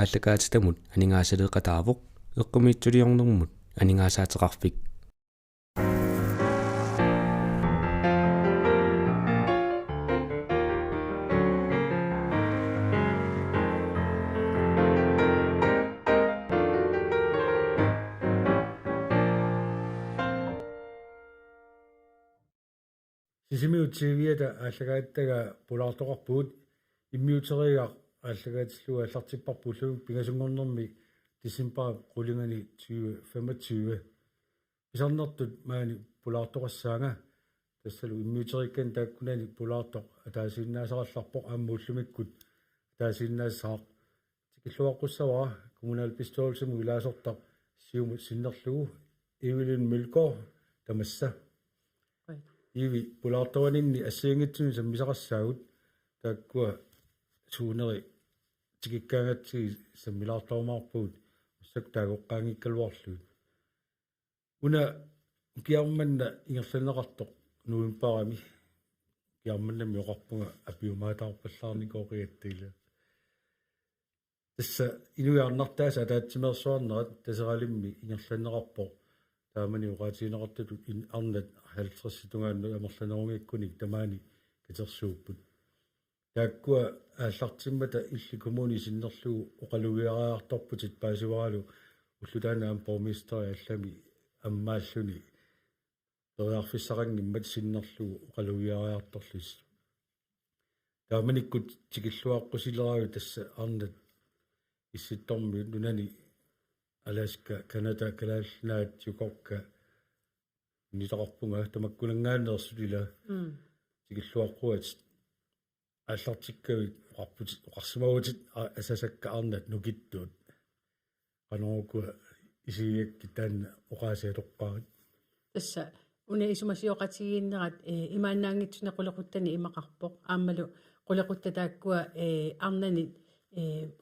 ааллакаатитамут анигаасалеэкъатаавоқ эққумиитсулиорнэрмут анигаасаатеқарфик сисимиутсивиата ааллагааттага пулаартоқарпуут иммиутерига ааллагаатиллуа аллартиппарпуллуг пигасунгорнэрми дисембар qulingani 2025 писарнертут маани пулаартоқассаага тассалу иммиутериккан тааккунани пулаартоқ атаасиннаасаралларпоқ ааммууллумиккут атаасиннаассаақ тикиллуаққуссавара коммунал пистолсиму илаасортақ сиумут синнерлугу ивилин милкор тамасса иви пулаартованинни ассиингитсуни саммисақассаагут тааккуа суунери тикиккаагатсиги саммилаартаумаарпуут уссак таагоққаангиккалуарлуут уна киарманна ингерланеқартоқ нуимпарами киарманнами оқарпунга апиумаатаарпаллаарникооқиаттила тасса инуиарнартааса атаатсимерсуарнерат тасералимми ингерланеқарпоқ таамани уqaатинеқартутут арнат 50 тунгаанну амерланерунгиккуник тамаани катерсууппут тааккуа ааллартиммата илли коммуни синнерлугу оқалугиараарторпутит паасуаралу уллутаанаам пормистери аллами аммааллуни ториарфиссарангиммат синнерлугу оқалугиараарторлус тааманиккут тикиллуаққусилераагу тасса арнат исситторми нунани Alaska, Canada, Kalaalnaat, Yukorka, nitaqarpunga tamakkunangaannersulila tikilluaqquat аллартиккавит оқарпутит оқарсимагутит асасакка арнат нукиттуут qanорукуа исигиакки таанна оқаасиатоққарит тасса уна исумасиоқатигииннерат имааннаангитсуна қулеқуттани имақарпоқ ааммалу қулеқутта тааккуа арнани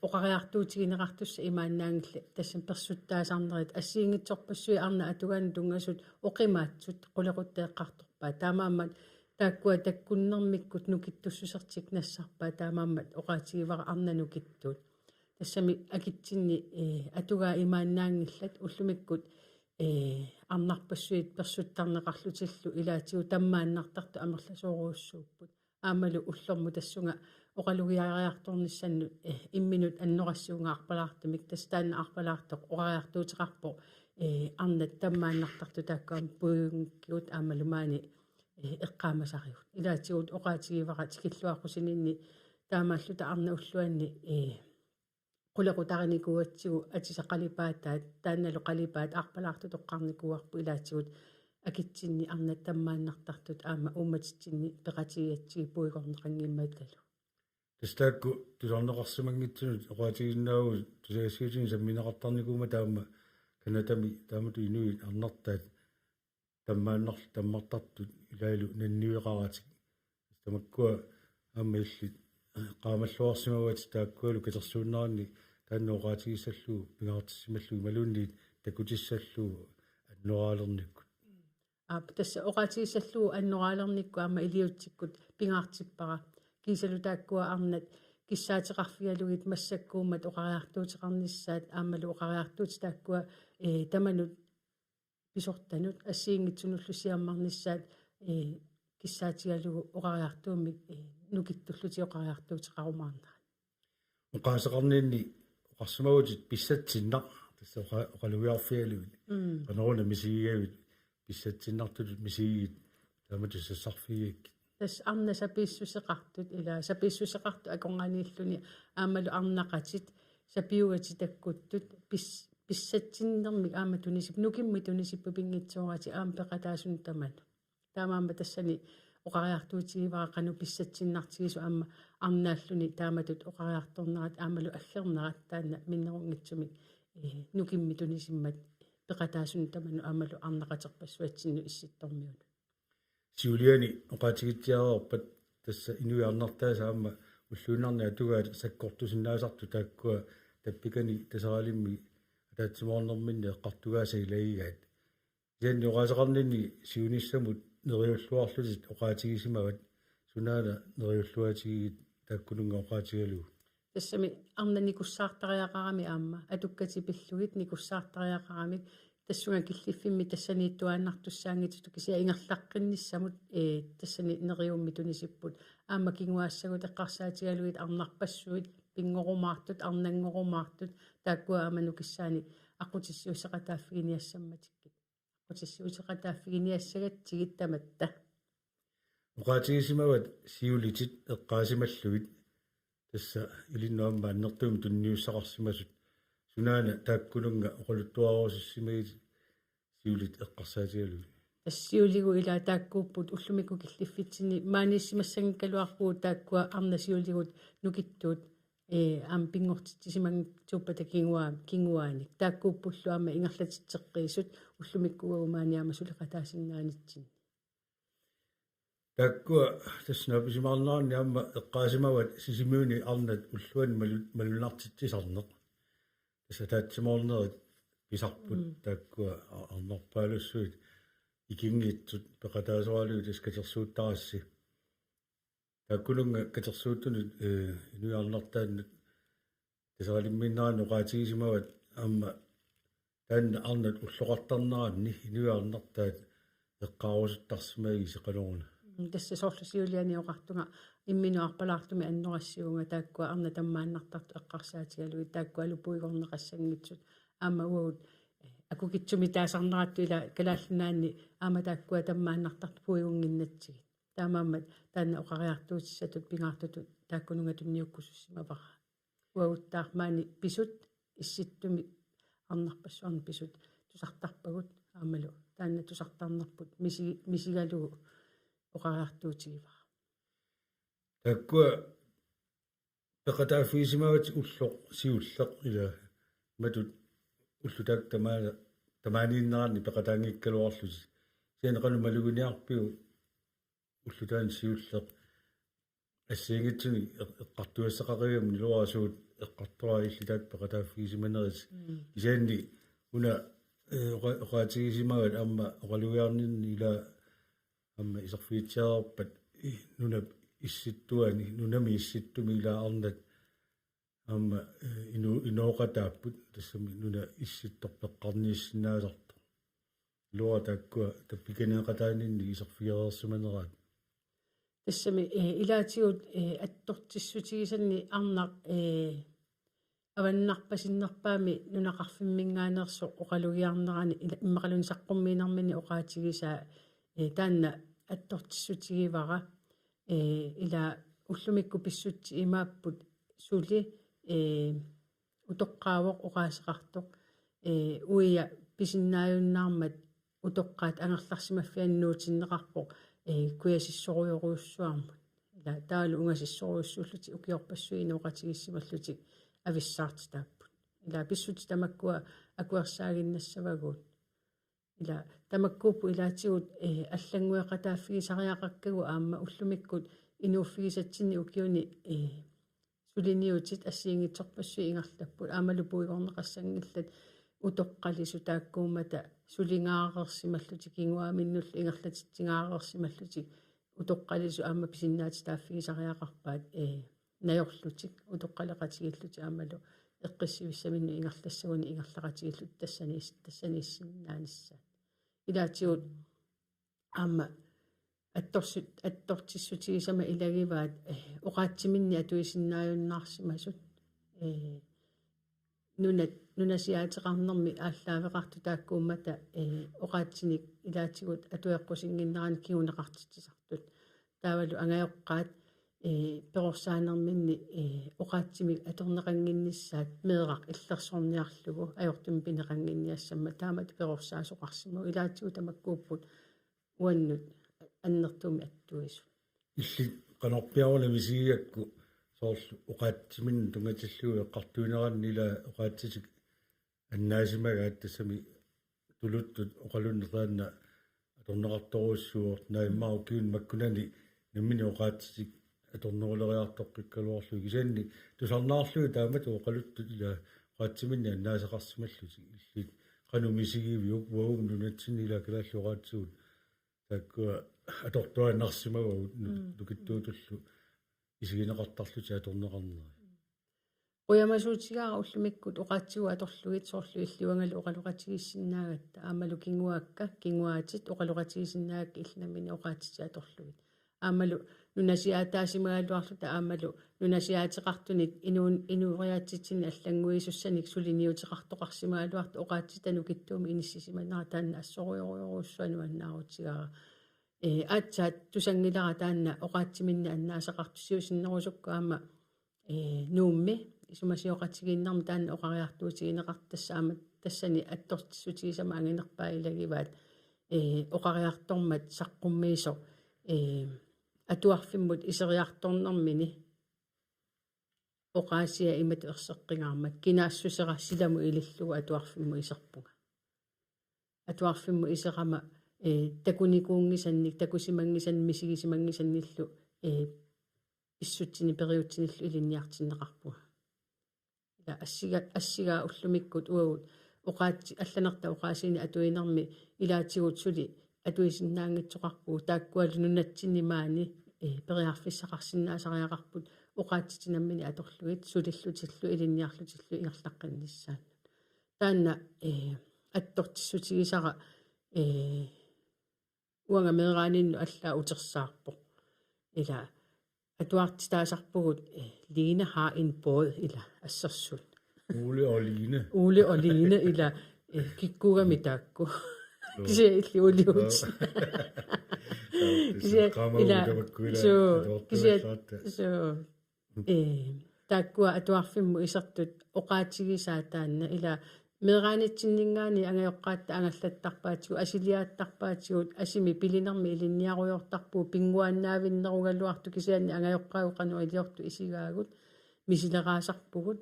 оқариартуутигинеқартусса имааннаангилла тассам персуттаасарнерит ассиингитсорпассуи арна атугаан тунгасут оқимаатсут қулеқуттеэққарторпаа таамааммат тааккуа таккуннэрмиккут нукиттуссусертик нассарпаа таамааммат оқаатигивара арна нукиттуут тассами акитсинни атугаа имааннаангиллат уллумиккут арнарпассуит персуттарнеқарлутиллу илаатигу таммааннартарту амерласооруussууппут аамалу уллэрму тассунга оқалугиариарторнissannu имминут аннорассуунга арпалаартумик тастаанна арпалаартоқ оқариартуутеқарпо арнат таммааннартарту тааккаам пуюнгкиут аамалумаани эққаамасариут илаатигут оқаатигивара тикиллуаққусининни таамааллута арна уллуанни qulaqutaarnikuatsigu atisaqalipaataat taannalu qalipaat arpalaartu toqqarnikuarpu ilaatsigут акитсинни арнат таммааннартартут аама уматитсинни пеқатигиатсиги пуигорнеқангиммаат калу тастаакку тулорнеқарсимангитсунут оқаатигиннаагу тусаасиутин самминеқартарникуума таама канатами таамату инуи арнартаат таммааннарл таммартартут илаилу нанниуеқаратик тамаккуа аама иллит qaamаллуарсимават тааккуалу катерсууннаарни тааннооqaатигиссаллуу пигаартиссималлуги малуунниит такутиссаллуу аннораалерникку тасса оқаатигиссаллуу аннораалерникку аама илиутсиккут пингаартиппара кисалу тааккуа арнат киссаатеқарфиалугит массаккуумат оқариартуутеқарниссаат аамалу оқариартуут тааккуа таманут писортанут ассиингитсунуллусиаммарниссаат киссаатигалугу оқариартуумми нукиттуллути оқариартуутеқарумаарнаа оқаасеқарниинни оқарсимагутит писсатсиннақ тасса оқалуиарфиалугит канаруна мисигиавит писсатсиннартулут мисигигит тааматуссассарфигиик тас арна сапииссусеқартут ила сапииссусеқарту акорганииллуни аамалу арнақатит сапиугати таккуттут писсатсиннэрмик аама тунисип нукимми тунисиппу пингитсуурати аама пеқатаасун тамат таамаама тассани оқариартуутигивара қану писсатсиннартигису аама арнааллуни тааматут оқариарторнерат аамалу аггернерат таана миннерунгитсумик nukimmitunisimmat peqataasun tamanu amalu arnaqaterpassuatsinnu issittormiunu siuliani oqatigittiarorpat tassa inuiarnartaasaama уллуунарни атугаат саккортусиннаасарту тааккуа таппикани тасаралимми атаатсимоорнэрминни эққартугааса илагигаат ианни оqaасеқарнини сиуниссамут нериуллуарлутит оqaатигисимават сунаана нериуллуатигигит тааккунунга оqaатигалугу тассами арнаникуссаартариақарами аама атуккати пиллугит никуссаартариақарами тассунга киллиффимми тассанииттуааннартуссаангитуту кися ингерлаққинниссамут тассани нериумми тунисиппут аама кингуаассагут эққарсаатигалугит арнарпассуит пингорумаартут арнангорумаартут тааккуа ааману киссаани аққутиссиусеқатааффигиниассамматиккит аққутиссиусеқатааффигиниассагатсигит таматта оqaатигисимават сиулитит эққаасималлугит тасса илиннуамма аннертуми тунниуссақарсимасут сунаана тааккунунга оқалуттуарусиссимагит сиулит эққарсаатигалуги тассиулигу илаа тааккууппут уллумику киллиффитсини maaниссимассангкалуарпуу тааккуа арнасиулигут нукиттуут аам пингортитсиман тууппата кингуааник тааккууппуллуама ингерлатитсеққиисут уллумиккугу maaниама сулеқатаасиннаанитсин тааккуа таснаписимаарнаарни аама эққаасимават сисимиуни арнат уллуан малунартитсисарнеқ тасса таатсимоорнерит писарпут тааккуа арнорпаалуссуит икингиттут пеқатаасуалуи таскатерсууттарасси тааккулунга катерсууттунут инуиарнартааннут тасалимминнаан оqaатигисимават аама таанна арнат уллоқартарнеранни инуиарнартаат эққарусуттарсимаги сеқалоруна тасса соорлусиулиани оқартунга имминуарпалаартуми аннорассиунга тааккуа арна таммааннартарту эққарсаатигалуи тааккуа лупуигорнеқассангитсут аама уут акукитсуми таасарнератту ила калааллинаанни аама тааккуа таммааннартарту пуигунгиннатсиги таамааммат таанна оқариартуутиссатут пингаартутут тааккунунга тунниуккусуссимавара уауттаармаани писут исситтуми арнарпассуарни писут тусартарпагут аамалу таанна тусартарнерпут мисигалугу оқариартуутигивара тааккуа пеқатааффигисимават уллоқ сиуллеқ ила матут уллутаак тамаанииннерани пеқатаангиккалуарлути сианеқану малугуниарпиу уллутаан сиуллеқ ассиингитсуни эққартуассақариум нилуарасуут эққартуа иллитаак пеқатааффигисиманерис исаанни уна оqaатигисимават аама оқалуиарнинни ила аама исерфиитсиарпат нуна исситтуани нунами исситтуми ила арнат аама инооqataapпут тассами нуна исситторпеққарнииссинаасарто луа тааккуа таппиканеқатаанинни исерфиерерсиманераат тассами илаатигут аттортиссутигисанни арнақ аваннарпасиннерпаами нунақарфиммингаанерсо оқалугиарнерани иммақалуни саққуммиинармини оqaатигисаа таанна аттортиссутигивара ила уллумикку писсутти имааппут сули утоққаавоқ оqaасеқартоқ уия писиннааюннаармат утоққаат ангерларсимаффианнуутиннеқарпоқ куясиссоруйоруйуссуармут ила таалу унгасиссоруйуссууллути укиорпассуи ноқатигиссималлути ависсаартитааппут ила писсути тамаккуа акуерсаагиннассавагуут ила тамаккууппу илаатигут аллангуэқатааффигисариақаккагу аама уллумиккут инууффигисатсинни укиуни сулиниутит ассиингитсорпассуи ингерлаппут аамалупуигорнеқассангиллат утоққалису тааккуумата сулингаарерсималлути кингуаминнулли ингерлатитсингаарерсималлути утоққалису аама писиннаати тааффигисариақарпаат наёрлутик утоққалеқатигиллути аамалу эққиссивиссаминну ингерлассагуни ингерлақатигиллут тассанииссиннаанissaat илаатигут аама аттортиссутигисама илагиваат оqaатсиминни атуисиннааюннаарсимасут нунасиаатеқарнерми ааллаавеқарту тааккууммата оqaатсиник илаатигут атуяққусингиннерани кигунеқартитсисартут таавалу ангайоққаат перорсаанерминни оqaатсимик аторнеқангиннissaат меэрақ иллерсорниарлугу аёртум пинеқангинниассамма таамат перорсаасоқарсиму илаатигу тамаккууппут уаннут аннертуми аттуису илли канорпиарула мисигиакку соорлу оqaатсимин тунгатиллуи эққартуинеранни ила оqaатситик аннаасимагаат тассами тулуттут оқалуннерtaanna аторнеқарторуссуор наиммау киун маккунани наммини оқаатсик аторнерулериартоққиккалуарлу кисаанни тусарнаарлуи таамат оқалуттут ила qaatsimini annaasaqarsimalluti illit qanumisigiviuk wauum nunatsinila kalaallуqaatsugut takkua atortuannarsimagagut nukittuutullu isigineqartarluti atorneqarneri Uyamasuutigaara ullumikkut oqaatsigu atorluit soorlu illuangalu oqaluqatigissinnaaгаtta аамалу кингуааtit oqaluqatigisinnaagak illamini oqaatiti atorluit аамалу нунасиаатаасимагалуарлута аамалу нунасиаатеқартуник инуриаатситсини аллангуисуссаник сулиниутеқартоқарсимагалуарту оqaатитану киттууми иниссисиманера таанна ассоруйоруйоруссуану аннаарутигаа аатсаат тусангилара таанна оqaатсиминна аннаасақартусиусиннерусукку аама нуумми исумасиоqатигииннарми таанна оқариартуутигинеқартассаама тассани аттортиссутигисама ангинерпаилагиваат оқариартормат саққуммиисо атуарфиммут исериарторнэрмини оqaасиа имату ерсеққингаармат кинаассусера силаму илиллугу атуарфимму исерпунга атуарфимму исерама такуникуунгисанник такусимангисан мисигисимангисанниллу иссутсини периутсиниллу илинниартиннеқарпуга ила ассигаа уллумиккут уагут оqaатси алланерта оqaасини атуинерми илаатигут сули атуисиннаангитсоқарпуу тааккуалу нунатсиннимаани периарфиссақарсинаасариақарпут оqaатситинаммини аторлугит сулиллутиллу илинниарлутиллу ингерлаққиннissaannут таанна аттортиссутигисара уангамераанинну аллаа утерсаарпо ила атуартитаасарпугут Lene har en båd ila assерсут Ole og Line ila kikkugamitaakku kise illi uliut kise ila so taakkua atuarfimmu isertut oqaatigisaataanna ila meeraanitsinningaani angajoqqaatta angallattarpaatigu asiliaattarpaatigut asimi pilinermi ilinniaruyortarpuu pinguannaavinnerugaluartu kisianni angajoqqaagu qanu iliortu isigaagut misileraasarpugut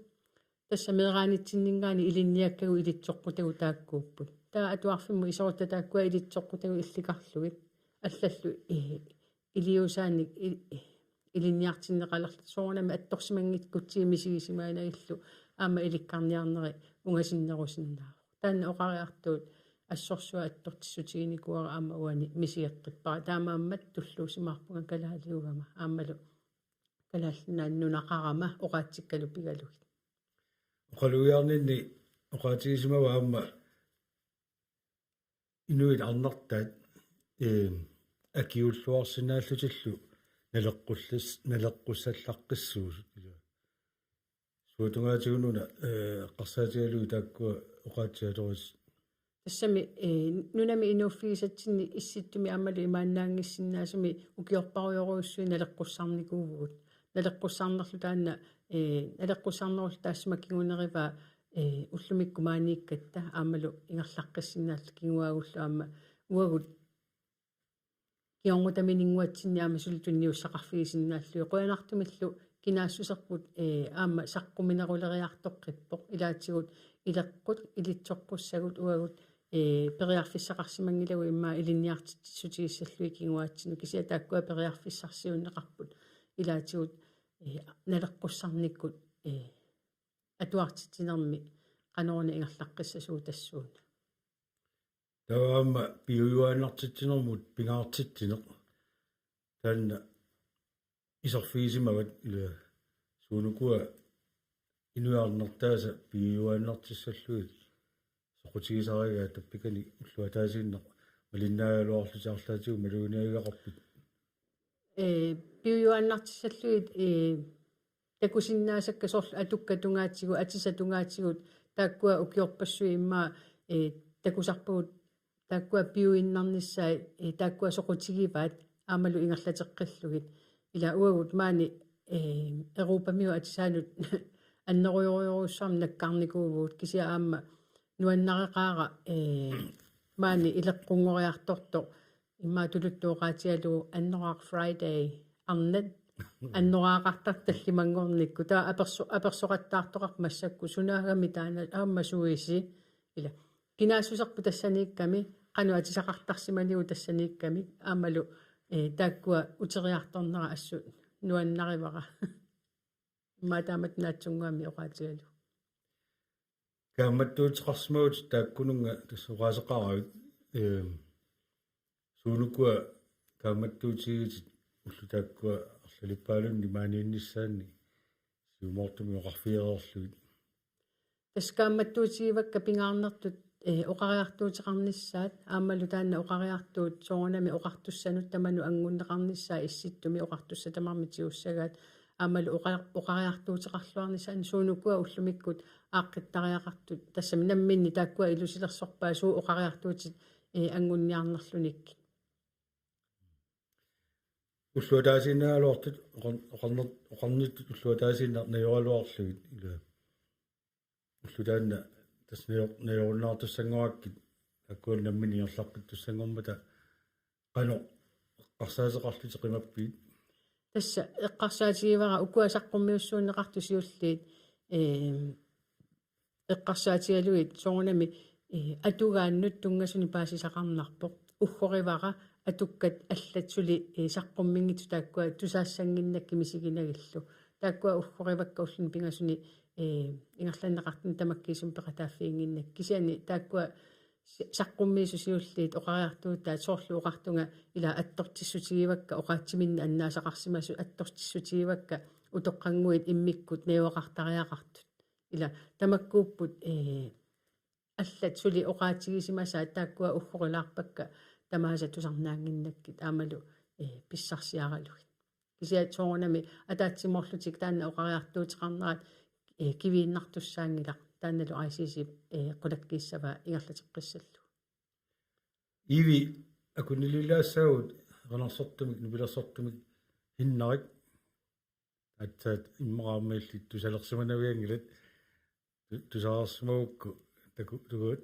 tassa meeraanitsinningaani ilinniakkagu ilitsoqqutagu taakkuupput taa atuarfimmu isorutta taakkua ilitsoqqutagu illikarlugit аллаллу илиусаанник илинниартиннеқалерлу соорнами атторсимангиткутсиимисигисимаанагиллу аама иликкарниарнери унгасиннерусиннаа таанна оқариартуут ассорсуа аттортиссутигиникуара аама уани мисиэққиппара таамааммат туллуусимаарпунга калаалиугама аамалу калааллунааннунақарама оқаатсиккалу пигалугит оқалуиарнинни оқаатигисимава аама инуит арнартаат акиуллуарсинааллутиллу налеққуссаллаққиссуусут ила суутунгаатигунуна қарсаатигалуи тааккуа оқаатсиаторис тассами нунами инуффигисатсинни исситтуми аммалу имааннаангиссиннаасуми укиорпаруйоруйуссуи налеққуссаарникуувгут налеққуссаарнерлу таанна налеққуссаарнерул таассама кигунерива уллумиккумаанииккатта аамалу ингерлаққиссиннаалла кигуаагуллу аама уагут киорнутаминингуатсинниаама султунниуссақарфигисиннааллуи қуянартумиллу кинаассусерпут аама саққуминерулериартоққиппоқ илаатигут илеққут илитсоққуссагут уагут периарфиссақарсимангилагу иммаа илинниартитсутигиссаллуи кигуаатсину кисиа тааккуа периарфиссарсиуннеқарпут илаатигут налеққуссарниккут атуартитинерми қанорни ингерлаққиссасуу тассуут таама пиуюааннартитсинермут пингаартитсинеқ таанна исерфигисимагат ила суунукуа инуарнертааса пиуюааннартиссаллуит соқутигисаригаа таппикани уллуатаасииннеқ малиннаагалуарлутиарлаатигу малуинаагақарпут пиуюааннартиссаллуит такусиннаасакка сорл атуккатунгаатсигу атисатунгаатсигут тааккуа укиорпассуи иммаа такусарпагут тааккуа пиуиннарниссаа тааккуа соқутигиваат аамалу ингерлатеққиллугит ила уагут маани европамиу атисаанут аннеруйоруйоруссаарми наккарникуувуут кисиа аама нуаннареқаара маани илеққунгориарторто иммаа тулуттуоқаатигалу аннераақ Friday арнат аннораақартар таллимангорникку таа аперсоқаттаартоқар массакку сунаагами таана ааммасуиси ила кинаассусарпу тассаниикками qanu atisaqartarsimaniu tassaniikkami aamalu taakkua uteriartornera assu nuannarivara maataamat naatsungaami oqaatigalu kaammattuutiqarsmaut taakkununga tassuqaasaqaravit suunukua kaammattuutigitit ullu taakkua arlalippaalunni maaniinnissaanni siumortumi oqarfiareerlugit таскаамматтуутигивакка пингаарнертут оқариартуутеқарнissaат аамалу таанна оқариартуут соорнами оқартуссанут таману ангуннеқарнissaа исситтуми оқартуссатамарми тиуссагаат аамалу оқариартуутеқарлуарнissaан суунукуа уллумиккут ааққиттариақартут тассами намминни тааккуа илусилерсорпаа суу оқариартуутит ангунниарнерлуник уллуатаасинаалуартут оқарнит уллуатаасиннар наёалуарлугит ила уллутаанна таснеорнаартуссангуаккит аккуул наммини ирларпит туссангормата qano qarsaasеқарлутеқимаппиит тасса эққарсаатигивара укуасаққуммиуссуунеқарту сиуллиит эққарсаатигалуит соорнами атугааннут тунгасуни паасисақарнарпоқ уггоривара атуккат аллатсули саққуммингиту тааккуа тусаассангиннакки мисигинагиллу тааккуа уггоривакка уллун пингасуни ингерланнеқартун тамаккисум пеқатааффиингиннак кисиани тааккуа саққуммиису сиуллиит оқариартуутаат соорлу оқартунга ила аттортиссутигивакка оқаатсиминна аннаасақарсимасу аттортиссутигивакка утоққангуит иммиккут неуақартариақартут ила тамаккууппут аллат сули оқаатигисимасаа тааккуа уггорилаарпакка тамааса тусарнаангиннаккит аамалу писсарсиаралугит кисиат соорнами атаатсиморлутик таанна оқариартуутеқарнерат кивииннартуссаангила таанналу айсиси qulakkiissava ingерлатеққиссаллу иви акунилилаассаагут ренерсортумик нупилерсортумик хиннарик аттаат иммарааммаиллит тусалерсиманавиангилат тусаарсмаукку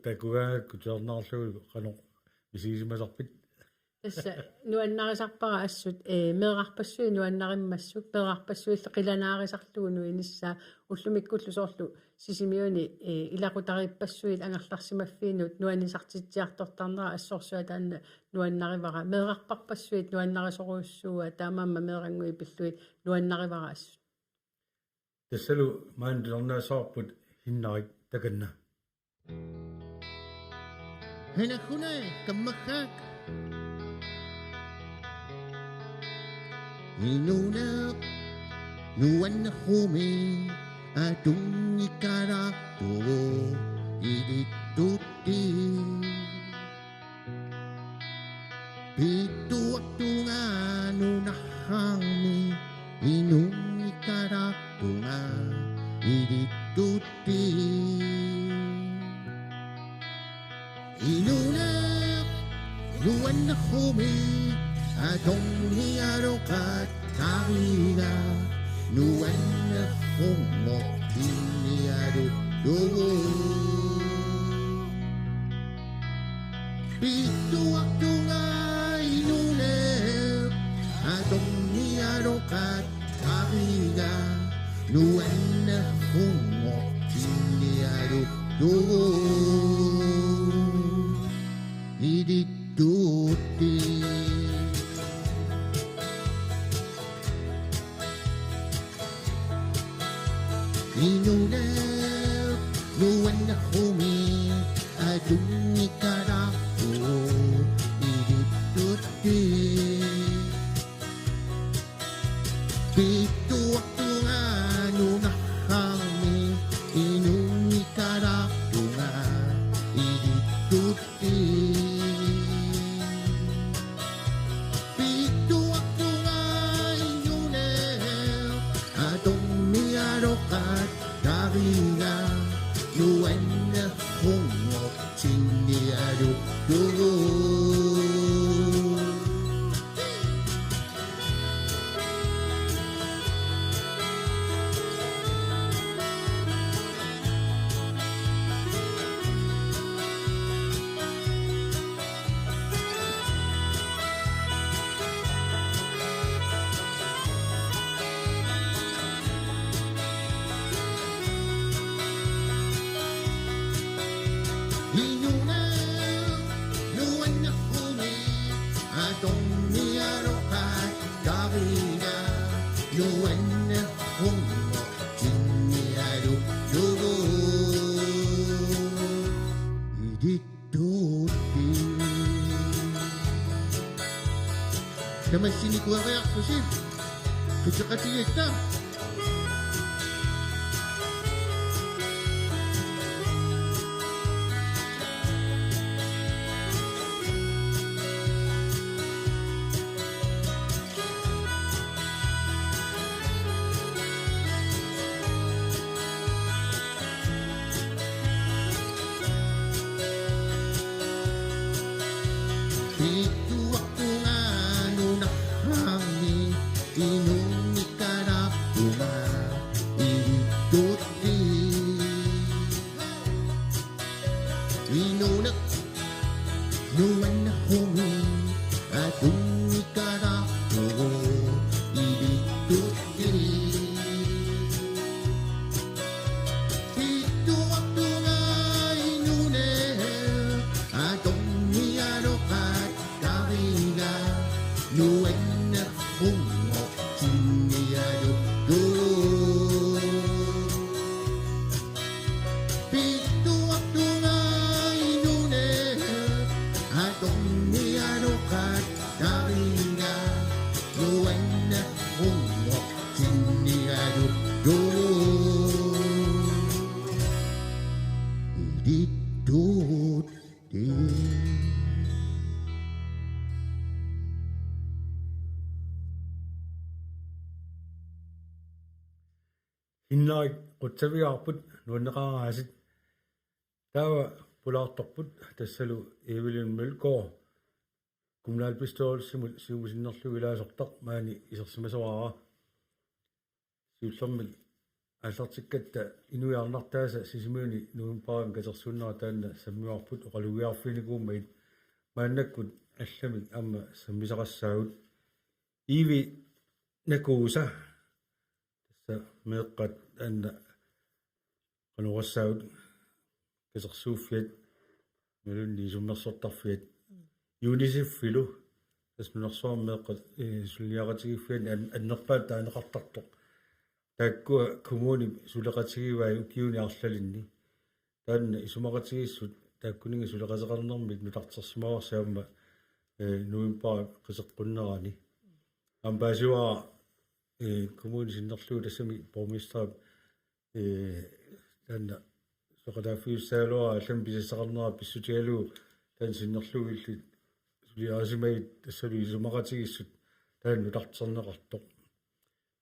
такугаакку туарнаарлугу qano мисигисимасарпит тасса нуаннарисарпара ассут меэрарпассуи нуаннариммассут пеэрарпассуилла қиланаарисарлугу нуиниссаа уллумиккуллу соорлу сисимиуни илақутариппассуит ангерларсимаффиинут нуанисартитсиартортарнера ассорсуа таанна нуаннаривара меэрарпарпассуит нуаннарисоруйуссууа таамаамма меэрангуи пиллуит нуаннаривара ассут тассалу маандилернаасаарпут хиннарик таканна هنا كمكاك Inuna nuan humi adung ikarato idituti Pitu waktu nganu nahami inung ikarato nga idituti Inuna nuan humi adung iarokat Karina nuan humok iniado dogo Pitu waktu ngai nunep Adong iarokat Karina nuan humok iniado dogo Idituti Inunep nuan humi adung ikarato idituti Pitu waktu nganu nahami inung ikarato nga idituti Pitu waktu ngayunep adong niarokat Karina nuan humok siniado dugo Idituti Naman sinikuha susin Kitsakatiita Itu waktu anu na hangin Inung ikarap bunga Ituti Inunak Nuwan na hungin Atong ikarap bunga Ituti Itu waktu nga inune Atong niyarokat Karinga Nuwan na hungo Siniyado Itu waktu nga inune Atong niyarokat Karinga Nuwan na hungo Siniyado Idituti Hinnaik qutsaviarput nuanneqaraasit taava pulaartorput tassalu Evelyn Melkor kommunalbestyrelsemut siumusinnerlugu ilaasortaq maani isersimasoriara siullermik аллартиккатта инуиарнартааса сисимуни нуумпаан катерсууннера таанна саммиуарпут оқалугиарфиникууммаит мааннаккут алламик амма саммисақассаагут иви накууса тасса меэққат таанна канурассаагут катерсууффиат нулунни суммерсортарфиат юнисиффилу таснунерсуар меэққат сулниаратигиффиат аннерпаат таанеқартартоқ таккуа коммуни сулеқатигиваа укиуни арлалинни таанна исумақатигиссут тааккунинги сулеқасеқарнэрмик нутартерсимаварсаамма нуимпаа қисеққуннерани амбасуа коммуни синнерлуу тассами бормистраап таанна соқатаафиуссаалуа аллам писассақарнера писсутигалуу таан синнерлууилли сулиаасимаит тассалу исумақатигиссут таан нутартернеқартоқ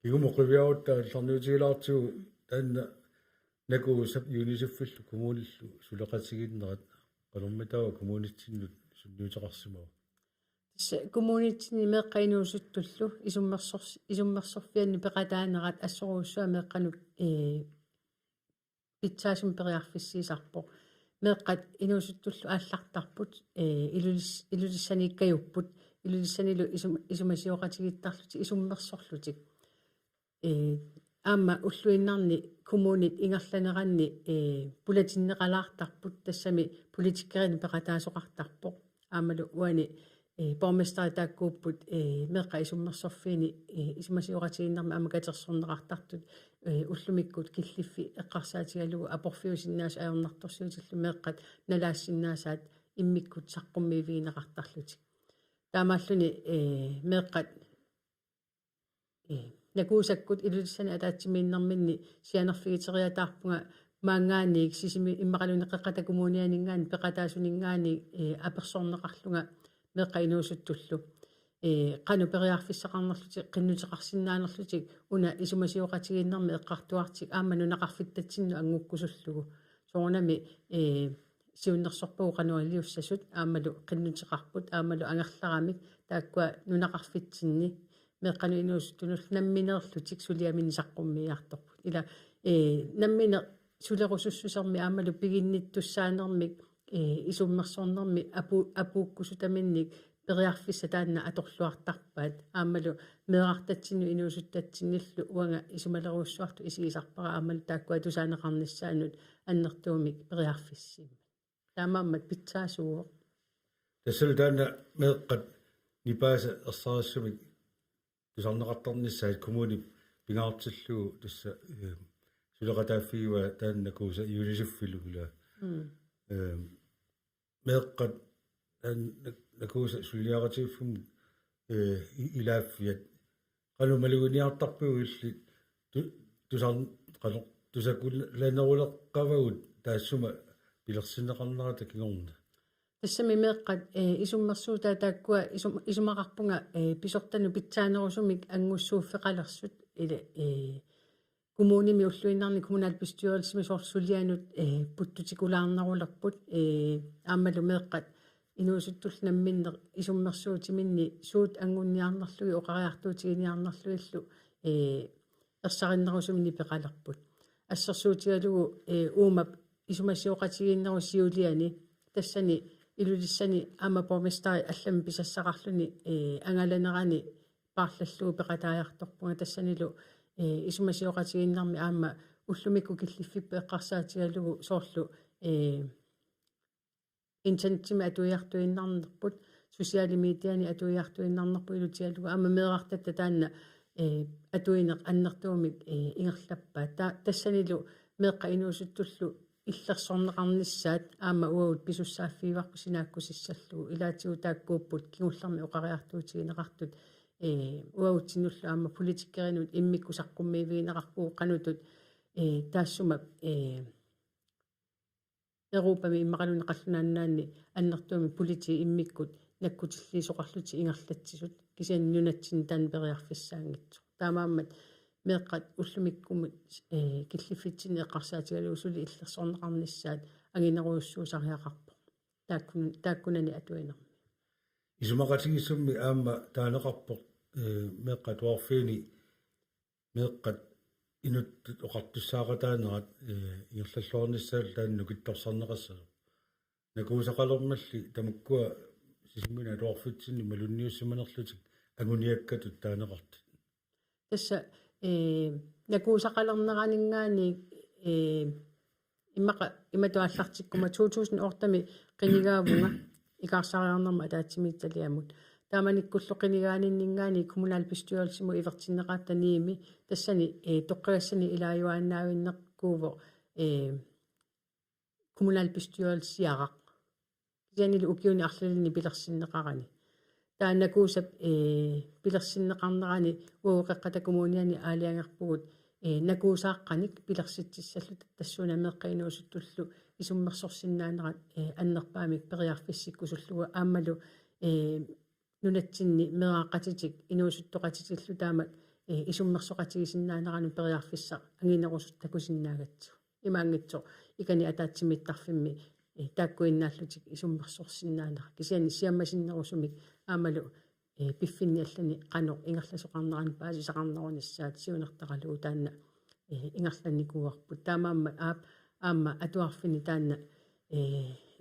игумоқивиаутта алларниутигилаартигу таанна накуусап юнисиффиллу коммуниллу сулеқатигиннерат қалормитава коммунитсиннут сунниутеқарсимава тисса коммунитсини меққайнуусуттуллу исуммерсорфианни пеқатаанерат ассоруussуа меққанук питсаасум периарфиссиисарпо меққат инуусуттуллу ааллартарпут илулиссаниккаюппут илулиссанилу исумасиоқатигиттарлути исуммерсорлутик аама уллуиннарни коммунит ингерланеранни пулатиннеқалаартарпут тассами политиккерини пеқатаасоқартарпо аамалу уани борместери тааккууппут меққа исуммерсорфиини исумасиоқатигиннарми аама катерсорнеқартартут уллумиккут киллиффи эққарсаатигалугу апорфиусиннаас аернарторсуутиллу меққат налаассиннаасаат иммиккут саққуммивиинеқартарлутик таамааллуни меққат накуусаккут илулиссани атаатсимииннэрминни сианерфигитериатаарпунга маангаанник сисими иммақалунеққата коммунианингаани пеқатаасунингаани аперсорнеқарлунга меққа инуусуттуллу қану периарфиссақарнерлути қиннутеқарсинаанерлутик уна исумасиоқатигииннэрми эққартуартик аама нунақарфиттатсинну ангуккусуллугу соорнами сиуннерсорпугу қануалиуссасут аамалу қиннутеқарпут аамалу ангерларамик тааккуа нунақарфитсинни меққану инуусуттунул намминерлутик сулиамини саққуммиартарпут ила намминер сулерусуссусерми аамалу пигинниттуссаанермик исуммерсорнерми апууккусутаминник периарфисса таанна аторлуартарпаат аамалу меэрартатсину инуусуттатсинниллу уанга исумалеруссуарту исигисарпара аамалу тааккуа тусаанеқарниссаанут аннертуумик периарфиссимма таамааммат питсаасууо тассалу таанна меэққат нипааса ерсаассумик тусарнеқартарниссаат коммуни пингаартиллуу тасса сулеқатааффигуа таанна кууса юнисиффилугула meeqqat nakuusa sulliaqatiiffum ilaaffiat qalumaluguniartarpigu illi tusarn qalo tusakullaneruleqqavagut taassuma pilersinneqarnerata kingorna тассами меэккат исуммерсуутаа тааккуа исумақарпунга писортану питсаанерусумик ангуссууффеқалерсут ила коммуними уллуиннарни коммунал bestyrelsemi сорсулианут путтутикулаарнарулерпут аамалу меэккат инуусуттулнамминнер исуммерсуутиминни суут ангунниарнерлуги оқариартуутигиниарнерлуиллу ерсариннерусумини пеқалерпут ассерсуутигалугу уумап исумассиоқатигииннеру сиулиани тассани илулиссани аама поместари аллами писассақарлуни ангаланерани paarlalluu peqataajartorpunga tassanilu isumasiоqatiginnarmi aamma ullumikku killiffippe eqqarsaatigalugu soorlu internetimi atuiartuinnarnerput sosiaali mediani atuiartuinnarnerpu ilutigalugu aamma meerartatta taanna atuineq annertuumik ingerlappaa tassanilu meeqqa inuusuttullu иллерсорнеқарнissaat аама уагут писуссааффииварпу синааккусиссаллугу илаатигу тааккууппут кигулларми оқариартуутигинеқартут уагутсинуллу аама политиккеринут иммиккусаққуммиивиинеқарпуу қанутут таассума Европами иммақалунеқаллунааннаанни аннертуами полити иммиккут наккутиллиисоқарлути ингерлатсисут кисиан нунатсин таан периарфиссаангитсо таамааммат meeqqat ullumikkumut killiffitsiini eqqarsaatigalugu suli illersorneqarnissaat angineruussuusariaqarpo taakkunani atuinermi isumaqatigisummi aamma taaneqarpoq meeqqat warfiini meeqqat inuttut oqartussaaqataanerat ingerlalluornissaal taannu kittorsarneqassaa nakuusaqalermalli tamukkua sisimuna atuarfutsinni malunniussimanerlutik anguniakkatut taaneqartut tassa nakuusaqalerneraninggaani imatuallartikkuma 2008 qinigaavunga ikarsariarnerma ataatimiittaliamut taamanikkullu qinigaaninningaani kommunal bestyrelsimo ivertinneqaattaniimi tassani toqqirassani ilaajuaannaavinneqkuuvo kommunal bestyrelsiaraq kisianilu ukiuni arlalini pilersinneqarani таанакуусап пилерсиннеқарнерани уоқеққата коммуниани аалиангерпугут накуусааққаник пилерситсиссаллу тассуна меққинуусуттуллу исуммерсорсиннаанерат аннерпаамик периарфиссиккусуллуга ааммалу нунатсинни мерааққатитик инуусуттоқатитиллу таамак исуммерсоқатигисиннаанерану периарфисса ангинерусут такусиннаагатсу имаангитсо икани атаатсимиттарфимми тааккуиннааллутик исуммерсорсиннаанера кисиани сиаммасиннерусумик аамалу пиффинни аллани қано ингерласоқарнерани паасисақарнеруниссаат сиунертақалугу таанна ингерланникуарпут таамаамма аама атуарфини таанна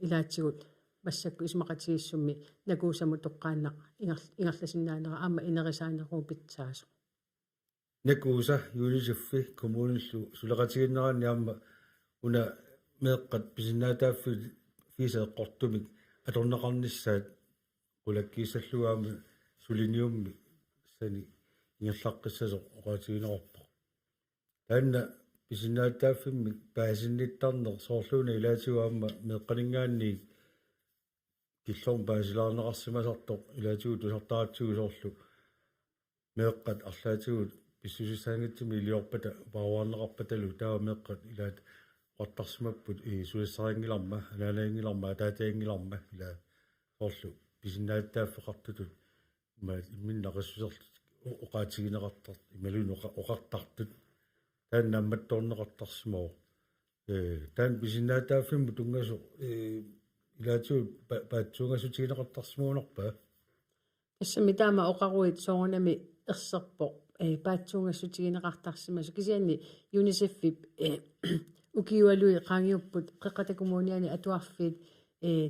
илаатсигут массакку исмақатигиссумми накуусаму тоққаанна ингерласиннаанера аама инерисаанеруу питсаасо накууса юнисиффи коммуниллу сулеқатигиннерани аама уна meeqqat pisinnaataaffи fiiseeqqortumik atorneqarnissaat qulakkiisallugaami suliniummi sani ingerlaqqissasoq oqaatiginerorpo taanna pisinnaataaffimmi paasinnittarner soorluuna ilaatiguaamma meeqqaningaanni killorm paasilaarneqarsimasartoq ilaatigu tusartaratsigu soorlu meeqqat arlaatigu pissusisaangitsumi iliorpata paawaarneqarpatalu taa meeqqat ilaat qattarsmapput suissariingilarma alaalaingilarma ataataingilarma ila soorlu pisinnaataafeqartutut imminnaqassuserlut oqaatigineqartart imalun oqartartut taannaammattorneqartarsimao taan pisinnaataafimmu tungaso ilaatiu paatsuungassutigineqartarsimuunerpa тассами таама оқаруит соорнами ерсерпо паатсуунгассутигинеқартарсимасу кисианни юнисеффип укиуалуи qaangiupput qeqqatakommuuniani atuarfiit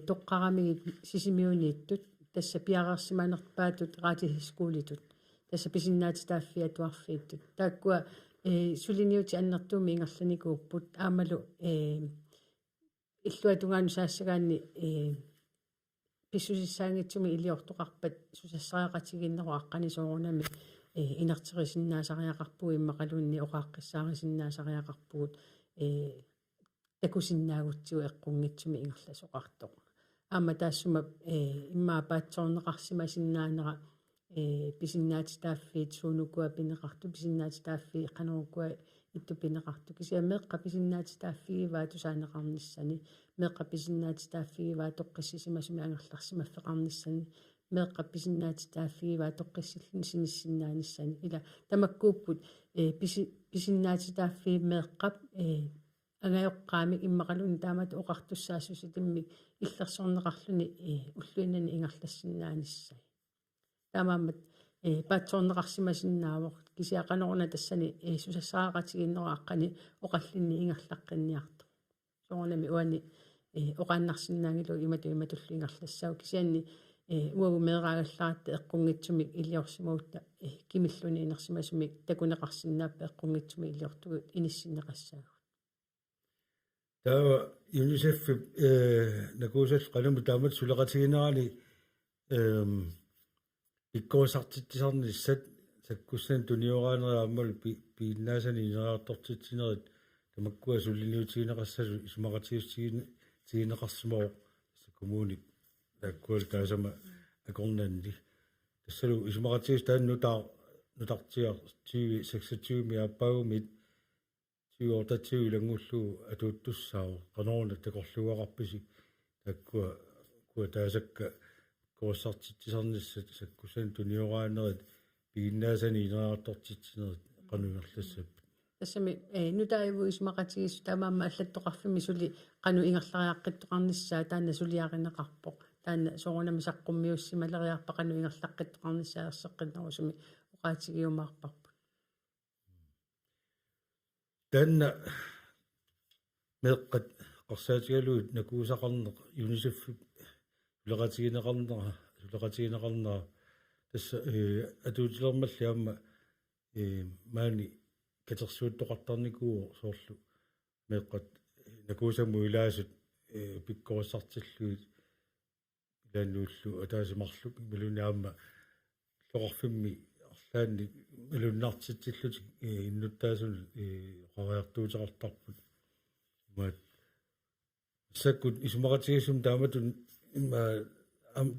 toqqaramigit sisimiuniittut tassa piaqersimanerpaatut raatihiskuulitut tassa pisinnaatitaaffia atuarfiittut taakkua suliniuti annertuumi ingerlanikuupput aamalu illuatungaanu saassagaanni pissusissaangitsumi iliortoqarpat susassariaqatiginneru aqqani soorunami inerterisinnaasariaqarpuu immaqaluunni oqaaqqissaarisinnaasariaqarpugut takusinnaagutsiu eqqungitsumi ingerlasoqartoq аама таассума иммаа паатсоорнеқарсимасиннаанера писиннаати тааффиит суунукуа пинеқарту писиннаати тааффи қанорукуа итту пинеқарту кися меққа писиннаати тааффигиваа тусаанеқарниссани меққа писиннаати тааффигиваа тоққиссисимасуми ангерларсимаффеқарниссани меққа писиннаати тааффигиваа тоққиссиллни синиссиннааниссани ила тамаккууппут писиннаати тааффи меққап агаёққаами иммақалуни таамат оқартуссаассуситимми иллерсорнеқарлуни уллуиннани ингерлассиннааниссай таамааммат паатсоорнеқарсимасиннаавоқ кисиақанорна тассани сусассаақатигиннерааққани оқаллинни ингерлаққинниарто соорнами уани оқааннарсиннаангилу иматуллу ингерлассау кисианни уагу меэраагалларатта эққунгитсумик илиорсимаутта кимиллуни инерсимасумик такунеқарсиннааппа эққунгитсуми илиортугут иниссиннеқассаагу таа юнисеф накуусал қаламу таамат сулеқатигинерани иккоосартитсарниссат саккуссан туниораанерааммал пииннаасани инераартортитсинерит тамаккуа суллиниутигинеқассасу исмақатигиссигинеқарсимао коммуник таккуал таасама акорнанни тассалу исмақатигис тааннутаа нутартиар 26 миаппагумит 20 илангуллу атууттуссао канорна такорлуарарписи таккуа таасакка кооссартитсарниссат саккусан туниораанерит пииннаасани инераартортитсинерит канунгерлассап тассами нутаиву исмақатигис таамаама аллаттоқарфими сули кану ингерлариаққиттоқарниссаа таанна сулиаринеқарпоқ таанна соорунами саққуммиуссималериарпа кану ингерлаққиттоқарниссаа ерсеққиннерусуми оқаатигиумаарпарпут танна меққат қарсаатигалуут накуусақарнеқ юнисеф сулеқатигинеқарнера тасса атуутилермаллиамма маани катерсууттоқартарникуу соорлу меққат накуусамму илаасут пиккооссартиллуит илааннууллу атаасимарлук милуниаама лоқарфимми арлаанни милуннартитсиллут иннуттаасун қариартуутеқартарпут маат саккут исмақатигисум тааматун имма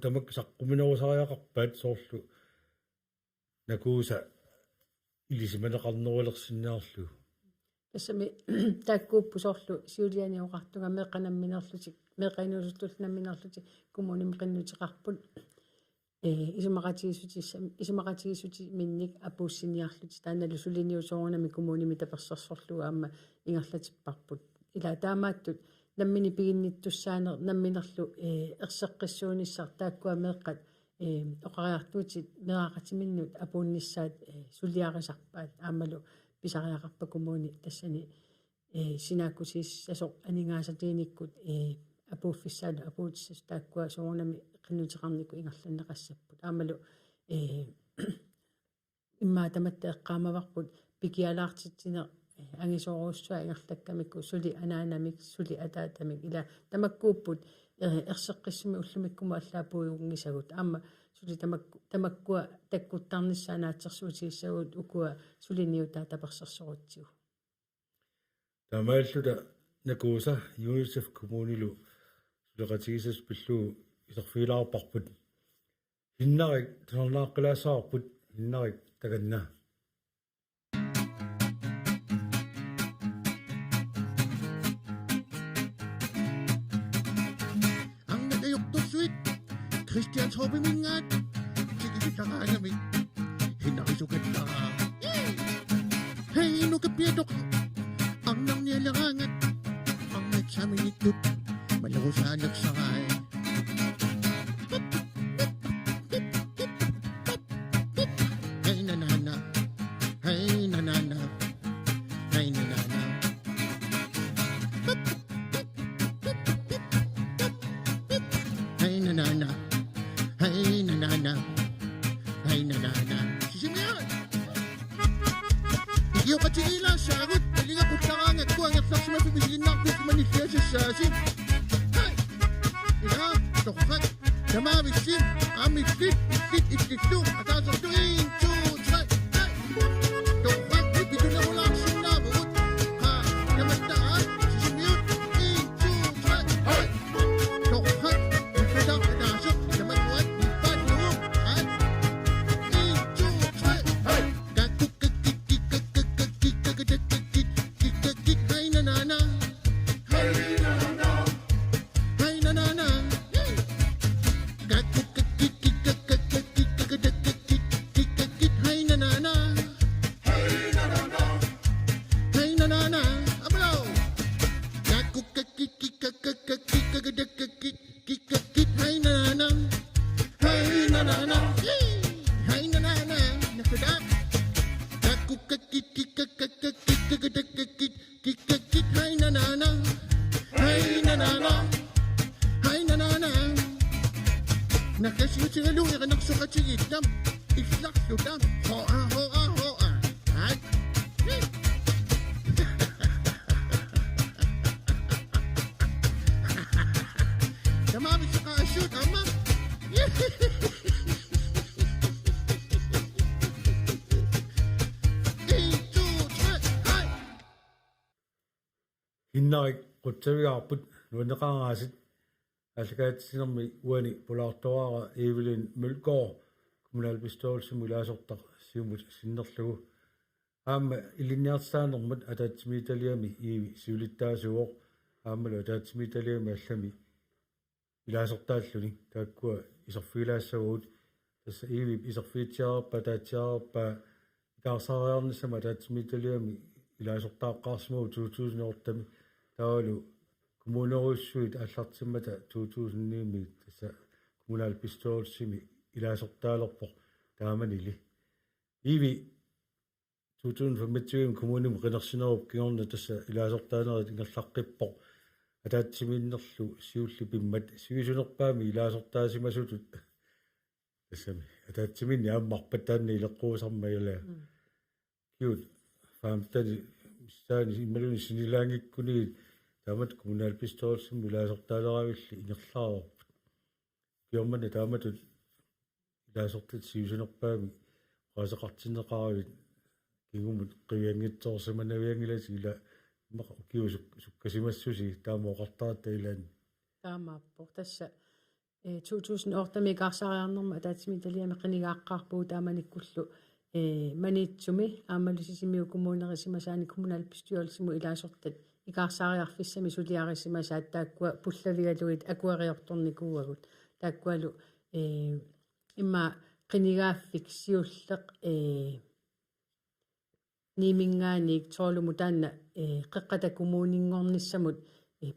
тамак саққуминерусариақарпаат соорлу накууса илисиманеқарнерулерсиннаарлу тассами тааккууппу соорлу сиулианиоқартуга меққанамминерлутик меққинуулуттулнамминерлутик кумуним қиннутеқарпут исмақатигисути минник апууссиниарлути тааналу сулиниусоорнами кумуними таперсерсорлуга аама ингерлатиппарпут ила таамааттут наммини пигинниттуссаанер намминерлу ерсеққиссуунissar тааккуа меққат оқариартуутит мераақатиминнут апуунниссаат сулиарисарпаат аамалу писариақарпа кумууни тассани синааккусииссасоқ анингаасатииниккут апууффиссаалу апуутиссас тааккуа соорнами қиннутеқарнику ингерланнеқассаппут аамалу иммаа таматта эққаамаварпут пикиалаартитсинер ангисооруссуа ингерлаккамикку сули анаанамик сули атаатамик ила тамаккууппут ерсеққиссуми уллумиккума аллаапуйунгисагут аама сули тамаккуа таккуттарниссаанаатсерсуутигиссагут укуа сулиниутаа таперсерсорутсигу тамааллута накууса юнисеф коммунилу сулеқатигисас пиллуу исерфилаарпарпут хиннарик тонернааққилаассаарпут хиннарик таганна Christian Torbemingat, Tigitaragamit, Hinarisugatla. Hey, no kapidok, ang nang nilarangat, ang nagsaminitut, malawasan nagsakay. Hey, nanana, hey, nanana, hey, nanana. Hey, nanana. Hey nanana, hey nanana. Sisimian. Iyo katila sagot, talinga kutang at kuang at laksima pipigin na kung manifest sa sasin. Hey, ina, tokat, damawisin, amisit, itit, at asang tuwing, 2, 3, hey. Tokat, ipito na mula ang sinabot. Ha, namantaan, sisimian, 1, 2, 3, hey. Tokat, Nakasiutingalu iqanaqsuqatigittam илларлутам хоа ай تمام الشقاشوت أما 1 2 3 هاي Hinnarik qutsavigaarput nuanneqaangaasit аллакаатсинерми уани пулаартуара Evelyn Mølgaard kommunalbestyrelsen mulaasortaq siumut sinnerlugu аама илинниартаанермат атаатсимиталиами ииви сиулиттаасуоқ аамалу атаатсимиталиами аллами илаасортааллуни тааккуа исерфигилаассагуут тасса ииви исерфиитсиараппа таатсиараппа икаарсаариарнссама атаатсимиталиами илаасортааққарсимагу 2008 таалу kommuneruissuit аллартиммата 2009 тасса kommunalbestyrelsemi илаасортаалерпоқ тааманили иви 2025 kommunim qinерсинеруп киорна тасса илаасортаанерит ингерлаққиппоқ атаатсимииннерлу сиулли пиммат сивисунерпаами илаасортаасимасутут тассами атаатсиминни ааммарпат таанни илеққуусарма юла киут фаамтани миссаани ималуни синилаангиккуни таамат kommunalbestyrelsen илаасортаалеравилли ингерлаарорпут киормани тааматут илаасортат сивисунерпаами qaasaqartinneqaravit kigumut qiviangitsoorsimannaviangilasi ila immaq kiusuk sukkasimassusi taamoqartaata ilan таамааппор тасса 2008 мегаасариарнерма атаатсимиталиами qinigaaqqaarpuu taamanikkullu манитсуми аамалисисимиу коммунерисимасаани kommunalbestyrelsimu илаасортат икаарсаариарфиссами сулиарисимасаат тааккуа пуллавигалуит акуариорторникууагут тааккуалу имма qinigaaffik siulleq нимингааник тоолуму таанна qeqqata kumuuninngornissamut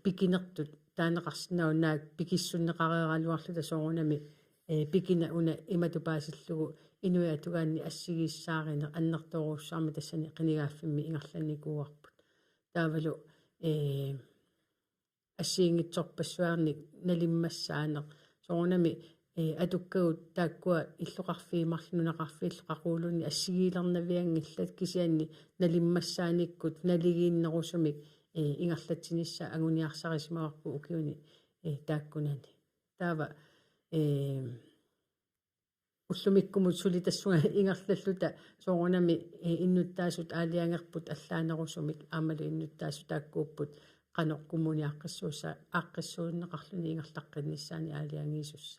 pikinertut таанеқарсинау наак пикиссуннеқариералуарлута соорунами пикина уна иматупаасиллугу инуиатугаанни ассигиссаарина аннерторуссаарми тассани qinigaaffimmi ингерланникууарпут таавалу ассиингитсорпассуарник налиммассаанеқ соорунами атуккагут тааккуа иллоқарфиимарлунеқарфииллоқақуулуни ассигиилернавиангиллат кисианни налиммассааниккут налигииннерусумик ингерлатсинисса агуниарсарисмаварпу укиуни тааккунани таава уллумиккумут сулитассуга ингерлаллута соорунами иннуттаасут аалиангерпут аллаанерусумик аамалу иннуттаасу тааккууппут qanoqqumuниаққиссууса ааққиссууннеқарлуни ингерлаққиннissaани аалиангиисусса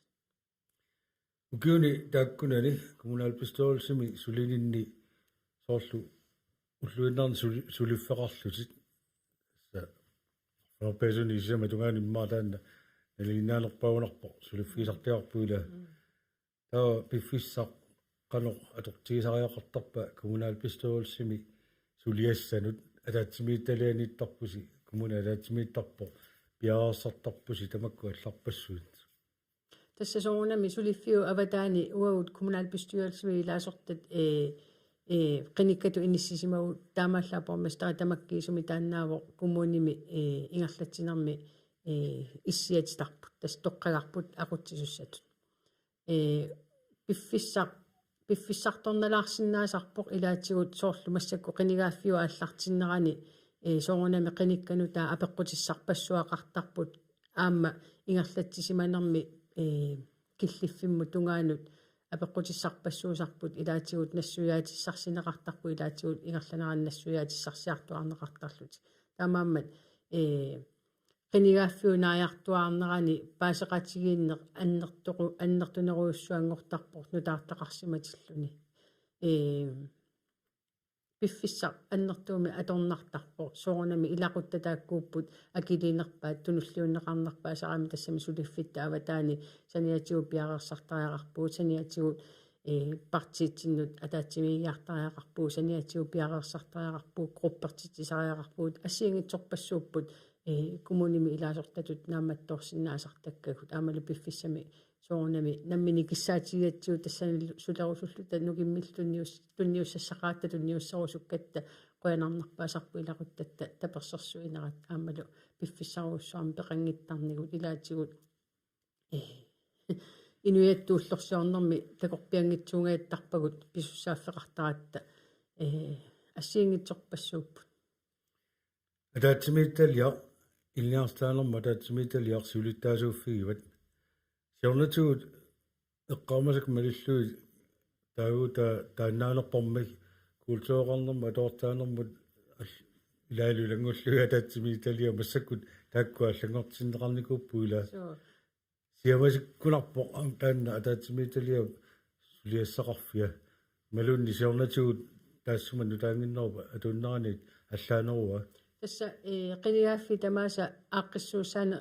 ukiuni taakkunani kommunalbestyrelsemi sulininni soorlu ulluinnerni suliffeqarlutit sa forpesuni isama tungaani immaataanna nalinnaanerpaunerpo suliffiisartiarpuila taa piffissaq qanoq atortigisariaqartarpa kommunalbestyrelsemi suliassanut ataatsimiittalianiittarpusi kommunalaatimiittarpo piaarsartarpusi tamakku allarpassuut тасса соорунами сулиффиу аватаани уагут kommunalbestyrelsemi илаасортат qinikkatu иниссисимагу таамааллаапормас таа тамаккиисуми тааннааво коммуними ингерлатсинерми иссиатитарпут тас тоққагарпут aqutsisussatut пиффиссарторналаарсинаасарпоқ илаатигут соорлу массакку qinigaaffиу ааллартиннерани соорунами qinikкану таа апеққутиссарпассуақартарпут аама ингерлатсисиманерми киллиффимму тунгаанут апеққутиссарпассуусарпут илаатигут нассуяатиссарсинеқартарпу илаатигут ингерланеран нассуяатиссарсиартуарнеқартарлути таамааммат qinigaaffиунааяртуаарнерани паасеқатигиинне аннертунеруйуссуангортарпор нутаартақарсиматиллуни пиффиссар аннертууми аторнартарпо соорунами илақуттатааккууппут акилинерпаат тунуллиуннеқарнерпаа сарами тассами сулиффитта аватаани саниатигу пиареерсартариақарпуут саниатигу партиитсиннут атаатсимииартариақарпуу саниатигу пиареерсартариақарпуу группертитсисариақарпуут ассиингитсорпассууппут коммуними илаасортатут нааматтоорсинаасартаккагут аамалу пиффиссами соорунами наммини киссаатигиатсуу тассани сулерусуллута нугиммиллунниус тунниуссассақаатта тунниуссарусуккатта қуянарнарпаасарпу илақуттатта таперсерсуинерат аамалу пиффиссаруссуарми пеқангиттарнигут илаатигут инуяттууллорсиорнэрми такорпиангитсуунгааттарпагут писуссааффеқартаратта ассиингитсорпассууппут атаатсимиитталиа илниарстаанерма атаатсимиитталиар сулиттаасууффигиват сиорнатугут эққармасак малиллуи таагута тааннаанерпармик культуоқарнерма атортаанермут илаалулангуллуи атаатсимиитталиа массаккут тааккуа аллангортиннеқарникууппуила сиамасиккунарпо таанна атаатсимиитталиа сулиассақарфиа малунни сиорнатугут таассума нутаангиннерпа атуннерани аллаанеруа тасса қиниааффи тамааса ааққиссуусаана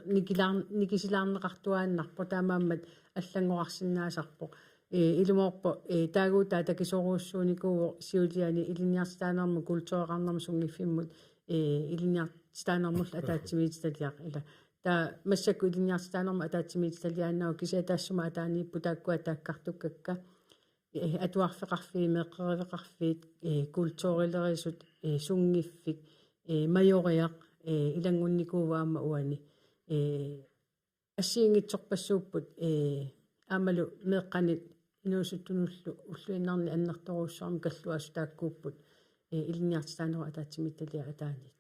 никисилаарнеқартуааннарпо таамааммат аллангоқарсинаасарпо илумоорпо таагуутаа такисоруussууникуу сиулиани илиниарстаанерму культуоқарнерму сунгиффиммут илиниартаанермул атаатсимииталиақ ила таа массакку илиниартаанерму атаатсимииталиааннау кисиатаассума атаанииппу тааккуа тааккартуккакка атуарфеқарфии меққеривеқарфиит культуурилерисут сунгиффик майориақ илангунникууаама уани ассиингитсорпассууппут аамалу меэққанит инуусуттунуллу уллуиннарни аннарторуссуарми каллуасу тааккууппут илиниартаанеру атаатсимитталиа атааниит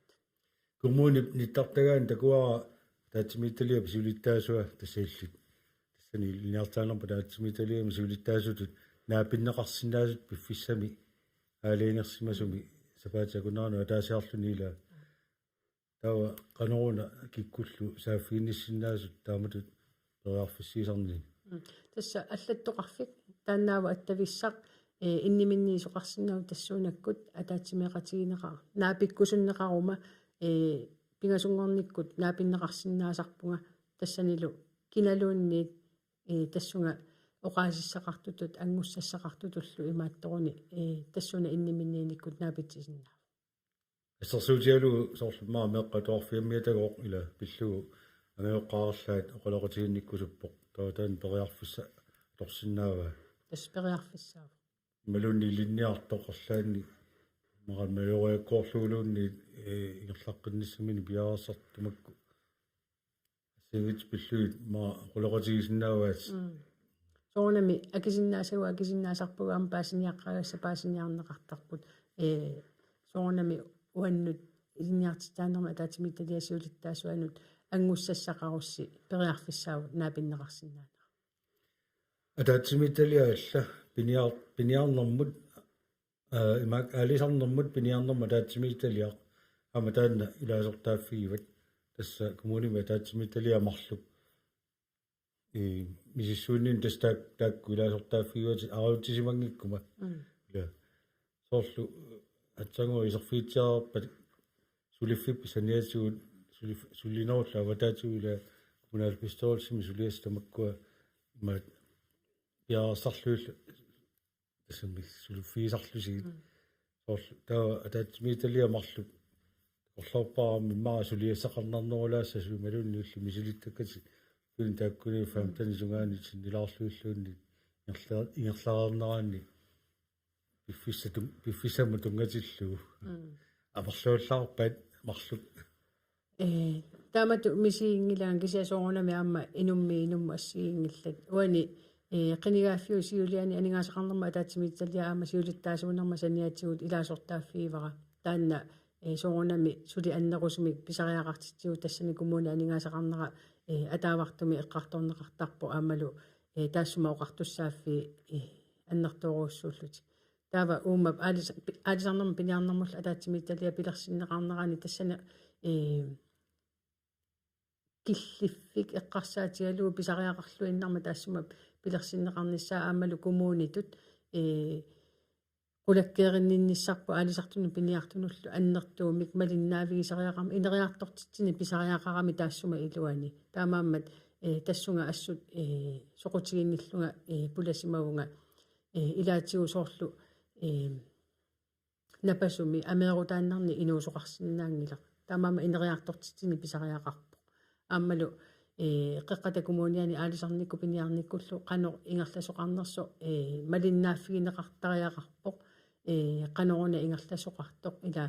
коммуни ниттартагаан такуара атаатсимитталиа писулиттаасуа тассаиллит тассани илиниартаанерпа атаатсимитталиа писулиттаасутут наапиннеқарсинаасут пиффиссами аалиинерсимасуми сапаатакунаарну атаасиарлунила тава каноруна киккуллу сааффигинниссинаасут тааматут периарфиссиисарни тасса аллаттоқарфик тааннаава аттависсақ инниминниисоқарсинау тассуунаккут атаатсимеқатигинеқар наапиккусуннеқарума пингасунгорниккут наапиннеқарсинаасарпунга тассанилу киналуунниит тассунга оқаасиссақартутут ангуссассақартутуллу имаатторуни тассуна инниминнииниккут наапитсисиннаа ассерсуутиалу соорлумаа меққатоорфиаммиатагоо ила пиллугу амеоққаарлаат оқалоқатигинниккусуппоқ таатаан периарфисса торсиннаава таспериарфиссаа малунни линниартоқарлаанни марамаёриаккоорлуулуунни ингерлаққинниссамини пиаарсартумакку асигит пиллуит ма оқалоқатигисиннааваас соонами акисиннаасарпугаам паасиниаққагасса паасиниарнеқартарпут соонами уаннут илиниартитаанерма атаатимитталиасиулиттаасуанут ангуссассақарусси периарфиссаавут наапиннеқарсинаана атаатимитталиаалла пиниарнэрмут имаак алисарнэрмут пиниарнэрма атаатимитталиақ ама таанна илаасортааффигиват тасса коммунима атаатимитталиамарлук мисиссуунин таакку илаасортааффигиват араутисимангиккума ила соорлу атсангоо исерфиитсаарпат сулиффип саниасуут суллиноорлаа ватаатуила кумунал пистоолсими сулиастамаккуа ма яасарлуул тасамми сулуффиисарлусигит соорлу таа атаатмииталиамарлу орлорпаарми маа сулиассақарнарнерулаасса сумалунни уллу мисилиттаккати кун тааккуни фамтани сунгаани синнилаарлуиллуунни ингерлаарнераанни пиффисамма тунгатиллуу аперлууллаарпат марлут таамату мисиингилаан кисиасоорунами аама инумма ассиингиллат уани qinigaaffiu siuliani aningaasaqarnerma ataatsimitsалиа аама сиулиттаасуунерма саниатсигут илаасортааффиивара таанна соорунами сули аннерусмик писариақартитсигу тассани коммуна аningaasaqarнера атаавартуми эққарторнеқартарпу аамалу таассума оқартуссааффи аннерторуussууллути таава уумап аалисарнерма пиниарнермул атаатsimitsалиа пилерсиннеқарнерани тассана киллиффик эққарсаатигалуу писариақарлуиннарма таассума пилерсиннеқарниссаа аамалу коммуунитут qulakkeerinninnisarpu aalisartunu piniartunullu annertuumik malinnaavigисариақарми инериартортитсини писариақарами таассума илуани таамааммат тассунга ассут соқутигинниллунга пуласимавунга илаатигу соорлу напасуми амерутааннарни инуусоқарсинаангила таамаама инериартортитсини писариақарпу ааммалу qeqqata kommuniani aalisarnikku piniarnikkullu qano ingerlasoqarnerso malinnaaffigineqartariaqarpoq qanoruna ingerlasoqartoq ila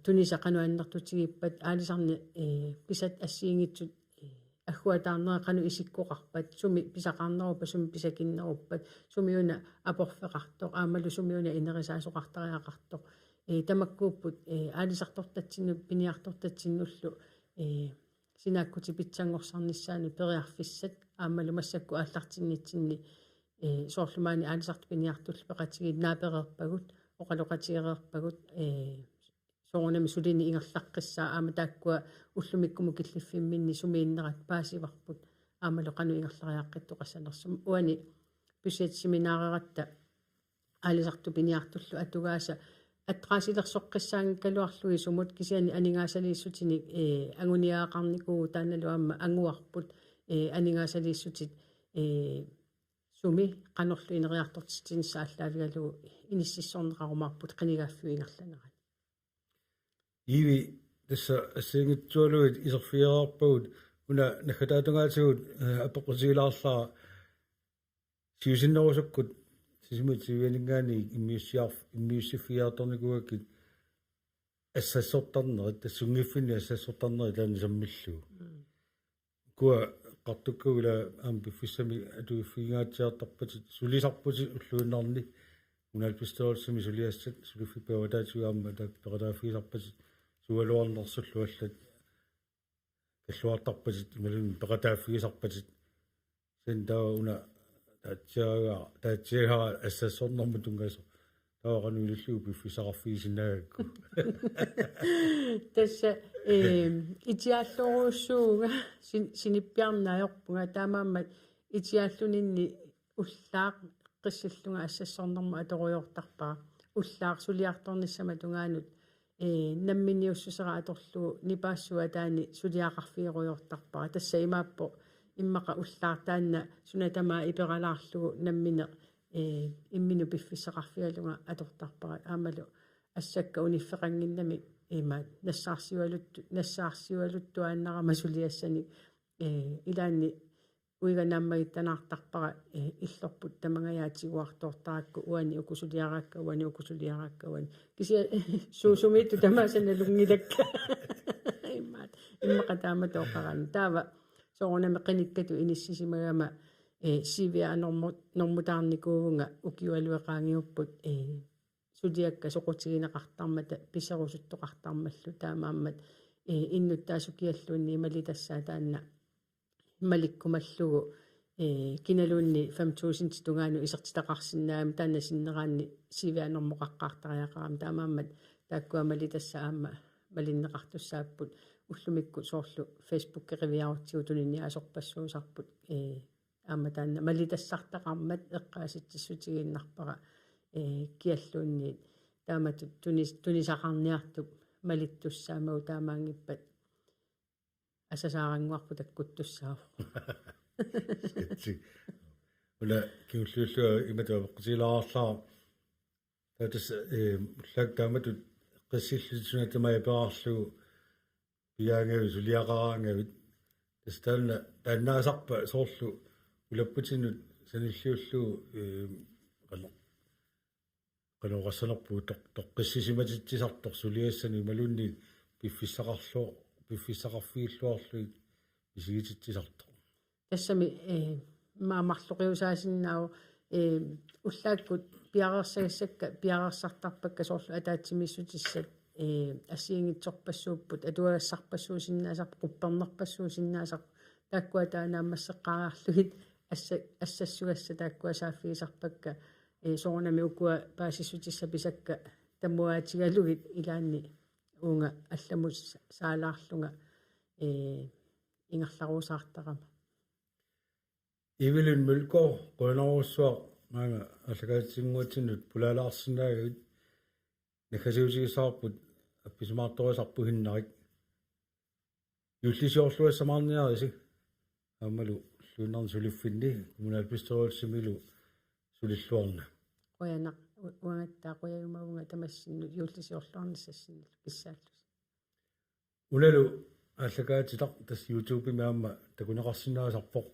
tunisa qanuannertutigippat aalisarni pisat assiingitsut аггуатаарнеқану исиккоқарпат суми писақарнерупа суми писакиннеруппат сумиуна апорфеқартоқ аамалу сумиуна инерисаасоқартариақартоқ тамаккууппут аалисартортатсинну пиниартортатсиннуллу синааккути питсангорсарниссаани периарфиссат аамалу массакку ааллартиннитсинни соорлумаани аалисарту пиниартуллу пеқатиги нааперерпагут оқалоқатиерерпагут соорнами сулини ингерлаққиссаа аама тааккуа уллумиккуму киллиффимминни сумииннерат паасиварпут аамалу қану ингерлариаққиттоқассанерсум уани писиат семинаарератта аалисарту пиниартуллу атугааса аттраасилерсоққиссаангкалуарлуи сумут кисиани анигаасалииссутини агуниаақарникуу тааналуамма ангуарпут анигаасалииссутит суми канорлу инериартортитинсааллаавигалу иниссиссорнеқарумаарпут қинигаффу ингерланерат иви тасса ассингитсуалуит исерфиерарпагут уна нахатаатунгаатигут апоқусилаарлаа сиусиннерусуккут сисимут сивианингаани иммиуссифиарторникуаккит ассассортарнерит тассунгиффини ассассортарнери таани саммиллуу куа qартуккула аам пиффиссами атуиффигаатсиартарпатит сулисарпути уллуиннарни уналпистоорсими сулиассат сулиффиппаватаатигуарма тааппеқатааффигисарпатит суалуарнерсуллуаллат каллуартарпатит ималун пеқатааффигисарпатит сентаа уна таатсиага ассассорнэрму тунгасо таақану илиллуу пиффисақарфигисинаагакку тасса итиаллоруссуунга синиппиарнаajorpunga таамааммат итиаллунинни уллаақ қиссиллунга ассассорнэрму аторуйортарпаа уллаақ сулиарторниссама тунгаанут намминиуссусера аторлуу нипаассуа таани сулиақарфиеруйортарпаа тасса имааппо иммақа уллаартаанна сунатамаа ипералаарлугу наммине иммину пиффиссақарфигалунга атортарпара аамалу ассакка униффеқангиннами имаат нассаарсиуалуттуааннарама сулиассани илаанни уиганааммагиттанаартарпара иллорпут тамангаyaatiguartoortarakku уани укусулиараккауани кися суусумитту тамаасаналунгилакка имаат иммақа тааматооқарани таава соорнами қиниккату иниссисимагама сивиа нормутаарникуувнга укиуалуеқаангиуппут сулиакка соқутигинеқартармата писерусуттоқартармаллу таамааммат иннуттаасукиаллуунни ималитассаа таанна маликкумаллугу киналуунни 5000 тунгану исертитақарсинаама таанна синнераанни сивиа нормоқаққартариақарам таамааммат тааккуамалитассаа аама малиннеқартуссааппут уллумикку соорлу фейсбукке ривиарутсиу тунинни асорпассуусарпут аама таанна малитассартақармат эққааситсиссутигииннарпара киаллуунни таамату тунисақарниартуп малиттуссаамау таамаангиппат асасаарангуарпу таккуттуссаав ула киуллууллуа иматуапеққутилаарлаа татас лаг таамату қиссиллутсунатамаа пеаарлу пиаангавис улиақараангавит тастаална тааннаасарпа соорлу улаппутинут саниллиуллуу канорассанерпу тоққиссисиматитсисартор сулиассани малунни пиффиссақарфигиллуарлуи исигититсисартор тассами маамарлуқиусаасиннаау уллааккут пиарерсагассакка пиарерсартарпакка соорлу атаатсимиссутиссат ассиингитсорпассууппут атуагассарпассуусиннаасар қуппернерпассуусиннаасар тааккуа таанааммассеққараарлугит ассассугасса тааккуа сааффигисарпакка соорнами укуа паасиссутисса писакка таммуаатигалугит илаанни уунга алламус саалаарлунга ингерларуусаартарама ивилин мулко qonarussua маага аллагаатсингуатинут пулаалаарсинаагит накасиусигисаарпут апписмаарторисарпу хиннарик юллисиорлуассамаарниариси аамалу луунарни сулиффинни коммуналписториулсимилу сулиллуарна qoyana uangattaa qoyagumavunga tamassinnu yuullisiorluarnissassinn kissaallu уналу аллагаатилар тас YouTube маама такунеқарсинаасарпоқ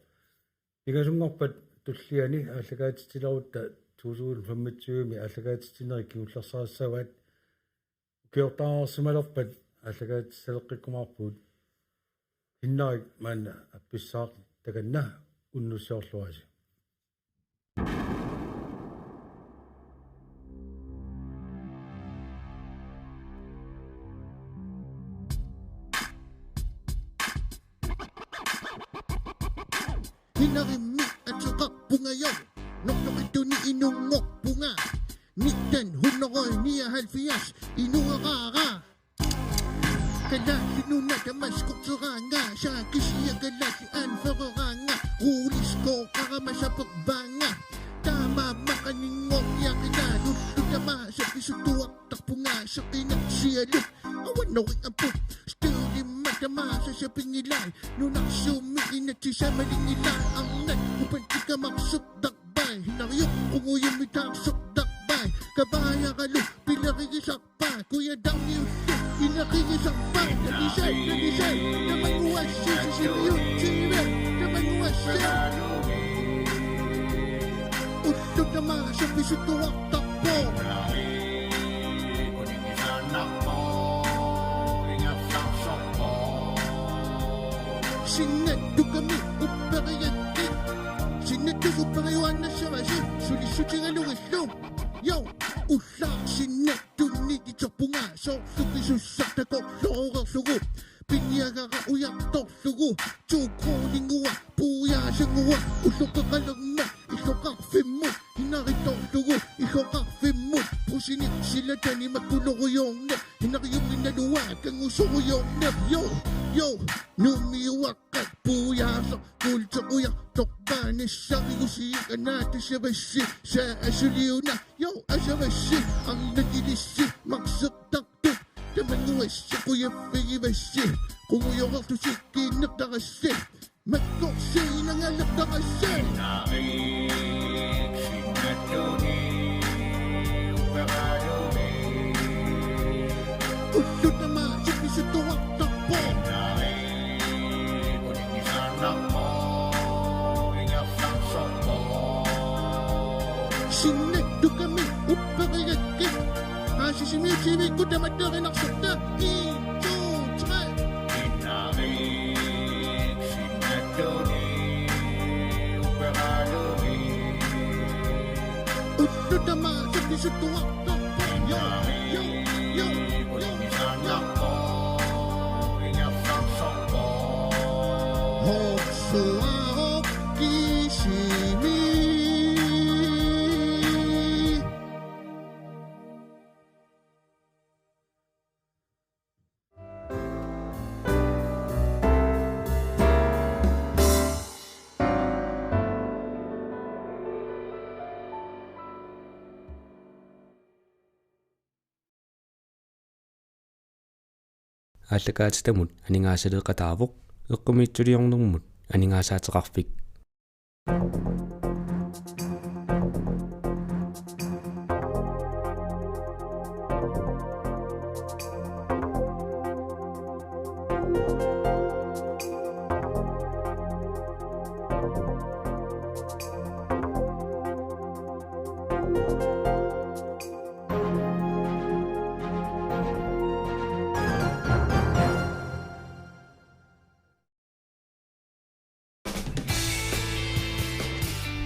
игасунгорпат туллиани аллагаатитиларутта 2025 аллагаатитинери киуллерсаассаваат киортаарсималерпат аллагаатиссалеққиккумаарпут innarik maana appissaaq takanna unnussiorluasi Hinarimi at saka bungayaw Noknok ito ni inungok bunga Nikten hunokoy niya halfias Inuakaka Kala sinuna damas koksoranga Sa kisiya galasian faroranga Ulis ko karamasapak banga Tama makaningok yakina Luto tama sa pisutuak takpunga Sa kinaksiyaluk Awan nawik apo Sturi matama sa saping nilay Nunak sumiin at sa maling nilay Ang nat upan tika maksok dakbay Hinariyok kunguyong mitaksok dakbay Kabaya kalu pilakikisakpa Kuya daw niyo pinakikisakpa Nagisay Namanguwasi sa simiyot sira Namanguwasi Usok tama sa pisutuak takpo Sinado kami uparayatin Sinado uparayawan na sa kasi Sulisuti nga luwislo Yo, usak sinado ni Itsapunga So, sukisusak na ko Sorok sugo Pinyaga ka uyak tok sugo Tsuko linguwa Puya singuwa Usok ka kalang na Isok ka fimo Hinarito sugo Isok ka fimo Pusinik sila dyan Imatulong ko yung nep Hinariyong inaluwa Kang uso ko yung nep Yo, numiwak at puyasak Kulsa uyak Tokbanis sa kigusikan natin sa basi Sa asuliw na Yo, asa basi Ang nagilisi Maksak taktok Taman nguwas sa kuya pigi basi Kung uyong ako sikinak na kasi Magkoksay ng alak na kasi Narik sinatuni Upakarumi Usod naman sa pisutuwak takpo Sinado kami uparayatin Sisimil ko na madarin ang sakta 1, 2, 3 Inarik sinatuni Upakarumi Usod naman sa pisutuwak takpo Yo Hoksuahok kisimi ааллакаатитамут анингаасалеэкъатаавоқ эққумиитсулиорнэрмут анингаасаатеқарфик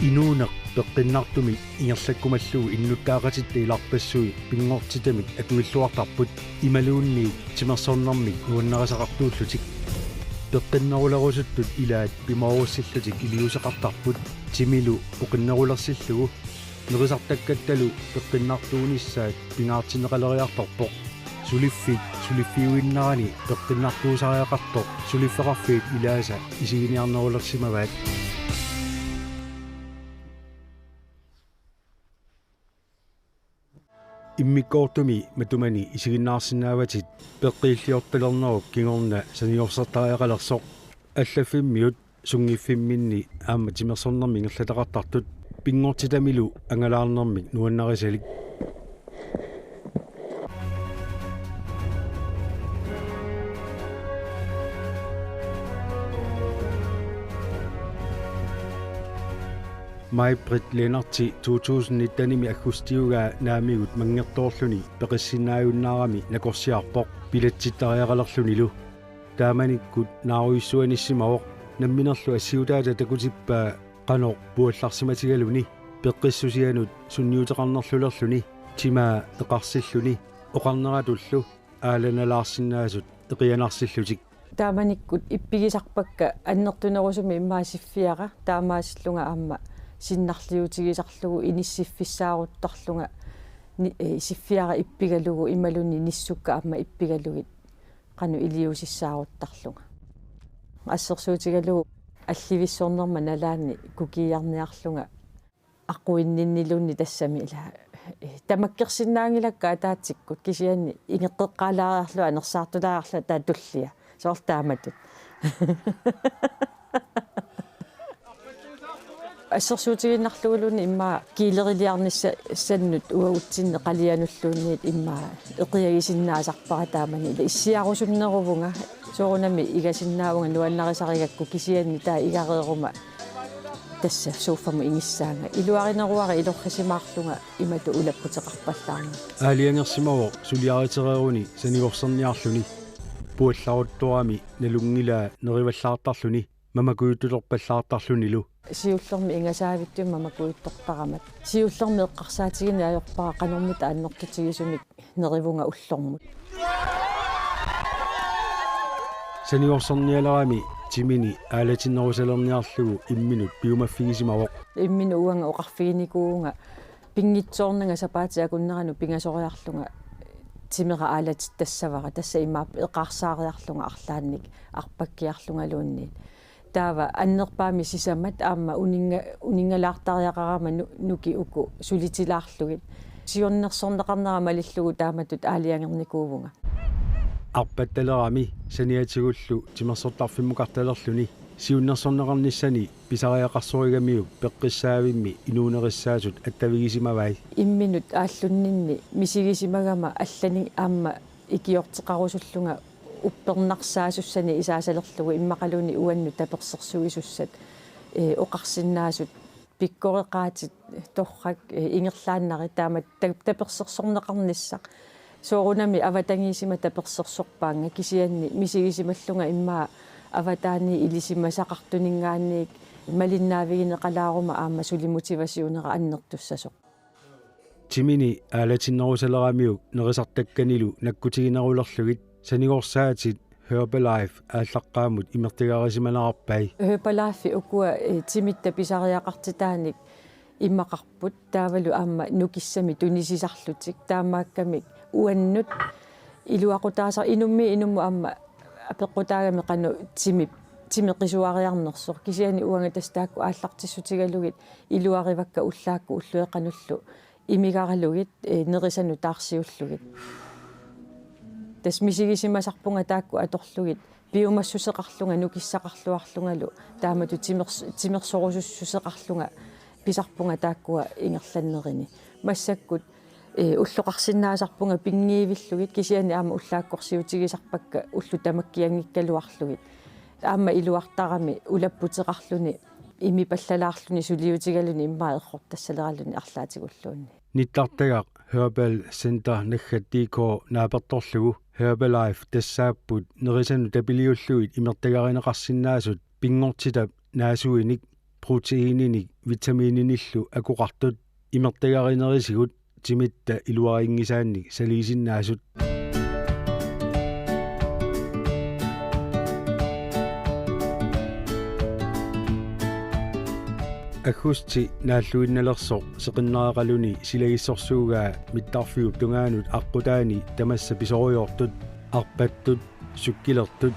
Inuuneq peqqinnartumi ingerlakkumallugu innukkaaqatitte ilarpassui pinngortitamik atuilluartarput imaluunniik timersornarmik uannarasaqartuullutik peqqinnarulerusuttut ilaat pimaruussилlutik iliusaqartarput timilu uqinnarulersillugu nerisartakkattalu peqqinnartuunissaat pingaartineqaleriartorpoq suliffiuinnarani peqqinnartuusariaqartoq suliffeqarfiit ilaasa isiginiarnerulersimavaat Immikkoortumi matumani isiginnaarsinnaavatit peqqiilliorpalerneruk kingorna saniorsertariaqalersoq allafimmiut sungiffimminni aamma timersornermi ngerlataqartartut pinngortitamilu angalaarnermik nuannarisalik Mai-Britt Lennarti 2019 aggustiugaa naamigut mangertoorluni peqissinnaajunnaarami nakorsiarpoq pilatsittariaqalerlunilu тааманиккут нааруйссуаниссимавоқ намминерлу ассиутаата такутиппаа qanoq puallarsimatigaluni peqqissусианут сунниутеқарнерлулерлуни тимаа эқарсиллуни оқарнератуллу ааланалаарсинаасут эқианарсиллутик тааманиккут иппигисарпакка аннертунерусуми иммаасиффиара таамаасиллунга аама синнарлиутигисарлугу иниссиффиссааруттарлунга сиффиара иппигалугу ималуни ниссукка аама иппигалугит qanu илиусиссааруттарлунга ассерсуутигалугу алливиссорнерма налаани кукиарниарлунга аққуинниннилунни тассами ила тамаккерсиннаангилакка атаатсиккут кисианни ингеққеққалаариарлу анерсаартулаариарла таатуллия соортааматут ассерсуутигиннарлугулуни имма килерилиарнисса саннут уагутсинне қалиануллуунниит имма эқиагисиннаасарпара таамани ила иссиарусуннерувунга соорунами игасиннаавунга нуаннарисаригакку кисианни таа игареерума тасса сууффама ингиссаанга илуаринеруара илоррисимаарлунга имату улаппутеқарпаллаарна аалиангерсимаво сулиаритереруни санигорсерниарлуни пуалларуттуарами налунгилаа нериваллаартарлуни мамакуйуттулерпаллаартарлунилу сиуллерми ингасаавиттума мамакуйутторпарамат сиуллерми эққарсаатигини аёрпара канормут ааннортутигисумик неривунга уллормут санигорсерниалерами тимини аалатиннерусалерниарлугу имминут пиумаффигисимавоқ иммину уанга оқарфигиникуунга пингитсоорнага сапаатиакуннерану пингасориарлунга тимера аалатит тассавара тасса имаап эқарсаариарлунга арлаанник арпаккиарлунгалуунниит таава аннерпаами сисамат аама унингалаартариақарама нуки уку сулитилаарлугит сионнерсорнеқарнера малиллугу тааматут аалиангерникуувунга арпатталерами саниатигуллу тимерсортарфиммукарталерлуни сиуннерсорнеқарниссани писариақарсоригамиук пеққиссаавимми инуунериссаасут аттавигисимавай имминут ааллуннинни мисигисимагама аллани аама икиортеқарусуллунга уппернарсаасуссани исаасалерлугу иммақалуни уанну таперсерсуисуссат оқарсиннаасут пиккореқаатит торрак ингерлааннари таамат таперсерсорнеқарниссақ соорунами аватангисима таперсерсорпаанга кисианни мисигисималлунга иммаа аватаани илисимасақартунингаанниик малиннаавигинеқалаарума аама сулимотивасиунера аннертуссасоқ тимини аалатиннерусалерамиук нерисартакканилу наккутигинерулерлугит санигорсаатит Herbalife ааллаққаамут имертигарисиманаарпай Herbalife укуа тимитта писариақартитааник иммақарпут таавалу аама нукиссами тунисисарлутик таамаакками уаннут илуақутаасар инумму аама апеққутаагами қану тимеқисуариарнерсор кисиани уанга тастаакку ааллартиссутигалугит илуаривакка уллаакку уллуеқануллу имигаралугит нерисану таарсиуллугит тас мисигисимасарпунга таакку аторлугит биумассусеқарлунга нукиссақарлуарлунгалу таамату тимерсорусуссусеқарлунга писарпунга тааккуа ингерланнерини массаккут уллоқарсинаасарпунга пингиивиллугит кисиани аама уллааккорсиутигисарпакка уллу тамаккиангиккалуарлугит аама илуартарами улаппутеқарлуни имипаллалаарлуни сулиутигалуни иммаа эрхортассалералуни арлаатигуллуунни ниттартагақ Herbal Center наггаттиико нааперторлугу Herbalife тассааппут нерисану тапилиуллуит имертагаринеқарсинаасут пингортитап наасуиник протеининик витамининиллу акуқартут имертагаринерисигут тимитта илуарингисаанник салисиннаасут аггусти нааллуинналерсо сеқиннереқалуни силагиссорсуугаа миттарфиуп тунгаанут аққутаани тамасса писориортут арпаттут суккилертут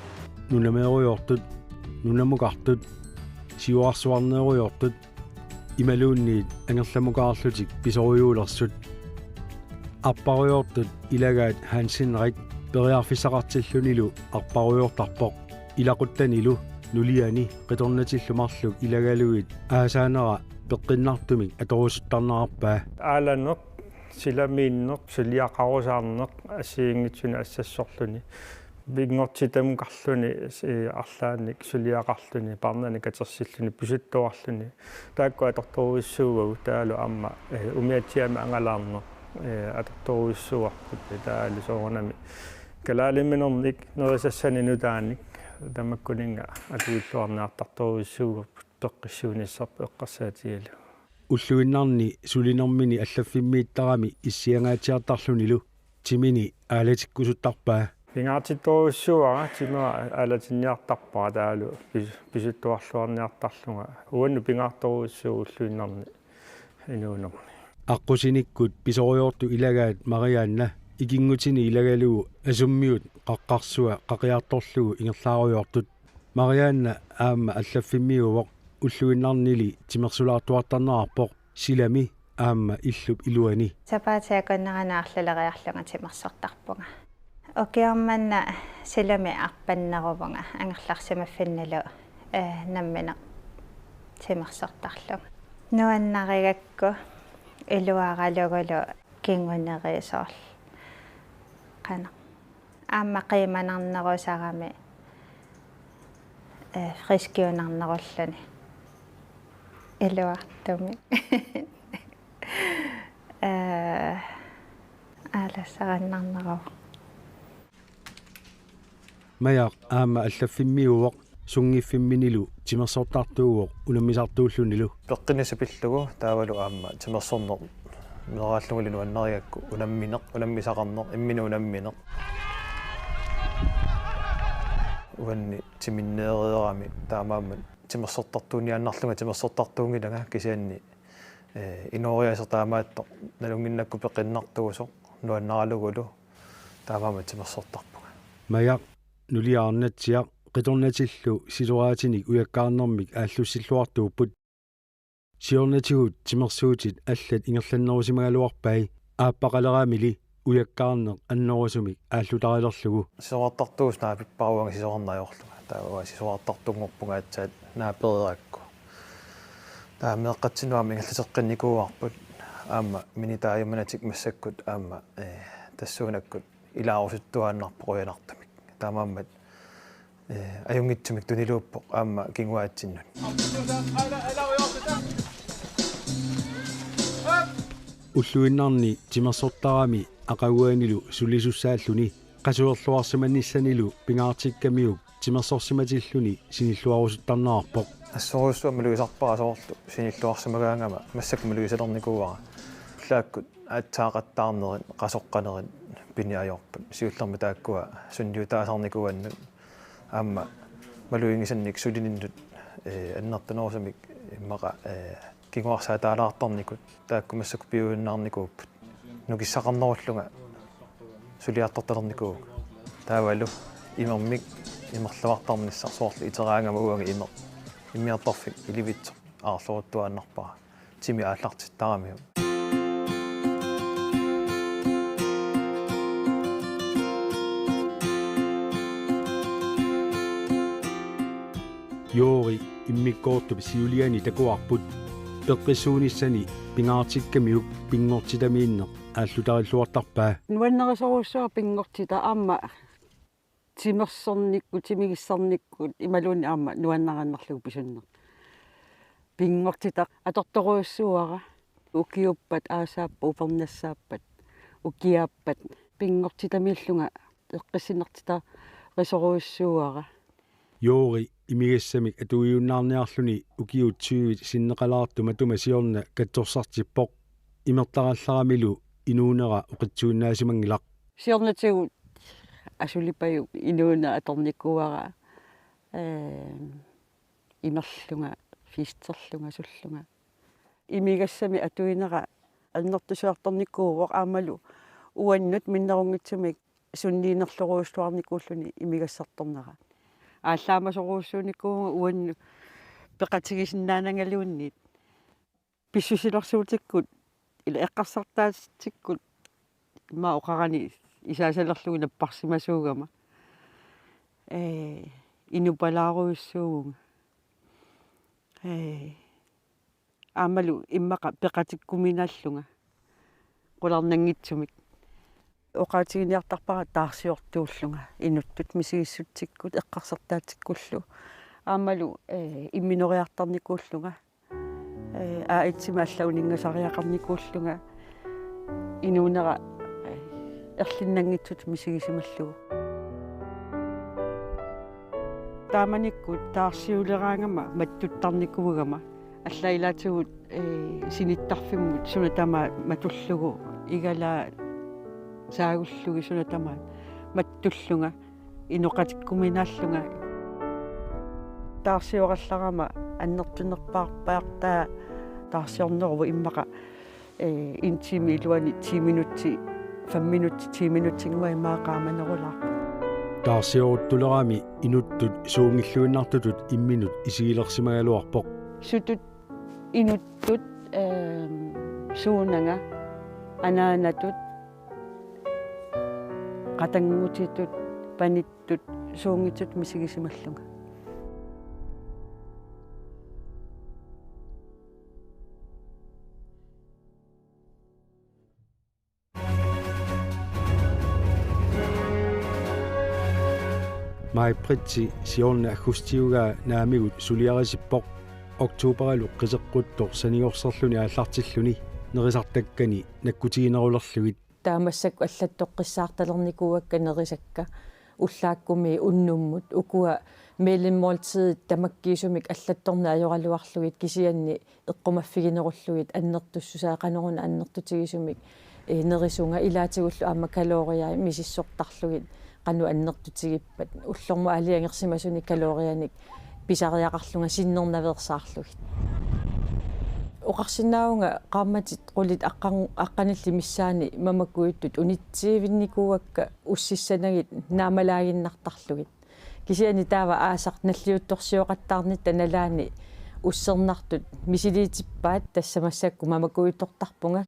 нунамеериортут нунамукартут сиуарсуарнеериортут ималуунниит ангерламукаарлутик писориуулерсут арпариортут илагаат хансинрик периарфиссақартиллунилу арпариортарпоқ илақуттанилу нулиани қиторнатиллумарлук илагалуит аасаанера пеққиннартумик аторусуттарнаарпаа ааланеқ силамииннеқ сулиақарусаарнеқ ассиингитсуна ассассорлуни бингортитамукарлуни арлаанник сулиақарлуни парнани катерсиллуни пусуттуарлуни таакку аторторуиссуугу таалу аама умиатсиама ангалаарнеқ аторторуиссуарпут таалу соорнами калаалиминерник нерисассани нутааник тамаккунинга атуиллуарнаартарторуиссуугуп пеққиссуунissarpu эққарсаатигалу уллуиннарни сулинэрмини аллаффиммииттарами иссиангаатиартарлунилу тимини аалатиккусуттарпаа пингаатитторуиссуара тимера аалатинниартарпаа таалу писуттуарлуарниартарлунга уанну пингаарторуиссуу уллуиннарни инуунерни аққусиниккут писориорту илагаат мариаанна икингутини илагалугу асуммиут қаққарсуа қақиарторлугу ингерлааруйортут мариаанна аама аллаффиммиувоқ уллуиннарнили тимерсулаартуартарнерарпоқ силами аама иллуп илуани сапаатиаконнеранаарлалериарлунга тимерсортарпунга окиарманна силами арпаннерувнга ангерларсимаффинналу наммина тимерсортарлунга нуаннаригакку илуаралугулу кингунерисоорл qana аама қиманарнерусарами фрискиунарнеруllani илуартуми алассараннарнерау маяқ аама аллаффиммиувоқ сунгиффимминилу тимерсортартууоқ унаммисартууллунилу пеққинисапиллугу таавалу аама тимерсорнер нераллугулину аннариакку унамминеқ унаммисақарнеқ иммину унамминеқ уанни тиминнеериерами таамааммат тимерсортартуунианнарлунга тимерсортартуунгилага кисианни инориасер таамаатто налунгиннакку пеққиннартугусо нуаннаралугулу таамааммат тимерсортарпуга маяқ нулиаарнатсиақ қиторнатиллу силуаатиник уяккаарнэрмик ааллуссиллуартууппут сиорнатигут тимерсуутит аллат ингерланнерусимагалуарпай ааппақалераамили уяккаарнеқ аннерусумик ааллутарилерлугу сисуартартуус наа пиппаруанга сисуарнаajorluga таава сисуартартунгорпунга атсаат наапереракку таа меэққатсинуами ингерласеққинникууарпут аама минитаайманатик массаккут аама тассуунаккут илаарусуттуааннарпоруянартамик таамааммат аюнгитсумик тунилууппоқ аама кингуаатсиннут уллуиннарни тимерсортарами ақагуанилу сулисуссааллуни қасуерлуарсиманнissанилу пингаартиккамиук тимерсорсиматиллуни синиллуарусуттарнаарпоқ ассоруссуама луисарпарасоорлу синиллуарсимагаангама массакку луисалерникууара лааккут аатсаақаттаарнерит қасоққанерит пиниаёрпут сиуллерми тааккуа сунниутаасарникуаннут аама малуингисанник сулининнут аннартанерусамик иммақа кигуарсаатаалаартарникут таакку массакку пиуиннаарникууппут нукиссақарнеруллунга сулиарторталерникуу таавалу имермик имерлавартарниссар соорлу итераангама уанга иммиартарфик иливитсо аарлуруттуааннарпара тими ааллартиттарамиу yoori immikkoortup siuliani takuarput peqqissuunissani pingaartikkamiuk pingortitamiinneq ааллутариллуартарпаа нуаннерисоруссуа пингортита аама тимерсорникку тимигиссарниккут ималуни аама нуаннараннерлугу писуннер пингортита аторторуйуссуара укиуппат аасааппа упернассааппат укиааппат пингортитамииллунга эққиссиннартита рисоруйуссуара yoori imigassамик атуиуннаарниарлуни укиутсуивит синнеқалаартума тума сиорна катторсартиппоқ имертаралларамилу инуунера уқитсууннаасимангилақ сиорнатигу асулипаю инууна аторниккуара имерлунга фистерлунга суллунга имигассами атуинера аннертусуарторниккууоқ аамалу уаннут миннерунгитсумик сунниинерлуруустуарникууллуни имигассарторнера ааллаамасоруussууниккуунга уанну пеқатигисиннаанангалуунниит писсусилэрсуутиккут ила эққарсартаатиккут ма оқарани исаасалерлугу наппарсимасуугама инупалааруйуссуугунга аамалу иммақа пеқатиккуминааллунга қуларнангитсумик оқаатигиниартарпара таарсиортууллунга инуттут мисигиссутсиккут эққарсартаатиккуллу аамалу имминориартарникууллунга аитсима аллаунингасариақарникууллунга инуунера ерлиннангитсут мисигисималлугу тааманикку таарсиулераангама маттуттарникуугама аллаилаатигут синиттарфиммут суна тама матуллугу игала саагуллуги суна тама маттуллунга иноқатиккуминааллунга таарсиоралларама аннертунерпаарпаартаа таарсиорнерува иммақа интими илуани 10 минутти 5 минутти 10 минуттингуа имаақааманерулаарпа таарсиоруттулерами инуттут суунгиллуиннартутут имминут исигилерсимагалуарпоқ сутут инуттут суунага анаанатут qatangngutitut panittut suungitut misigisimalluga mai pritsi siorna akhustiuga naamigut suliarisippoq oktuuperilu qiseqquttor saniorserluni aallartilluni nerisartakkani nakkutiginerulerlugit таамассак аллаттоққиссаарталерникууакка нерисакка уллааккуми уннуммут укуа мелиммоолтид тамаккиисумик аллатторна ажоралуарлугит кисианни эққумаффигинеруллугит аннертуссусаақанеруна аннертутигисумик нерисунга илаатигуллу аама калориаа мисиссортарлугит qanu annertutigippat ullormu aliangersimasuni kalorianik pisariaqarlunga sinnernaversaarlugit oqarsinnaunga qaammatit qulit aqqanilli missaani mamakkuittut unitsiivinnikuuakka ussissanagit naamalaaginnartarlugit kisiani taava aasaq nalliuttorsioqattaarnit tanalaani ussernartut misiliitippaat tassamassakku mamakkuittortarpunga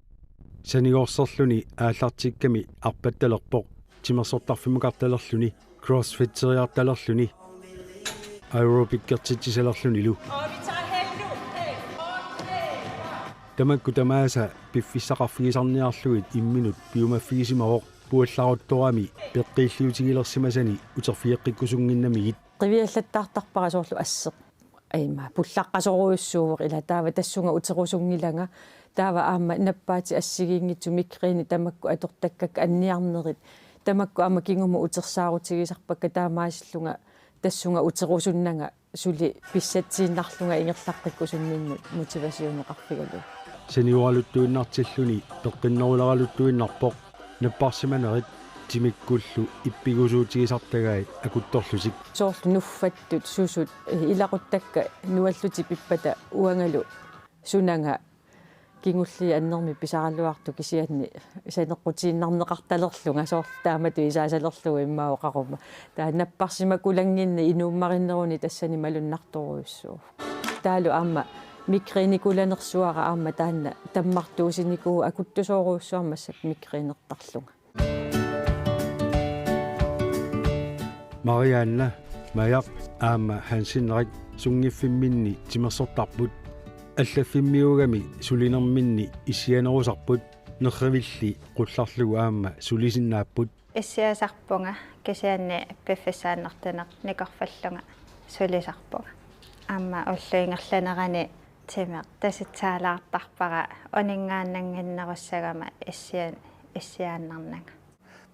saniorserluni aallartikkami arpattalerpoq timersortarfimukartalerluni crossfit-seriartalerluni aerobic-kertitisalerluni lu tamakku tamaasa piffissaqarfigisarniarlugit imminut piumaffigisimavoq puallaruttorami peqqiilliutigilersimasani uterfieqqikkusunginnamigit qiviallattaartarpara soorlu asseq aima pullaqqasoruissuuveq ila taava tassunga uterusungilanga taava aamma nappaati assigiingitsu mikriini tamakku atortakkak anniarnerit tamakku aama kingumu utersaarutigisarpakka taamaasillunga tassunga uterusunnanga suli pissatsiinnarlunga ingerlaqqikkusunninnut motivasiuneqarfigalu saniualuttuinnartilluni peqqinneruleraluttuinnarpoq napparsimanerit timikkullu ippigusuutigisartagai akuttorlusik soorlu nuffattut susut ilaquttakka nualluti pippata uangalu sunanga kingulli annermi pisaralluartu kisianni saneqqutiinnarneqartalerlunga soorlu taamatu isaasalerlugu immaoqaruma taa napparsimakulanginni inuummarinneruni tassani malunnartoruissuu taalu aamma mikriinikulanersuara aamma taanna tammartuusinikuu akuttusooruussuarmassak mikriinertarlunga Marianna majaq aamma hansinnerik sungiffimminni timersortarput аллаффиммиугами сулинерминни иссианерусарпут нерривилли qullarlugu аама сулисиннааппут иссиасарпунга кисианни пиффисааннартанеқ никорфаллунга сулисарпунга аама уллуингерланерани тимеқ таситсаалаартарпара онингааннангиннеруссагама иссиааннарнага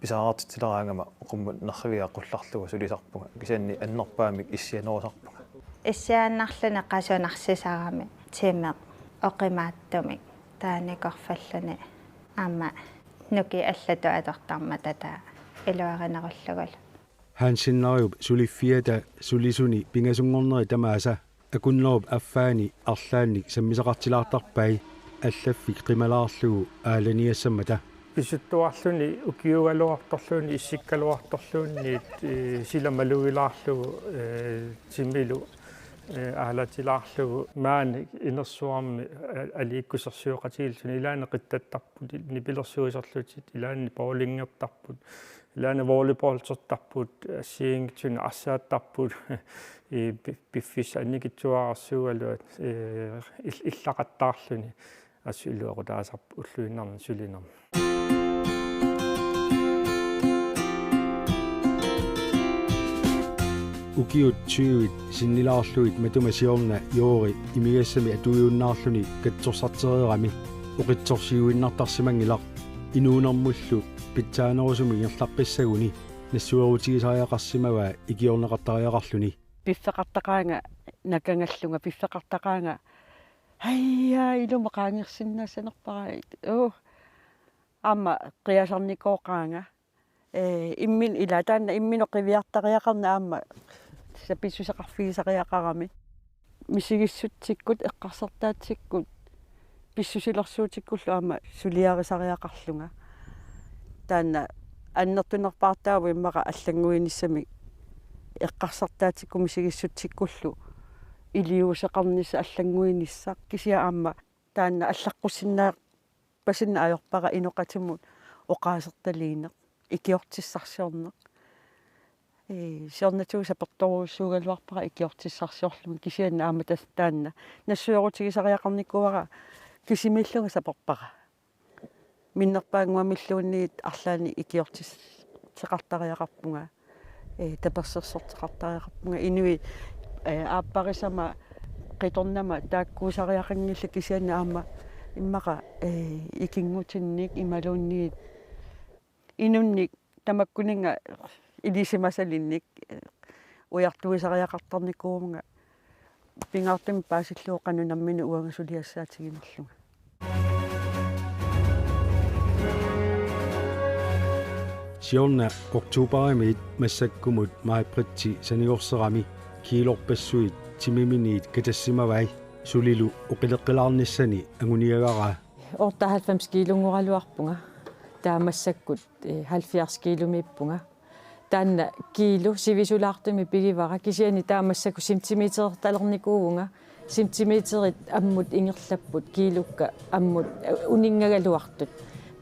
писаартитилераангама оқуммут нерривиа qullarlugu сулисарпунга кисианни аннерпаамик иссианерусарпунга иссиааннарлуне qasунарсисарами тимеқ оқимааттумик тааникорфаллуни аама нуки аллату атортарма тата илуаринеруллугул хансиннариуп сулиффиата сулисуни пингасунгорнери тамааса акуннеруп аффаани арлаанник саммисақартилаартарпай аллаффик қималаарлугу ааланиассаммата писуттуарлуни укиугалуарторлуни иссиккалуарторлуунни силамалугилаарлугу тимилу аалатилаарлугу маани инерсуарми алииккусерсиоқатигилсуни илаани қиттаттарпут нипилерсуисерлутит илаани боулингертарпут илаани волейболтертарпут ассиингитсуни арсааттарпут пиффис анникитсуаарсугалуат иллақаттаарлуни ассуилуақутаасарпу уллуиннарни сулинерми ukiut 20 sinnilaarluit matumasiorna yoori imigassami atuiunnaarluni katsorsartereerami uqitsorsiuinnartarsimangilaq inuunermullu pitsaanerusumi ngerlaqqissaguni nassuerutigisariaqarsimava ikiorneqartariaqarluni пиффеқартақаанга накангаллунга пиффеқартақаанга хайя илума qaangirsinnaassanerpara аама қиасарникооqaanga иммин ила таанна иммино қивиартариақарна аама саписсусеқарфигисариақарами мисигиссутсиккут эққарсартаатсиккут писсусилэрсуутиккуллу аама сулиарисариақарлунга таанна аннертунерпаартааву иммаqa аллангуиниссами эққарсартаатикку мисигиссутсиккуллу илиусеқарнисса аллангуиниссақ кисиа аама таанна аллаққуссиннаа пасинна аёрпара иноқатимут оқаасерталиинеқ икиортиссарсиорнеқ сиорнатуг саперторуссуугалуарпара икиортиссарсиорлуми кисианна аама таанна нассуерутигисариақарникуара кисимиллунга саперпара миннерпаангуамиллуунниит арлаани икиортиссеқартариақарпунга таперсерсортеқартариақарпунга инуи ааппарисама қиторнама тааккуусариақангилла кисианна аама иммаqa икингутинник ималуунниит инунник тамаккунинга илисимасалинник уяртуисариақартарникуумга пингаартим паасиллуоқанунаммину уангасулиассаатигинерлунга сиорна октубаримит массаккумут маапритси саниорсерами киилорпассуит тимиминиит катассимавай сулилу оқилеққилаарниссани агуниагара орта 90 килунгоралуарпунга таамассаккут 70 килумиппунга таанна килу сивисулаартуми пигивара кисиани таамассаку сантиметр талерникуувунга сантиметрит аммут ингерлаппут килукка аммут унингагалуартут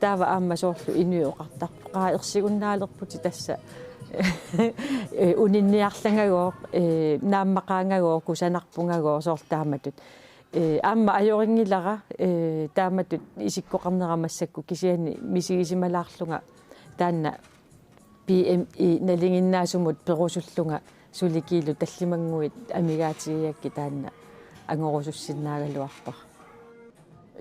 таава аама соорлу инуиоқартарпу қаа ерсигуннаалерпути тасса унинниарлангагоо нааммақаангагоо кусанарпунгагоо соортааматут аама аёрингилара тааматут исиккоқарнерамассакку кисиани мисигисималаарлунга таанна PME налингиннаасумут перусуллунга суликилу таллимангуит амигаатигиакки таанна ангорусуссиннаагалуарпар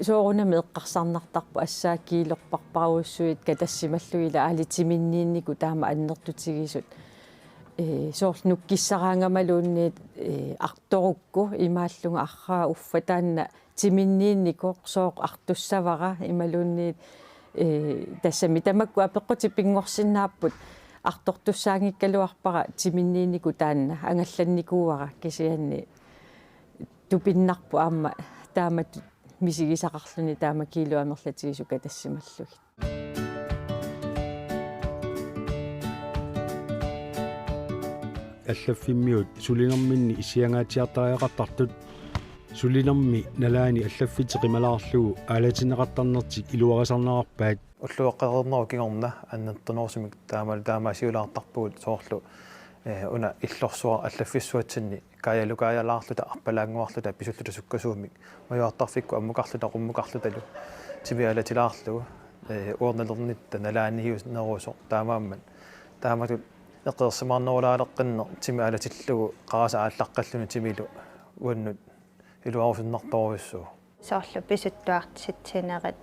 соорунами эққарсарнартарпу ассааккиилерпарпаруссуит катассималлуила аалитиминнииннику таама аннертутигисут соор нуккиссараангамалуунниит арторукку имааллунга арраа уффа таанна тиминнииннико соор артуссавара ималуунниит тассами тамакку апеққути пингорсиннааппут артортуссаангиккалуарпара тиминнииннику таанна ангалланникууара кисианни тупиннарпу аама таамат мисигисақарлуни таама килуамерлатигису катассималлугит аллаффиммиут сулинерминни исиангаатиартариақартартут сулинерми налаани аллаффитеқималаарлугу аалатинеқартарнертик илуарисарнаарпаат уллуаққернеру кигорна аннертунорсимик таамаасиулаартарпугут соорлу уна иллорсуа аллаффиссуатсинни каялукаялаарлута арпалаангуарлута писуллута суккасуумик маюартарфикку аммукарлута qummuqarlutalu тивиалатилаарлугу уорналернитта налааниус нерусо таамаамман таамату эққерсимаарнерулаалеққиннер тимиалатиллугу қараса ааллаққаллуни тимилу уаннут илуарусуннарторуссуу соорлу писуттуартситсинерит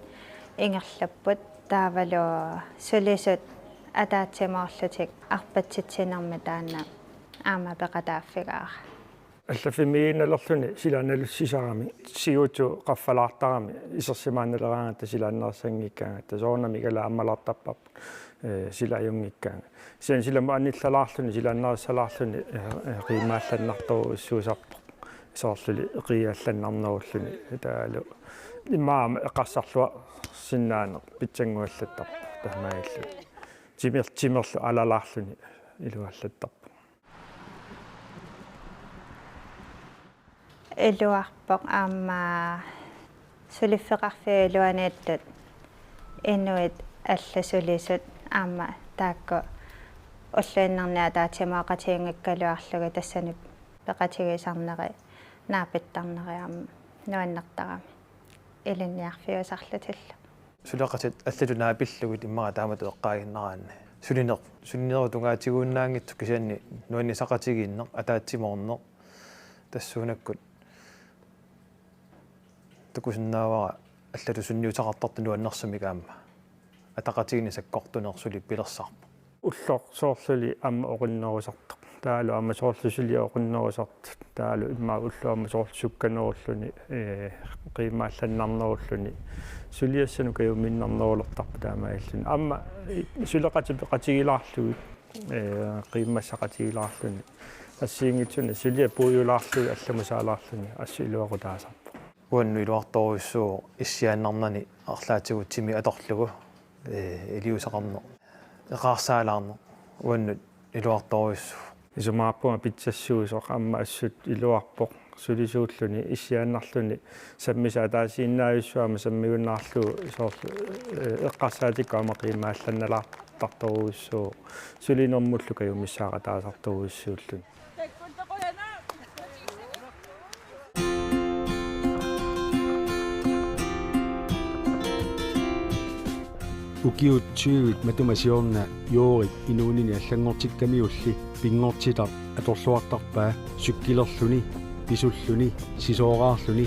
ингерлаппут таавалу сулисут атаатсимаарлутик арпатситсинерми таанна аама пеқатааффигаа аллафимииналерлуни силааналуссисарами сиуту qaffalaartarami исерсимааналераангата силааннерсангиккаангата соорнами кала аммалартарпап силаюнгиккаанга сиан силама анниллалаарлуни силааннериссалаарлуни қимаалланнартору иссуусарпо соорлули эқиалланнарнеруллуни таалу имаама эққарсарлуа синнаанер питсангуаллаттарпо тамаиллу тимерлу алалаарлуни илуаллаттарпо элуарпоқ аама сулиффеқарфи илуаниаттут инуит алласулисут аама таакку уллуиннерниа таатимаақатиингаккалуарлуга тассани пеқатигисарнери наапиттарнериаама нуаннертарами илинниарфиусарлутилла сулеқатит аллату наапиллугут иммара таамату эққаагиннараанна сулинеру тунгаатигууннаангитсу кисианни нуаннисақатигииннеқ атаатсимоорнеқ тассуунаккут такусиннаавара аллату сунниутақартарту нуаннерсамигаама атақатигини саккортунерсули пилерсарпу уллор соорлули амма оқиннерусартоқ taalu ammasoorlusuliaqunnerusart taalu imma ulluammasoorlusukkanerulлуни qiimaallanarnerulluni suliassanu kayuminnernerulertarpu taamaalluni amma suleqatipeqatigilaarlugut qiimmassaqatigilaarluni ассиингитсуна силиа пуйулаарлуи алламусаалаарлуни ассилуақутаасарпу уанну илуарторуссуу иссиааннарнани арлаатигутсими аторлугу илиусақарне эқарсаалаарне уанну илуарторуссу исумаарпума питсассуусоқ амма ассут илуарпоқ сулисууллуни иссиааннарлуни саммиса таасииннааюссуама саммигуннаарлуу соорлу эққарсаатиккуама қимаалланналаартарторуссуу сулинэрмуллу каюмиссаақатаасарторуссууллуни ukiutsuivit matumasiorna juurit inuunini allangortikkamiulli pinngortitar atorluartarpaa sukkilerluni pisulluni sisooraarluni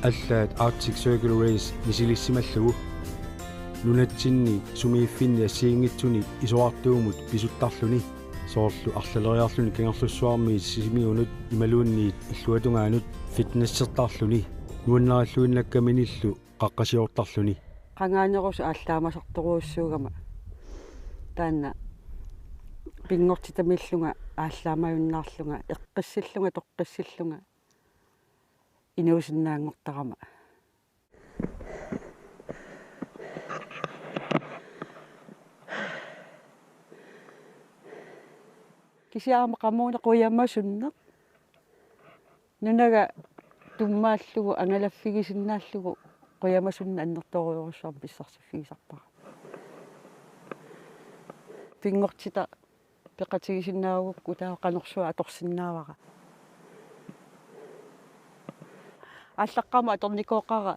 allaat Arctic Circle Race misilissimallugu nunatsinni sumiiffinni assiingitsuni isuartuumut pisuttarluni soorlu arlaleriarluni kangerlussuarmiit sisimiunut imaluunniit illuatungaanut fitnessertarluni nuannaralluinnakkaminillu qaqqasiortarluni qangaanerus ааllaamасartoruussuugama taanna pinngortitamillunga ааllaamajunnaarlunga eqqissillunga toqqissillunga inuusinnaangortarama kisiaama qamuuna quyammasunneq nunaga tummaallugu angalaffigisinnaалlugu quyamasunna annertoriurussaan pissarsifigisarpara pinngortita peqatigisinnaagukku taa qanersua atorsinnaavara аллаққама аторникооқара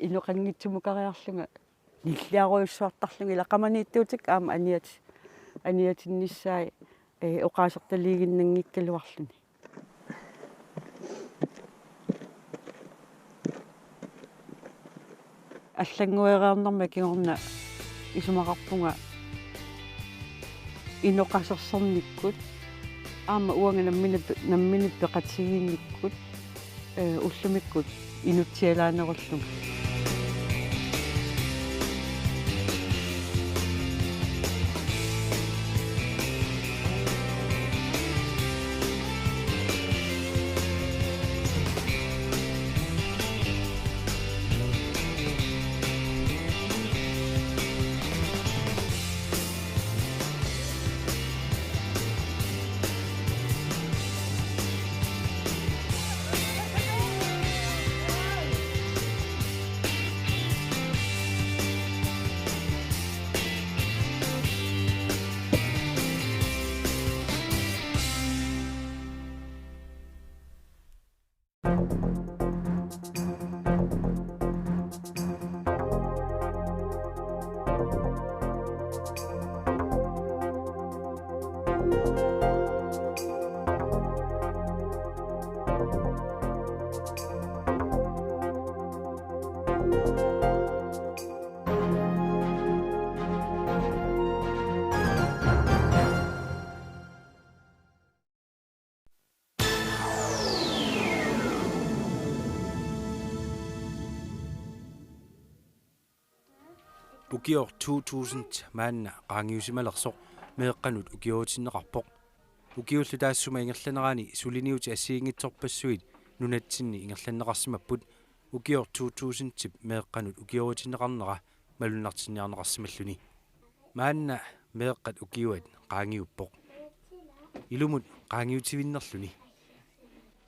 инуқангитсумукариарлунга ниллиаруйуссуартарлунга илақаманииттуутик аама аниатиннissaai оқаасерталигиннангиккалуарлуни аллангуераернэрма кигорна исумақарпунга иноқасерсэрниккут аама уанга намминит пеқатсигиинниккут уллумиккут инутсиалаанеруллунга ukior 2000 maanna qaangiusimalersoq meeqqanut ukiuutinneqarpoq ukiullu taassuma ingerlanerani suliniuti assiingitsorpassuit nunatsinni ingerlanneqarsimapput ukior 2000 tip meeqqanut ukiuutinneqarnera malunnartinniarneqarsimalluni maanna meeqqat ukiuat qaangiuppoq ilumut qaangiutivinnerluni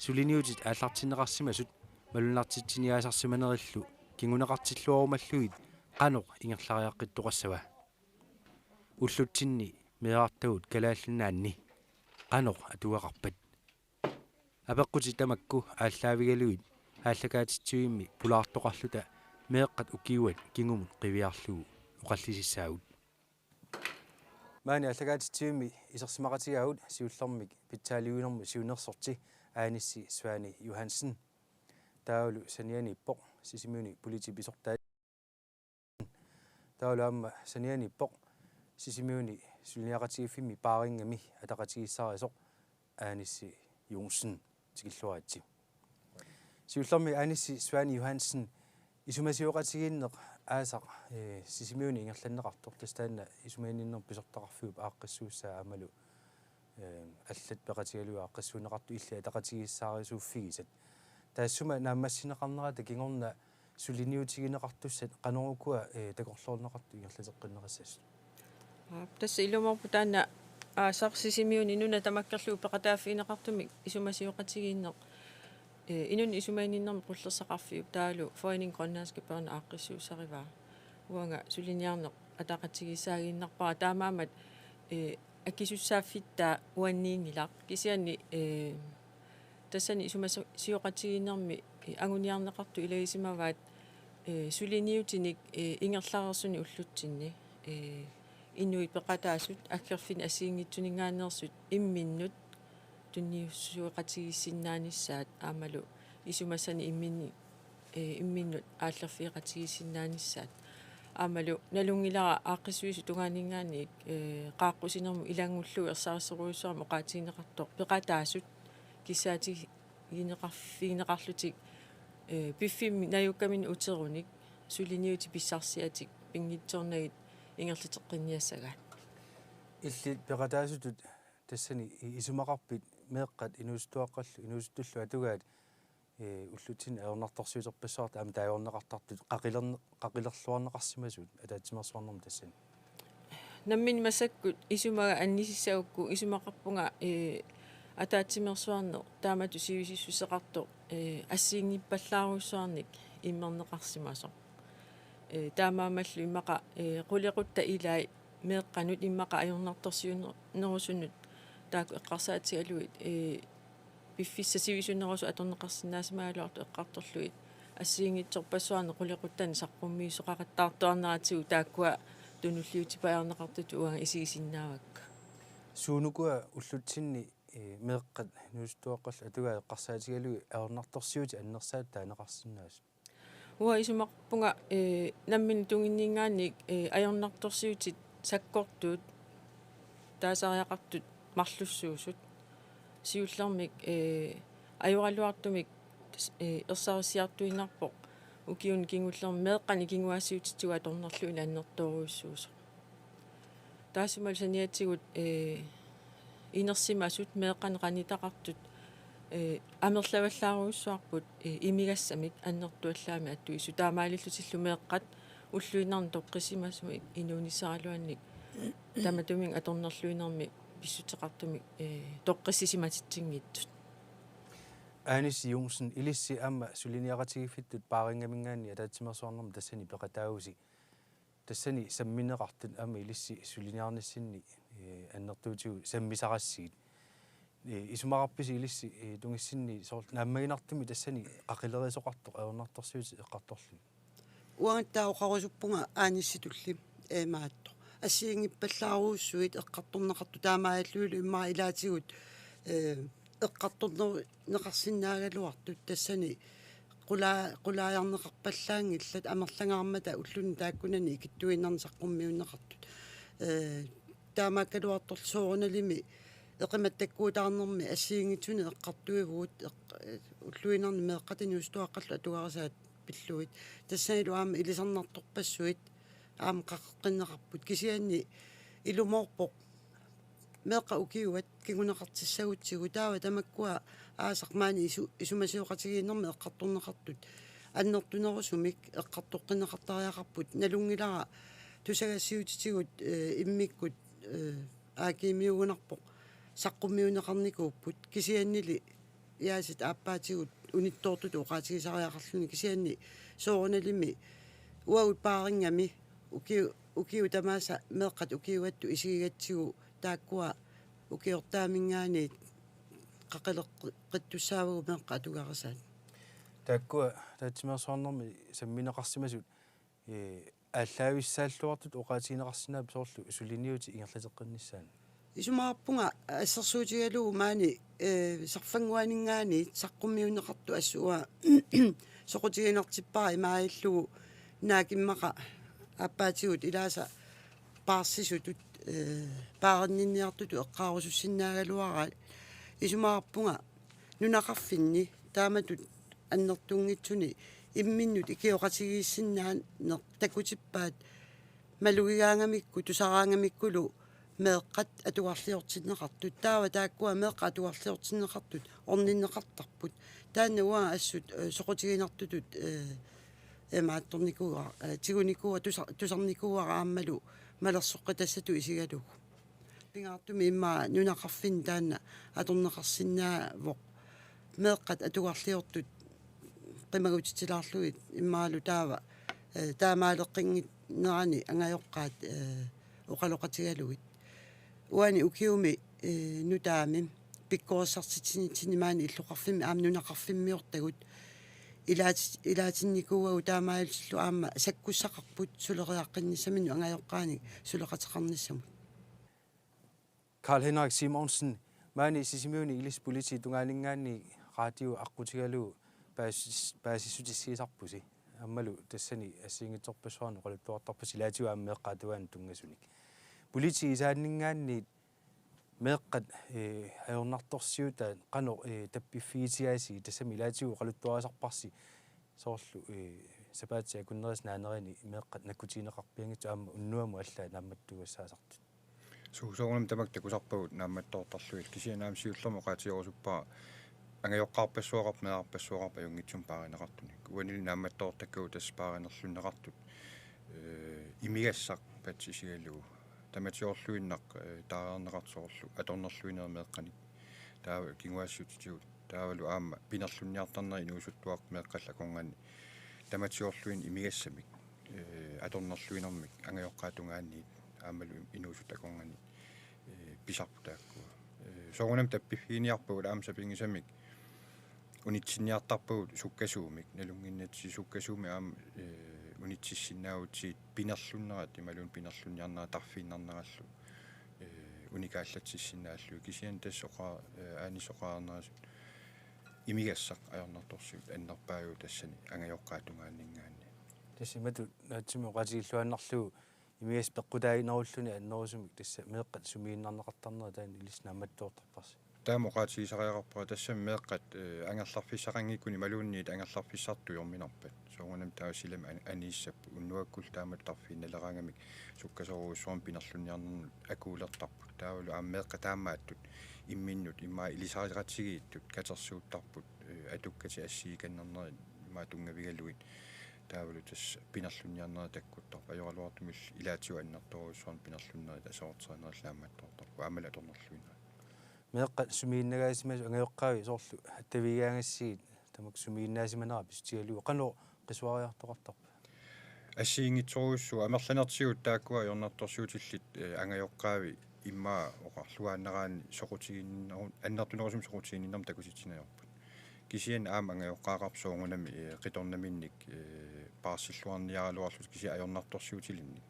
suliniutit aallartinneqarsimasut malunnartitsiniaasarsimanerillu kinguneqartilluarumalluit qanoq ingerlariaqqittoqassava ullutsinni meartagut kalaallunaanni qanoq atuaqarpat apeqquti tamakku aallavigaluit aallakaatitsuimmi pulaartoqarluta meeqqat ukiuat kingumut qiviarlugu uqallisissaagut maani aallakaatitsuimmi isersimaqatigaut siullermik pitsaaliuinermu siunersorti aanissi Svani Johansen taulu sanianippoq sisimiuni politipisortaa taulaamma sanianippoq sisimiuni sulniaqatigifimmi paaringami ataqatigissarisoq aanissi Jonsen tikilluaatsi siullermi aanissi Svani Johansen isumasiuqatigiinneq aasaq sisimiuni ingerlanneqartor tastaanna isumaaniinner pisortaqarfiup aaqqissuussaa amalu аллат пеқатигалуа аққиссуунеқарту илла тақатигиссаарисууффигисат таассума нааммассинеқарнерата кигорна сулиниутигинеқартуссат қанорукуа такорлоорнеқарту ингерлатеққиннеқассас тасса илуморпу таана аасарсисимиуни нуна тамаккерлуу пеқатааффиинеқартумик исумасиуқатигииннеқ инун исумааниннерми қуллерсақарфиуп таалу Forening Grønlandske Børn аққиссуусариваа уанга сулиниарнеқ атақатигиссаагииннарпара таамаамат акисуссааффиттаа уаннииннилақ кисиани тассани исумасиоқатигииннэрми агуниарнеқарту илагисимаваат сулиниутиник ингерлаарерсуни уллутсинни иннуит пеқатаасут аккерфин асиингитсунингаанерсут имминнут тунниуссуоқатигиссиннааниссаат аамалу исумасани имминнут ааллерфиқатигиссиннааниссаат аамалу налунгилара ааққисуису тугаанингаанник qaаққусинерму илангуллу ерсаарсеруйссуарма оқаатигинеқартоқ пеқатаасут кисаати гинеқарфигинеқарлутик пиффимми наюккамин утеруник сулиниути писсарсиатик пингитсорнагит ингерлитеққинниассагаат илли пеқатаасутут тассани исумақарпит меэққат инуустуаққаллу инуустуллу атугаат уллутин аернарторсуитерпассуарта ама таайорнеқартартут қақилерлуарнеқарсимасуут атаатсимерсуарнерми тассани наммин масаккут исумага аннисиссагукку исумақарпунга атаатсимерсуарне таамату сивисиссусеқарто ассиингиппаллааруссуарник иммернеқарсимасо таамаамаллу имақа қулеқутта илай меэққанут имақа аернарторсиунерусунут тааку эққарсаатигалуит пиффисса сивисунерусу аторнеқарсинаасимагалуарту эққарторлуит ассиингитсорпассуарне қулеқуттани саққуммиисоқақаттаартуарнаатигу тааккуа тунуллиутипаярнеқартут уага исигисиннаавакка суунукуа уллутсинни меэққат нуустуаққалла атугаа эққарсаатигалуи аернарторсиути аннерсаат таанеқарсинаас уа исумақпунга наммини тунгинниингаанник аернарторсиутит саккортуут таасариақартут марлуссуусут сиуллермик аюралуартумик ерсарисиартуинарпоқ укиун кингуллерми меэққани кингуассиутитсуга торнерлуин аннерторуйссуусо таасумал саниатсигут инерсимасут меэққани қанитақартут амерлаваллааруйссуарпут имигассамик аннертуаллаами аттуису таамаалиллутиллу меэққат уллуинарни тоққисимасуми инуунисаралуанник таматумин аторнерлуинерми писсутеқартуми тоққиссисиматитсингиттут Aanissi Jonsen ilissi amma suliniaqatigifittut paaringamingaanni ataatsimерсуарнерми тассани пеқатаагуси тассани самминеқартут amma ilissi suliniarnissinni аннертуутигу саммисарассигит исумақарписи иlissi тунгиссинни соор нааммагинартуми тассани ақилерисоқартоқ аернарторсуути эққарторлу уангаттаоқарусуппунга аанисситулли маатто ассиингиппаллааруussуит эққарторнеқарту таамааллуилу иммаа илаатигут эққарторнеру неқарсинаагалуартут тассани qulaajarneqarpallaangillat amerlangаарmata ulluni taakkunani ikittuinnerni saqqummiunneqartut таамааккалуарторсуорналими эқиматтаккуутаарнерми ассиингитсуни эққартуивуут уллуинерни меэққатини устуаққаллу атугарасаат пиллуит тассанилу аама илисарнарторпассуит аама қаққиннеқарпут кисианни илумоорпоқ меэққа укиуат кигунеқартиссагутсигу таава тамаккуа аасақмаани исумасиоқатигииннерми эққарторнеқартут аннертунерусумик эққартоққинеқартариақарпут налунгилара тусагассиутитигут иммиккут аакимиугунарпоқ саққуммиунеқарникууппут кисианнили яасит ааппаатигут униттоортут уқаатигисариақарлуни кисианни соорналими уагут паарингами укиу тамааса меэққат укиуатту исигигатсигу тааккуа укиортаамингаани qaqaleqqittussaavugu meqqa atugarasat тааккуа таатсимерсуарнерми самминеқарсимасут ааллаависсааллуартут оqaатигинеқарсинаа соорлу сулиниути ингерлатеққиннissaан исумаарпунга ассерсуутигалугу маани сарфангуанингаани саққуммиунеқарту ассуа соқутигинертиппара имааллугу наакиммақа аппаатигут илааса паарсисутут паарнинниартуту эққаарусуссиннаагалуара исумаарпунга нунақарфинни тааматут аннертунгитсуни имминнут икиоқатигииссиннаан нер такутиппаат малугигаангамикку тусараангамиккулу меэққат атуарлиортиннеқартут таава тааккуа меэққа атуарлиортиннеқартут орниннеқартарпут тааннуа ассут соқутигинартутут эмаатторникуа тигуникуа тусарникуара ааммалу малерсоққатассату исигалугу пингаартуми имма нунақарфин таанна аторнеқарсиннаавоқ меэққат атуарлиортут qimagutitilaarluit immaalu taava taamaaleqqingit nerani angajorqaat uqaloqatigaluit uani ukiumi nutaamim pikkorsartitinimaani illuqarfimmi aamnunaqarfimmiortagut ilaatinnikууagu taamaaillu aamma sakkussaqarput suleriaqqinnissaminu angajorqaani suleqateqarnissamut Karl Henrik Simonsen maani sisimiuni ilis politi tungaaningaanni radio aqutigalu baasisutisiisarpusi аммалу тассани ассиингитсорпассуарни qoluttuartarpusi laatigu аммеэккаатуаан тунгасуник полити исааннингаанни меэккат аёрнарторсиута qano таппиффиитиааси тассами лаатигу qoluttuarasarparsi соорлу сапаатиа куннерис наанерини меэккат наккутинеқарпиангитсу аама уннуаму аллаа наамматтугассаасартут суусоорнам тамак такусарпагут наамматтоортарлуил кисианаам сиуллермо qaatiorusuppa ангайоққарпассуақарп меарпассуақарпа юнгитсум пааринеқартуник уанили наамматтоортаккуу таспааринерлуннеқартут имигассақ патсисигаллугу таматиорлуиннақ таарнеқартсоорлу аторнерлуинер меэққаник таава кингуассутитигут таавалу аама пинерлунниартарнери нуусуттуақ меэққалла конгани таматиорлуин имигассамик аторнерлуинермик ангайоққаатунгаанниит аамалу инуусута конгани писарпутааккуа соонам таппиффиниарпагут аамсапингисамик унитсинниартарпагут суккасуумик налунгиннатси суккасууми аама унитсиссиннаавутсиит пинерлуннерат ималуун пинерлунниарнера тарфииннарнераллу уникааллатсиссиннааллу кисиан тассоқаа аанисоқаарнерасут имигассақ аёрнарторсуут аннерпаагу тассани ангайоққаатунгааннингаани тассимату наатсими оқатигиллуаннарлугу имигас пеққутаагинеруллуни аннерусумик тасса меэққат сумииннарнеқартарнера таани илиснаматтуортарпарси таамоқаатигисариақарпара тассам меэққат ангерларфиссақангиккуни малуунниит ангерларфиссарту йорминарпат соонганам таасилам анииссаппу уннуаккул таамат тарфиинналераангамик суккасоруусуарм пинерлунниарнерну акуулертарпут таавалу ааммеэққа таамааттут имминнут иммаа илисариратсигииттут катерсууттарпут атуккати ассииканнернери иммаа тунгавигалуит таавалу тас пинерлунниарнера таккуттарпа ажоралуартумил илаатиу аннерторуусуарм пинерлуннери тасоортсаанерлааматтортарпу аамала аторнерлуинера меэққат сумииннагаасимасу ангайоққаави соорлу аттавигаангассигит тамак сумииннаасиманера пистигалугу qano qisuariartoqartarpa ассиингитсоруussу амерланертигут тааккуа йорнарторсуутиллит ангайоққаави иммаа оқарлуааннераани соқутигиннерун аннертунерусум соқутигиннерм такуситсинаёрпут кисиан аама ангайоққаақарпсуунгунами қиторнаминник паарсиллуарниаралуарлут киси аёрнарторсуутилинник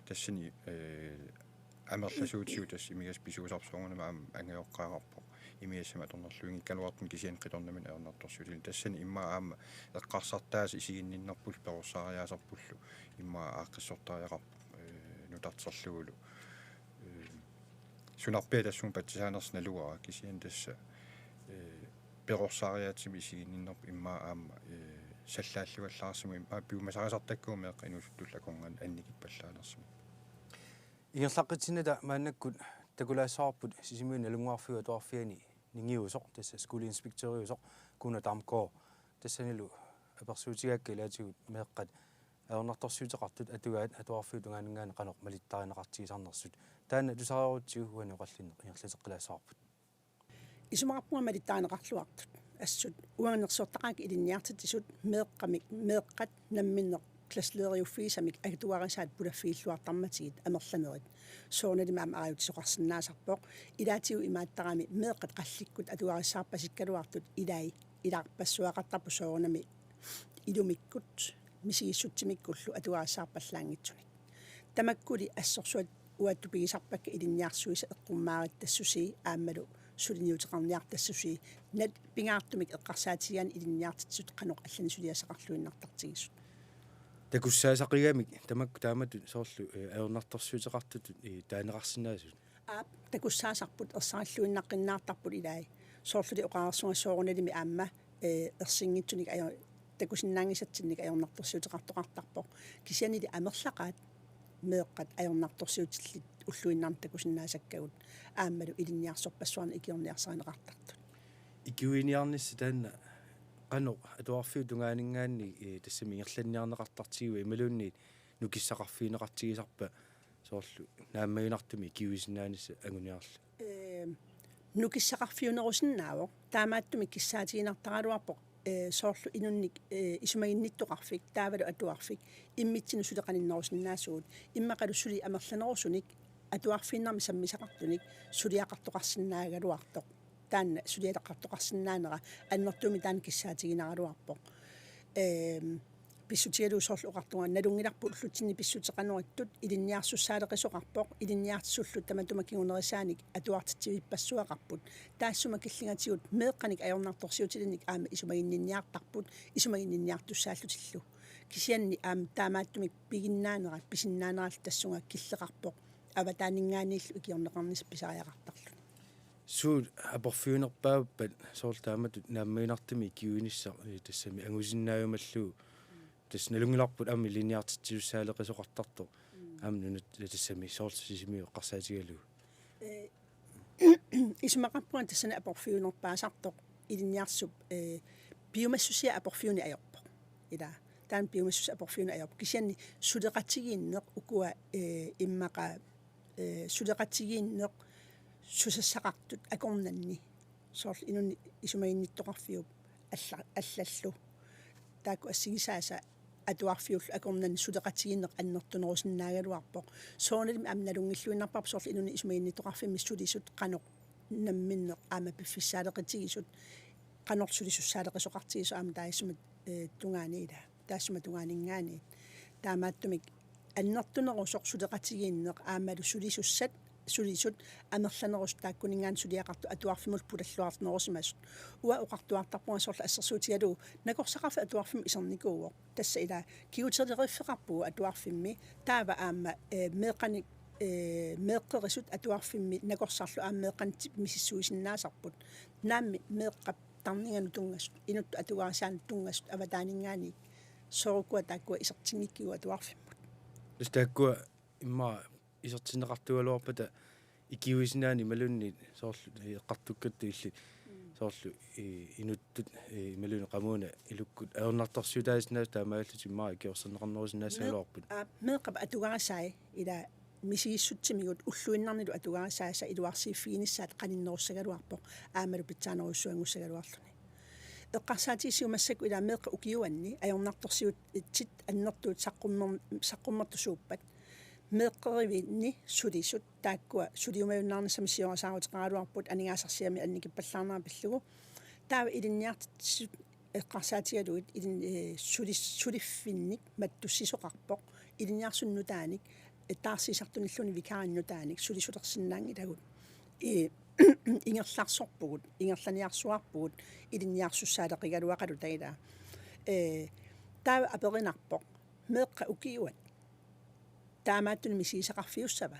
тассани амерласуутигу тасс имигас писуусарпсуунгунама аама ангайоққаақарпо имиассама аторнерлуинги калуартун кисиан қиторнамин аёрнарторсуутилин тассани иммаа аама эққарсартаас исигинниннарпул перуссаариаасарпуллу иммаа ааққиссортариақарпу нутартерлугулу сунарпиа тассуун патсисаанерсналуара кисиан тасса перуссаариаатсими исигинниннарпу иммаа аама саллааллугаллаарсиму иммаа пиумасарисартаккуу меэққа инуусуттулла конган анникиппаллаанерсиму ингерлаққитсинната мааннаккут такулаассаарпут сисимуин алунгуарфиуа туарфиани нингиусоқ тасса скулиинспекториусоқ куна тамкоо тассанилу аперсуутигаакка илаатигут меэққат аернарторсуутеқартут атугаат атуарфиу тунгаанингаана қанеқ малиттаринеқартигисарнерсут таана тусариорутсигу хуани оқаллинне ингерлатеққилаассаарпут исумаарпунга малиттаринеқарлуартут ассут уанерсуортақаак илинниартит исут меэққат намминнеқ класслериуффисамик агтуарисаат пулаффииллуартарматигит амерланерит сооналимаам ариутисоқарсинаасарпоқ илаатигу имааттарами меэққат қалликкут атуариссаарпасиккалуартут илаппассуақартарпу соонами илумиккут мисигиссутсимиккуллу атуариссаарпаллаангитсуник тамаккули ассорсуат уаттупигисарпакка илинниарсуиса эққуммаарит тассуси ааммалу сулиниутеқарниартассуси нат пингаартумик эққарсаатиган илинниартитсут қаноқ аллани сулиасақарлуиннартартигисут такуссаасақигамик тамакку таамату соорлу аернарторсуутеқартутут таанеқарсинаасут ап такуссаасарпут ерсариллуиннаққиннаартарпут илаи соорлуди оқаарсунгасооруналими аама ерсингитсуник ая такусиннаангисатсинник аёрнарторсиутеқартоқартарпо кисианили амерлақаат меэққат аёрнарторсиутиллит уллуиннаарна такусиннаасаккагут ааммалу илинниарсорпассуарна икиорниарсаринеқартартут икуиниарнисса таанна qanu atuarfiu tungaaningaanni tassami ingерланниарнеқартартигуи ималуунни нукиссақарфиинеқартигисарпа соорлу нааммагинартуми киуисиннаанисса агуниарла нукиссақарфиунерусиннаавоо таамааттуми киссаатигинартаралуарпо соорлу инунник исумагинниттоқарфик таавалу атуарфик иммитсину сулеқаниннерусиннаасуут иммақалу сули амерланерусуник атуарфииннарми саммисақартуник сулиақартоқарсиннаагалуартоқ таанна сулиалеқартоқарсинаанера аннэртуми таан киссаатигинаралуарпо писсутигалу соорлу оқартунга налунгиларпу уллутсинни писсутеқануриттут илинниарсуссаалеқисоқарпоқ илинниартисуллут таматума кигунерисааник атуартитсивиппассуақарпут таассума киллингатигут меэққаник аёрнарторсиутилиник аама исумагиннинниартарпут исумагиннинниартуссааллутиллу кисианни аама таамааттумик пигиннаанерат писиннаанерал тассунга киллеқарпоқ аватаанингааниллу икиорнеқарнис писариақартарлу суут апорфиунерпааппат соорлтааматут наамминартами киуинисса тассами ангусиннааюмаллуу тас налунгиларпут амми линиартитсиуссаалеқисоқартарто амнунут тассами соортсисимиу қарсаатигалу исмақарпуан тассана апорфиунерпаасартоқ илинниарсуп биомассусиа апорфиуни аёрпо ила таан биомассуси апорфиуни аёрпо кисианни сулеқатигииннеқ укуа иммақа сулеқатигииннеқ сусассақартут акорнанни соорл инунни исумагинниттоқарфиуп аллаллу таакку ассигисааса атуарфиул акорнанни сулеқатигиннеқ аннертунерусиннаагалуарпо сооналими амналунгиллуиннарпарпу соорл инунни исумагинниттоқарфимми сулисут қанеқ намминнеқ аама пиффиссаалеқитигисут қанерлулисуссаалеқисоқартигису аама таиссума тунгаанила таассума тунгаанингааниит таамааттумик аннертунерусоқ сулеқатигииннеқ аамалу сулисуссат сулисут амерланерус тааккунингаан сулиақарту атуарфимул пулаллуарнерусимасут уа оқартуартарпуа сорла ассерсуутигалу накорсақарфи атуарфим исерникууо тасса ила киутерериффеқарпуу атуарфимми таава аама меэқаник меэққерисут атуарфимми накорсарлу аама меэққанти мисиссуисиннаасарпут наамми меэққап тарнингану тунгасут инутту атуарисаан тунгасут аватаанингаани сорукуа тааккуа исертингиккиуа атуарфиммут тааккуа имма исертинеқартугалуарпата икиуисинаани малунни соорлу эққартуккатту илли соорлу инуттут малуни қамуна илуккут аернарторсиутаасинаас таамааллути иммаа икиорсернеқарнерусинаассаалуарпут меэққап атугарасаи ила мисигиссутсимигут уллуиннарнилу атугарасааса илуарсииффигиниссаат қаниннеруссагалуарпо аамалу питсааneruссуангуссагалуарлуни эққарсаатисиумассаку ила меэққа укиуанни аернарторсиут тит аннертуут саққуммертусууппат меэққеривинни сулисут тааккуа сулиумаюннаарнссами сиорасаагутеқаралуарпут анигаасарсиами анникиппаллаарнаа пиллугу таава илинниартисут эққарсаатигалуит илин сулиффинник маттуссисоқарпоқ илинниарсуннутааник таарсисартуниллуни викаариnnутааник сулисулерсиннаангилагут ингерларсорпугут ингерланиарсуарпугут илинниарсуссаалеқигалуақалу таила таава аперинарпоқ меэққа укиуат таамааттуни мисисақарфиуссава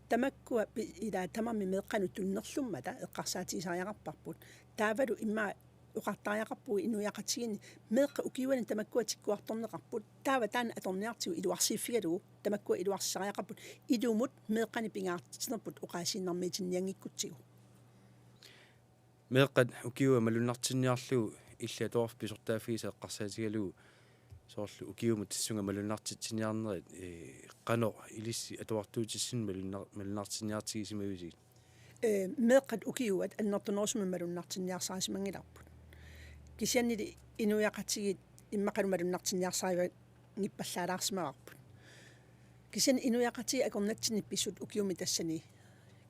тамаккуа ила тамамми меэққану туннерлуммата эққарсаатисариақарпарпут таавалу имма уқартариақарпуи инуяқатигини меэққа укиуани тамаккуа тиккуарторнеқарпут таава таана аторниартигу илуарсииффигалугу тамаккуа илуарсариақарпут илумут меэққани пингаартитнерпут уқаасиннэрмиитинниангиккутсигу меэққат укиуа малуннартинниарлугу илла тоорф писортаафигиса эққарсаатигалугу соорлу укиумут тассунга малуннартитсиниарнерит қано илисси атуартуутиссин малуннартинниартигисимависигит меэққат укиуат аннертунерусуми малуннартинниарсаарисимангиларпут кисианнили инуяқатигит иммақалу малуннартинниарсарива ngippallaalaarsimavарпут кисиан инуяқатиги акорнатсини писсут укиуми тассани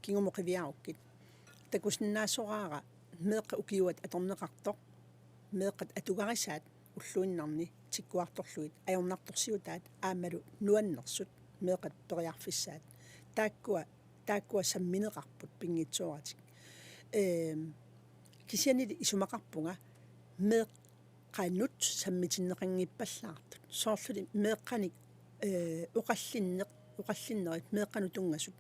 кингумоқивиаруккит такусиннаасораара меэққа укиуат аторнеқартоқ меэққат атугарисаат уллуиннарни тиккуарторлуит аёрнарторсиутаат аамалу нуаннерсут меэқат периарфиссаат тааккуа самминеқарпут пингитсуаратик кисианили исумақарпунга меэққанут саммитиннеқангиппаллаартут соорлули меэққаник уқаллиннерит меэққану тунгасут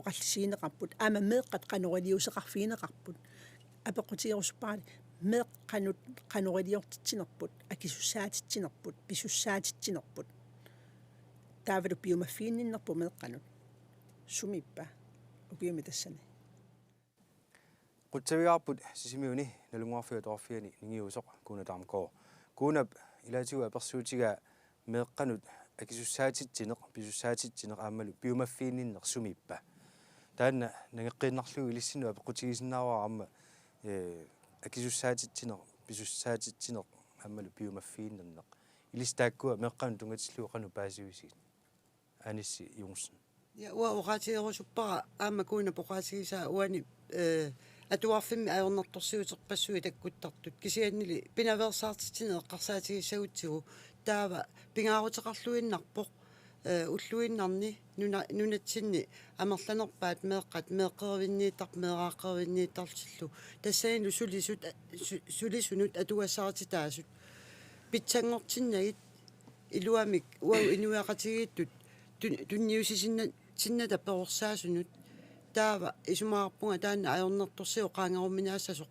oqallisiineqarput aama meeqqat qanoriliuseqarfiineqarput apequtigerusuppaani meeqqanut qanoriliortitsinerput akisussaatitsinerput pisussaatitsinerput taavalu piumaffiinninnerpu meeqqanut sumippa ukiumi tassani qutsaviarput sisimiuni nalunguarfiutorfiani ningiusoq kuunatarmkoo kuunap ilaatigu apersuutiga meeqqanut akisussaatitsineq pisussaatitsineq aammalu piumaffiinninner sumippa taanna nangeqqinnarlugu ilissinu apequtigisinnaawaa amma akisussaatitsineq pisussaatitsineq aammalu piumaffiinnerneq ilistaakkua meeqqanut tungatillugu qanu paasiuisiit anissi jungsen ja uaqaatigerusuppara aamma kuuna poqaatigisaa uani atuarfimmi ajornartorsiuterpassui takkuttartut kisiannili pinaversaartitsine eqqarsaatigissagutsigu taava pingaaruteqarluinnarpoq уллуиннарни нунатсинни амерланерпаат меэккат меэккервиннииттар меэраақкервиннииттарлу тассаину сулисунут атуассаартитаасут питсангортиннагит илуамик уау инуяқатигииттут тунниусисинната перорсаасунут таава исумаарпунга таанна ajornertorsiu qaangarumminaassasuq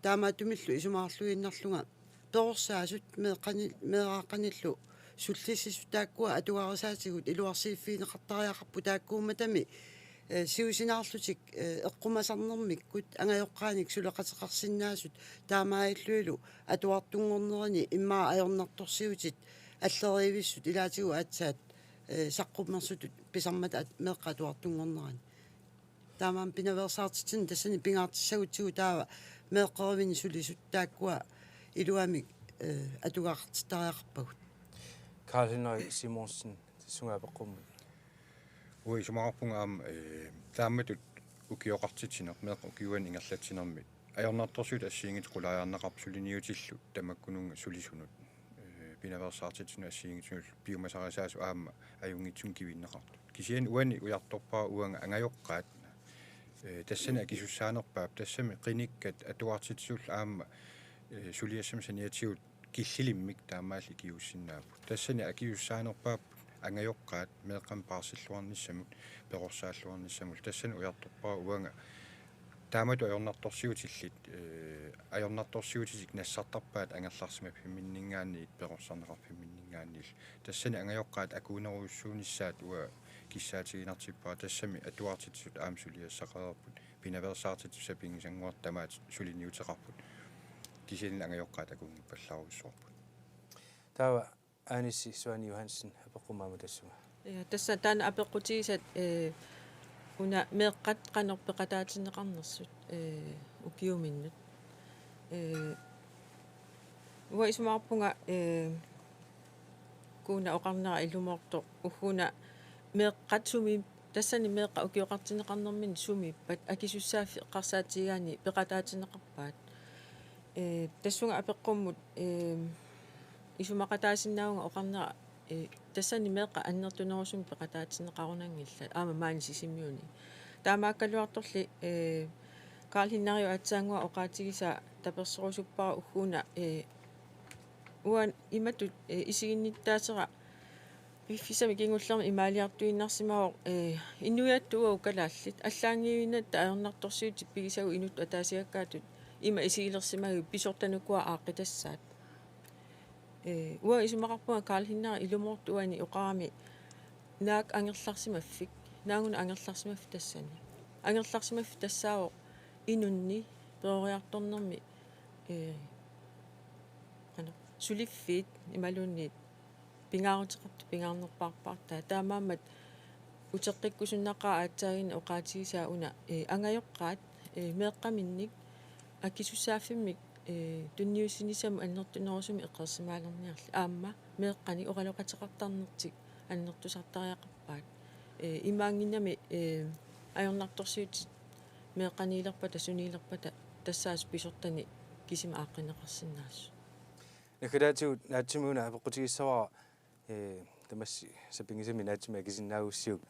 таамаатумиллу исумаарлуиннарлунга перорсаасут меэрааққаниллу суллиссису тааккуа атуаарисаатигут илуарсииффиинеқартариақарпу тааккууматами сиусинаарлутик эққумасарнэрмиккут ангайоққааник сулеқатеқарсиннаасут таамааиллуилу атуартунгорнерини иммаа ajornartorsiutit аллериивиссут илаатигу аатсаат саққуммерсутут писармата меққа атуартунгорнерани таамаан пинаверсаартитсин тассани пингаартиссагутсигу таава меққервини сулисут тааккуа илуамик атугаартитариақарпагут Karl Henrik Simonsen sungaapaqqummut ui sumaarpunga am taammatut ukioqartitsinaq meeq ukiuan ingerlatsinermit ajornartorsuut assiingit qulaajarnaqarp suliniutillu tamakkununga sulisunut pinaversaartitsinu assiingitsunul biomassarisaasu aamma ajungitsun kivinneqartu kisian uani ujartorpaa uanga angajoqqaat tassani akisussaanerpaap tassami qinikkat atuartitsuull aamma suliassam saniatigut киллилиммик таамаалли киуссиннаапу тассани акиуссааnerpaap ангаjoqqaat меэкъам парсиллуарниссамут перорсааллуарниссамут тассани уярторпаа уанга таамату ajornartorsiutилlit ajornartorsiutисик нассартарпаат ангерларсима пимминнингаанниит перорсарнеқарпимминнингааннил тассани ангаjoqqaat акуунеруйуссуунissaат уа киссаатигинартиппаа тассами атуартитсут аамсулиассақарерпут пинаверсаартитсуса пингисангуартамаат сулиниутеқарпут кисин ангайоққаат акунгиппаллаарусуарпут таава анисси суани Johansen апеққумаама тассуга я тасса таана апеққутигисат уна меэққат қанорпеқатаатинеқарнерсут укиуминнут уа исумаарпунга куна оқарнера илумоорто уггуна меэққат суми тассани меэққа укиоқартинеқарнермин сумиппат акисуссааффи эққарсаатигаани пеқатаатинеқарпаат тассунга апеққуммут исумақатаасиннаунга оқарнера тассани меэққа аннертунерусум пеқатаатинеқарунангилла аама маани сисимиуни таамааккалуарторли Карл Хиннарио атсаангуа оқаатигиса таперсерусуппара уггуна уан иматут исигинниттаасера пиффисами кингуллерми имаалиартуиннарсимао иннуяаттуа укалааллит аллаангиуинатта аернарторсиутип пигисагу инут атаасиаккаатут има исигилерсимагу писортанукуа ааққитассаат уа исумақарпунга Карл Хиннари илумоортуани оқарами наак ангерларсимаффик наагуна ангерларсимаффи тассани ангерларсимаффи тассаао инунни перориарторнерми сулиффит ималуунниит пингаарутеқарту пингаарнерпаарпартаа таамаамат утеққиккусуннақаа аатсаагин оқаатигисаа уна ангайоққаат меэққаминник акисуссааффиммик тунниуссинисаму аннертунерусуми эққерсимаалерниарли аама меэққани оралоқатеқартарнертик аннертусартариақарпаат имаангинами ajornartorsiutit meeqqaniilerpata suniilerpata тассаас писортани кисима ааққинеқарсиннаасу накалаатигут наатсимуна апеққутигиссавара тамасси сапингисами наатсима кисиннаагуссиук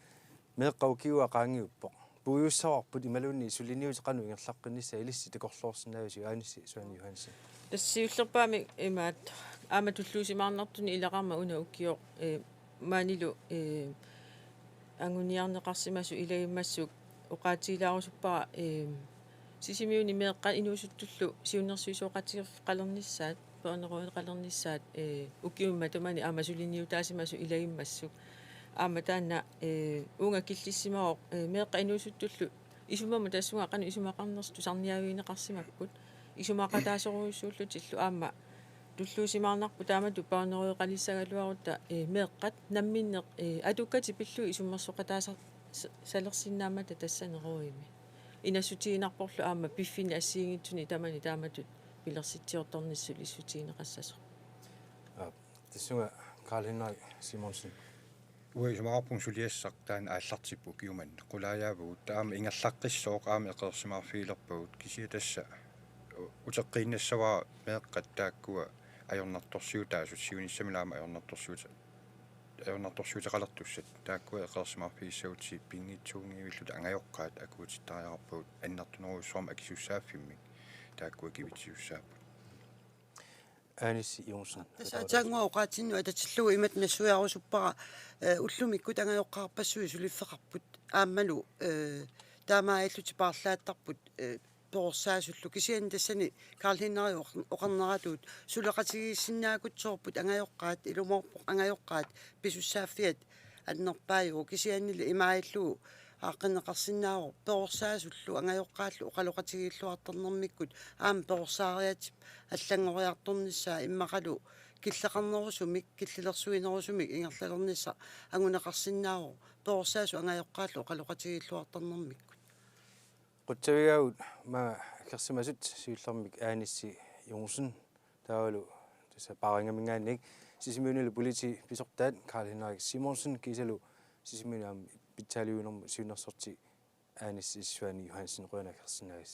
меэққаукиуа qaangiuppoq puujussararput imalunni suliniutiqanu ingerlaqqinissa ilissi takorluorsinnaavisi aanissi Suani Johansen тассиуллерпаами имаат аама туллуусимаарнартуни илақарма уна уккио маанилу ангуниарнеқарсимасу илагиммассук уқаатилаарусуппара сисимиуни меэққа инуусуттуллу сиуннерсуисооқатигер қалерниссаат пеонеруи қалерниссаат укиумма тумани аамасулиниутаасимасу илагиммассук аама таанна уунга киллиссимаоқ меэққа инуусуттуллу исумама тассунга қану исумақарнерсту сарниавиинеқарсимаккут исумақатаасоруйуссууллутиллу аама туллуусимаарнарпу таамату пеонеруи қалиссагалуарутта меэққат намминнеқ атуккати пиллу исуммерсоқатаасар салерсиннаамата тассанеруими инасутиинарпорлу аама пиффини ассиингитсуни тамани тааматут пилерситсиорторниссул иссутиинеқассасо тассунга Карл Henrik Simonsen уисмаарпун сулиассақ таана ааллартиппу киуман қулааявуут таама ингерлаққиссооқ аама эқерсимаарфиилерпагут кисия тасса утеққиннассаваа меэққат тааккуа ajornartorsiutaasut siunissamilama ajornartorsiutaqalertussat taakkua eqersimаарfiissauti pinngitsuungivillut angajorqaat akuutittariarput annartuneruissorma akisussaaffimmi taakkua kivitiussaaput Anissi Jonsen tasaatanguа oqaatinnu atatillugu imat nassuiarusuppara ullumikkut angajoqqaarpassui suliffeqarput aammalu taamaailluti paarlaattarput poorsaasulllu kisian tassani Karl Henrik oqarneratuut suleqatigiissinnaakutsoorput angajoqqaat ilumorpoq angajoqqaat pisussaaffiat annerpaajugu kisiannili imaayillugu aaqqineqarsinnaaru poorsaasullу angajoqqaallu oqaloqatigiilluartarnermikkut aam poorsaariatip аллангориарторнissaa иммақалу киллеқарнерусумик киллилерсуинерусумик ингерлалернissaa агунеқарсиннааву поорсаасу ангайоққааллу оқалоқатигиллуартарнермиккут Quttavigaagut ma kersimasut siullermik Anissi Jonsen taavalu tassa paringamingaannik sisimiunilu politi pisortaat Karl Henrik Simonsen kisalu sisimiuniam pittaaliunermu siunersorti Anissi Suani Johansen røna kersinnaagis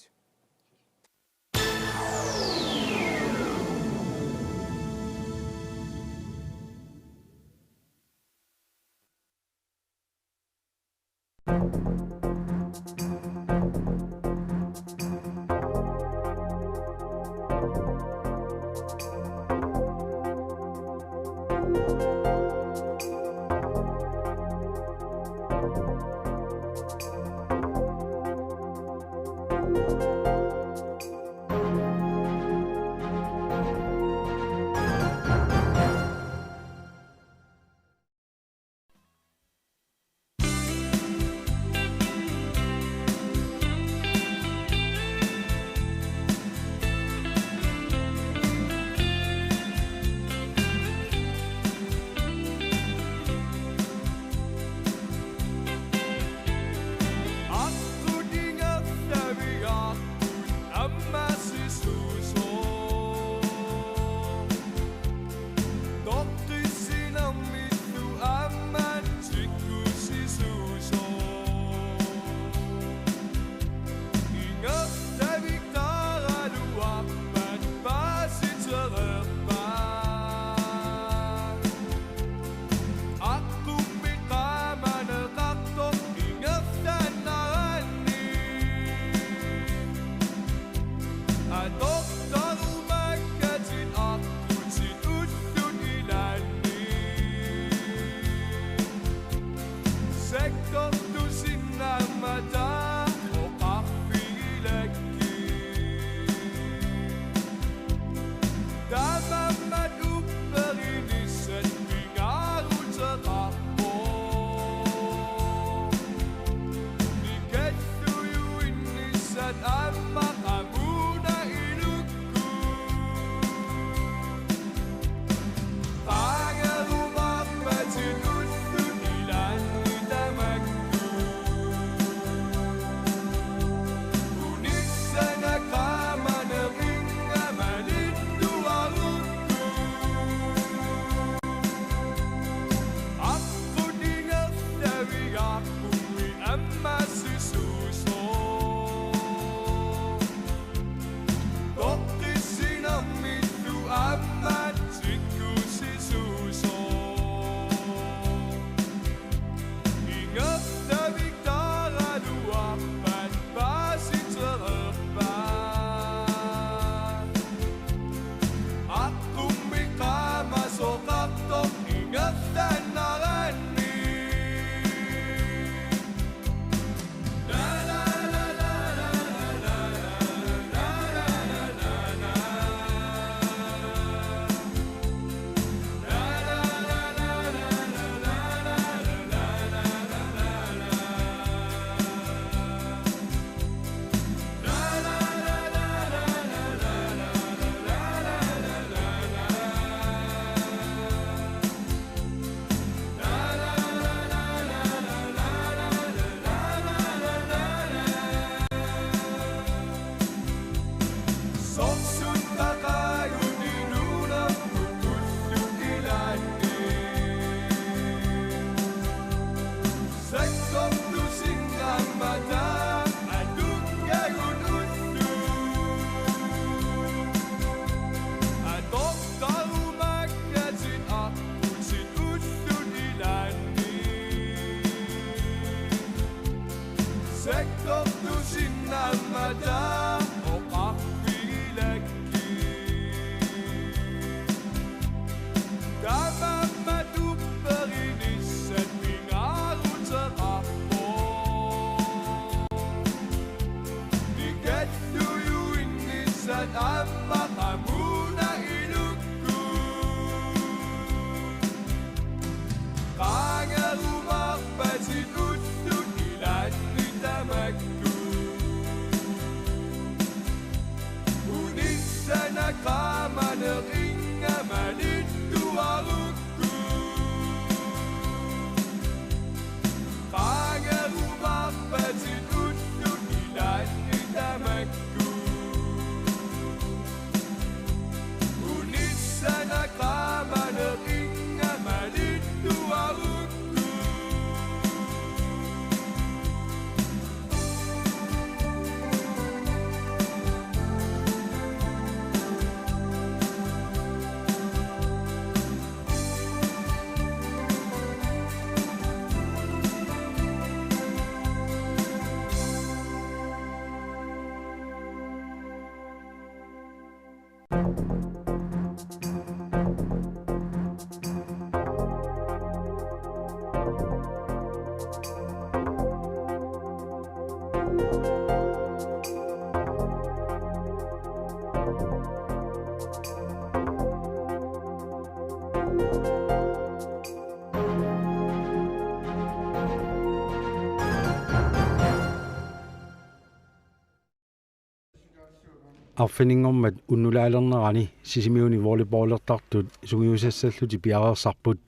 арфинингормат уннулаалернерани сисимиуни волейболлертартут сугиусассаллути пиареерсарпут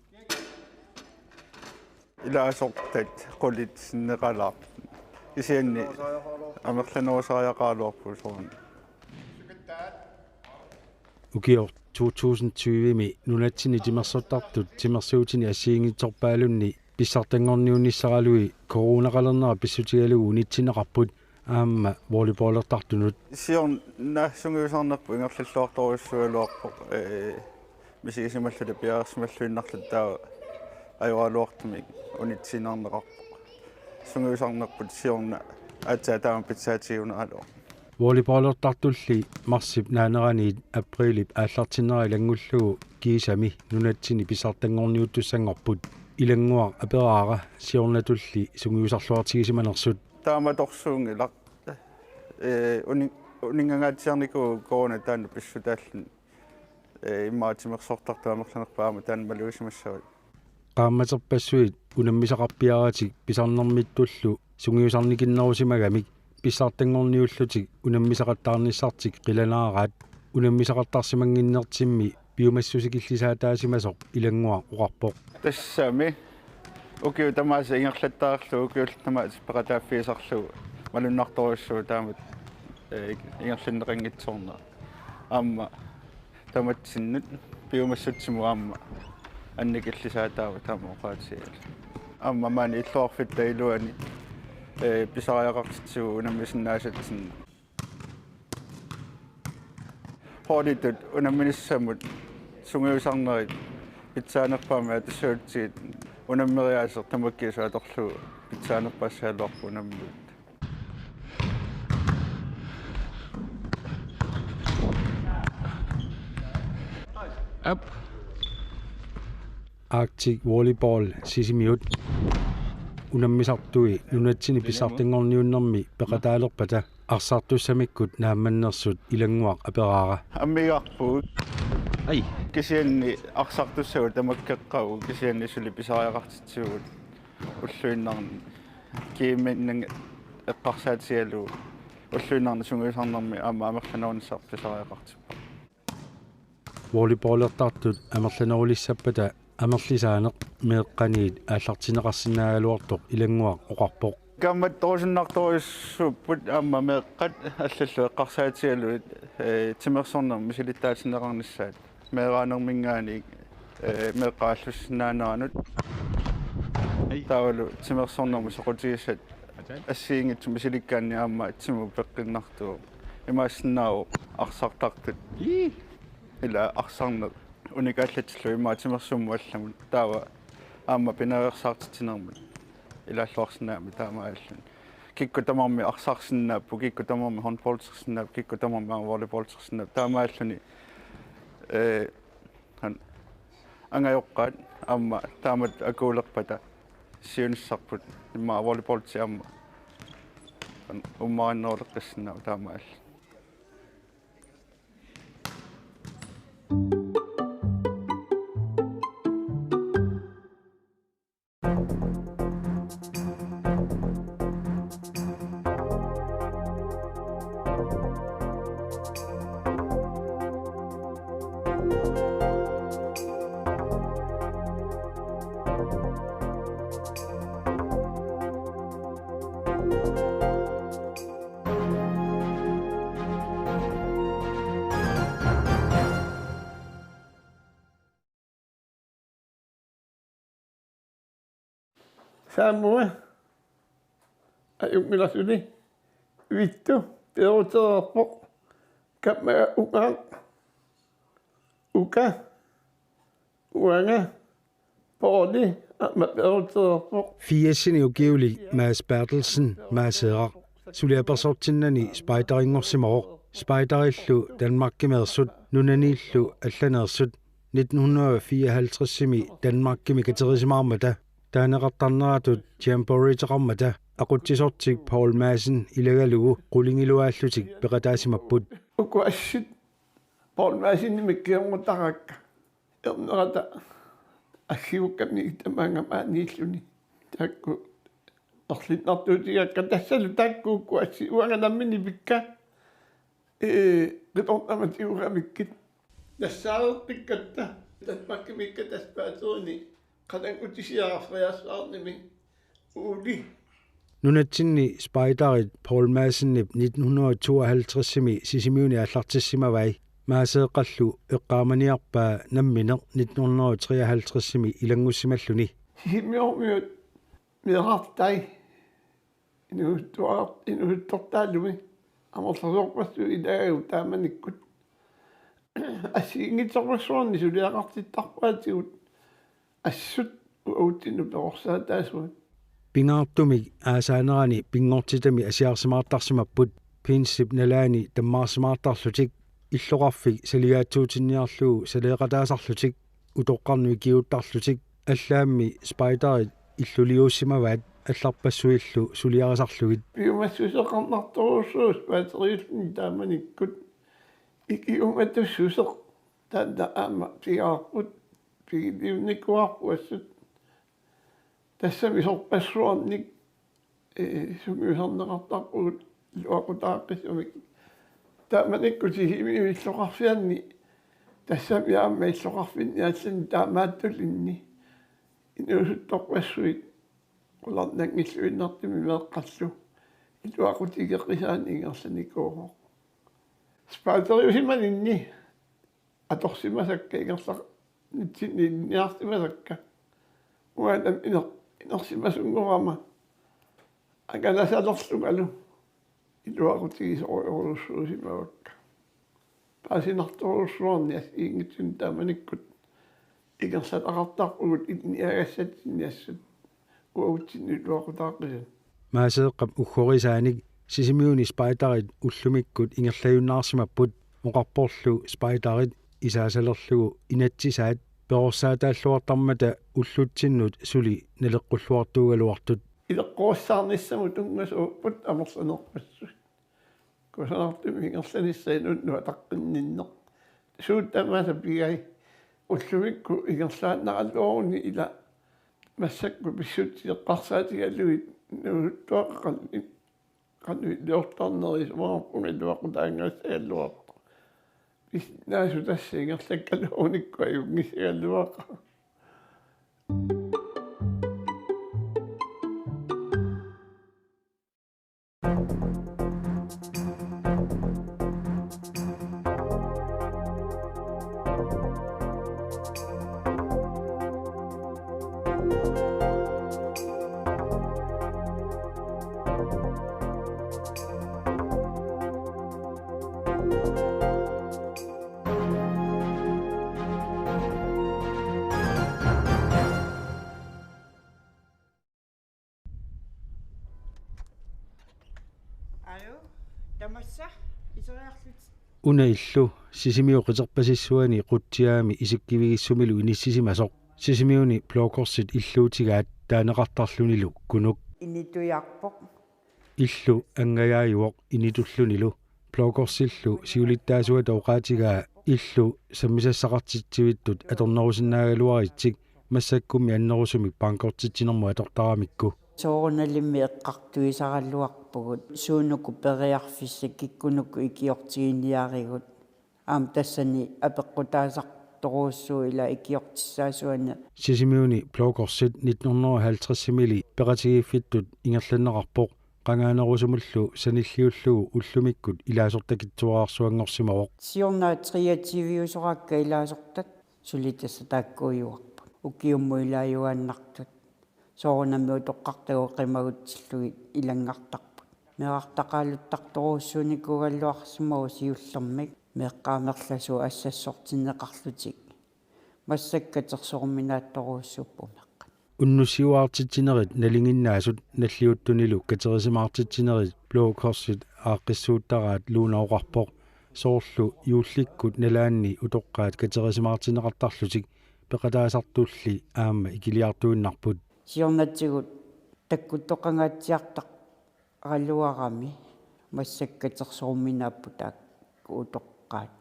илаасортат qullit sinneqalaar isianni amerlanuusariaqaaluarpu soorni ukior 2020mi nunatsini timersottartut timersuutini assiingitorpaalunni pissartangorniunissaralui coronaqalernera pissutigalugu unitsineqarput aamma volleyballlertartunut isiorn naassungiusarnerpu ingerlalluartoruissualuarpoq misigisimalluli piarersmalluinnarlattaa ajualuartumik unitsinerneqarpoq sungiusarnerput isiorna atsaataama pitsaatiguneralu volleyballlertartulli marsip naaneraniit aprilip aallartineri langullugu kiisami nunatsini pissartangorniuttussangorput ilanguaq aperaara siornatulli sungiusarluartigisimanersut taamatorsuungilaq uningangaatsiarniku korona taanna pissutaallun immaatimersortartaamerlanerpaama taanna maluusimassavut qaammaterpassuit unammisaqarpiaratik pisarnermittullu sungiusarnikinnerusimagamik pissartangorniullutik unammisaqattaarnissartik qilanaaraat unammisaqartarsimanginnertimmi piumassusikillisaataasimasoq ilanguaq uqarpoq тассами укиу тамааса ингерлаттаарлу укиул тамаас пекатааффиисарлугу малуннарторуссуу таамат ингерлиннеқангитсорна аама таматсиннут пиумассутсиму аама анникиллисаатаава таама оқаатсиал аама маани иллуарфитта илуани писариақартитсуу унаммисиннаасатсин хоритут унамминиссамут сунгиусарнерит питсаанерпаама атассуутсиит унаммериаасер тамаккиисааторлу питсаанерпаассаалуарпу унаммут up Arctic volleyball sisimiut unammisartui nunatsini pissartangorniunnermi peqataalerpata arsartussamikkut naammannersut ilanguaq aperaara аммигарпуут ай кисианни арсартуссагу тамаккеққагу кисианни сули писариақартитсугут уллуиннарни кииминнан эққарсаатигалу уллуиннарни сунгуисарнэрми аама амерланауниссар писариақартиппа volleyballlertartut amerlanerulissapпата амерлисаанеқ меэққаниит ааллартинеқарсинаагалуартоқ илаггуақ оқарпоқ каммат торусиннарторуссуппут аама меэққат аллаллу эққарсаатигалу тимерсорнер мисилиттаатинеқарниссаат меэраанермингаани меэққааллуссинаанаранут таавалу тимерсорнерми соқутигиссат ассиингитсу мисиликкаанни аама атсиму пеққиннартуу имаассиннаау арсартартут ила арсарнер уникааллатиллу имаатимерсумму алламут таава аама пинеерсаартитинермут илааллуарсинаами таамааллун кикку тамарми арсаарсиннааппу кикку тамарми хонболтерсиннаап кикку тамарми волейболтерсиннаап таамааллуни ангайоққаат аама таамат акуулерпата сиунissarput имма волейболти аама уммааринноолеккассиннаау таамааллу Saamua ajummilasuni vittu perutererpoq kammaga uqaaq uka uanga porli amma perutererpoq fiassini ukiuli Mads Bertelsen Maasera suliapersortinnani spejderingorsimoroq spejderillu Danmarkkimeersut nunaniillu allaneersut 1954-simi Danmarkkimi katerisimаарmata taaneqartarneratut jamboree-teqarmata aqutsisortik Paul Madsen ilagalugu qulingiluaallutik peqataasimapput ukuassut Paul Madsen mikkiorngutaraqqa ernerata аггиуккамни тамаангамааннииллуни таакку орлиннартуутигакка тассалу тааккуукку асси уанганаммини пикка qitoqamatiuramikit nassaareqqikkata tatmakkimikka taspaaterni qanangutisiaqarfriassaarnimi uuli Nunatsinni Spejderit Poul Madsen 1952-simi sisimiuni allartissimavai maaseeqallu eqqaamaniarpaa namminer 1953-simi ilangussimalluni sisimiormiut miqartai inuuttortaalumi amorlasorpassu ilaagu taamanikkut ассиингитсорлуссуарни сулиақартиттарпаатигут ассут уутинну перорсаатаасуат Pingaartumik aasaanерани pinngortitami asiarsimaartarsimapпут pinsip nalaani tammaarsimaartarlutik иллоqarfik saligaatsuutinniarluu saleeqataasarlutik utoqqarnui kiuttarlutik аллаамми Spejderit иллулиуусsimavaat алларпассуиллу сулиарисарлугит пиумассусеқарнарторуссуус паатериулни тааманиккут икиуматуссусеқ таанда аама пиаарпут пигилиунникуарпуассут тассами сорпассуарник сумиусарнеқартарпугут луақутааққисумик тааманикку сихими иллоқарфианни тассами аама иллоқарфинни ааллани таамааттулинни инуусутторпассуит qullarnangilluinnertimi meeqqallu illuaqutigeqqisaani ingerlanikooqoq spaateriusimaninni atorsimasakka ingerlaq nitsinniarsimasakka uatam inersimasungorama akalasalerlugalu illuaqutigisorulussuusimavakka paasinartorussuarni asiingitsun taamanikkut igerlataqartarpugut inniagassatsinniassut maaseeqqam ugghorisaanik sisimiuni Spejderit ullumikkut ingerlajunnaarsimapput oqarporlu Spejderit isaasalerlugu inatsisaat peorsaataalluartarmata ulluttinnut suli naleqqulluartuugaluartut ileqqoossaarnissamut ungasuupput amerlanerpassut kusanartumi ingerlanissainut nuataqqinninneq suuttamaasa pigai ullumikku ingerlaannaqalluoruni ila массакку писсутсиэққарсаатигаллуит нуутуаққанни канни леортарнерис мааппунгалуақутаангассагаллуаққа писнаасу тассингерлаккалууникку аюнгисагаллуаққа unaillu sisimiuqiterpasissuani qutsiaami isikkivigissumillu inissisimasoq sisimiuni blogkorsit illuutigaat taaneqartarlunilu kunuk inituiarpoq illu angayaajuoq initullunilu blogkorsillu siulittaasua tauqaatigaa illu sammisassaqartitsivittut atornerusinnaagaluaritsik массаккуми аннерусуми панкортитсинерму аторторамикку соорналимми эққартуисараллуарпугут суунуку периарфиссак киккунуку икиортигинниаригут аам тассани апеққутаасарторууссуу ила икиортиссаасуана сисимиуни блогорсит 1950-симили пеқатигиффиттут ингерланнеқарпоқ qangaanерусумуллу саниллиуллугу уллумиккут илаасортакитсуарсуангорсимавоқ сиорнаа триативиусоракка илаасортат сулитасса тааккуйуарпут укиумму илааюааннартут соорнамми утоққартагу қимагутсиллугит илангартарпут меқартақаалуттарторуссууникугаллуарсимаву сиуллермик меққаамерласу ассассортиннеқарлутик массаккатерсоорминаатторуссуппумеққа уннуссиуаартитсинерит налингиннаасут наллиуттунилу катерисимаартитсинерит блокорсит ааққиссууттараат луунаоқарпоқ соорлу юулликкут налаанни утоққаат катерисимаартинеқартарлутик пеқатаасартулли аама икилиартуиннарпут сиорнатсигут таккуттоқангаатсиартақ аралуарами массаккатерсоорминааппутаак утоққаат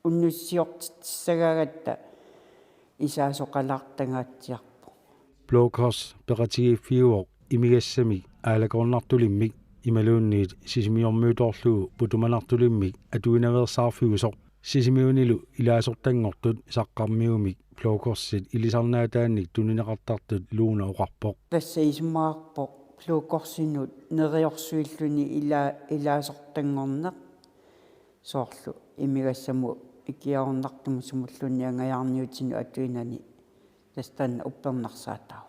уннуссиортиссагаагатта исаасоқалаартангаатсиарпу блокос пеқатигиффиуоқ имигассами аалагорнартулиммик ималуунниит сисимиормууторлуу путуманартулиммик атуинаверсаарфигусоқ сисимиунилу илаасортангортут саққармиумик плоокорсит илисарнаатаанник тунинеқартартут лууна оқарпоқ тасса исмаарпоқ плоокорсинут нериорсуиллуни илаасортангорнеқ соорлу имигассаму икиаорнартуму сумуллуни ангаяарниутину атуинани тастан уппернарсаатаа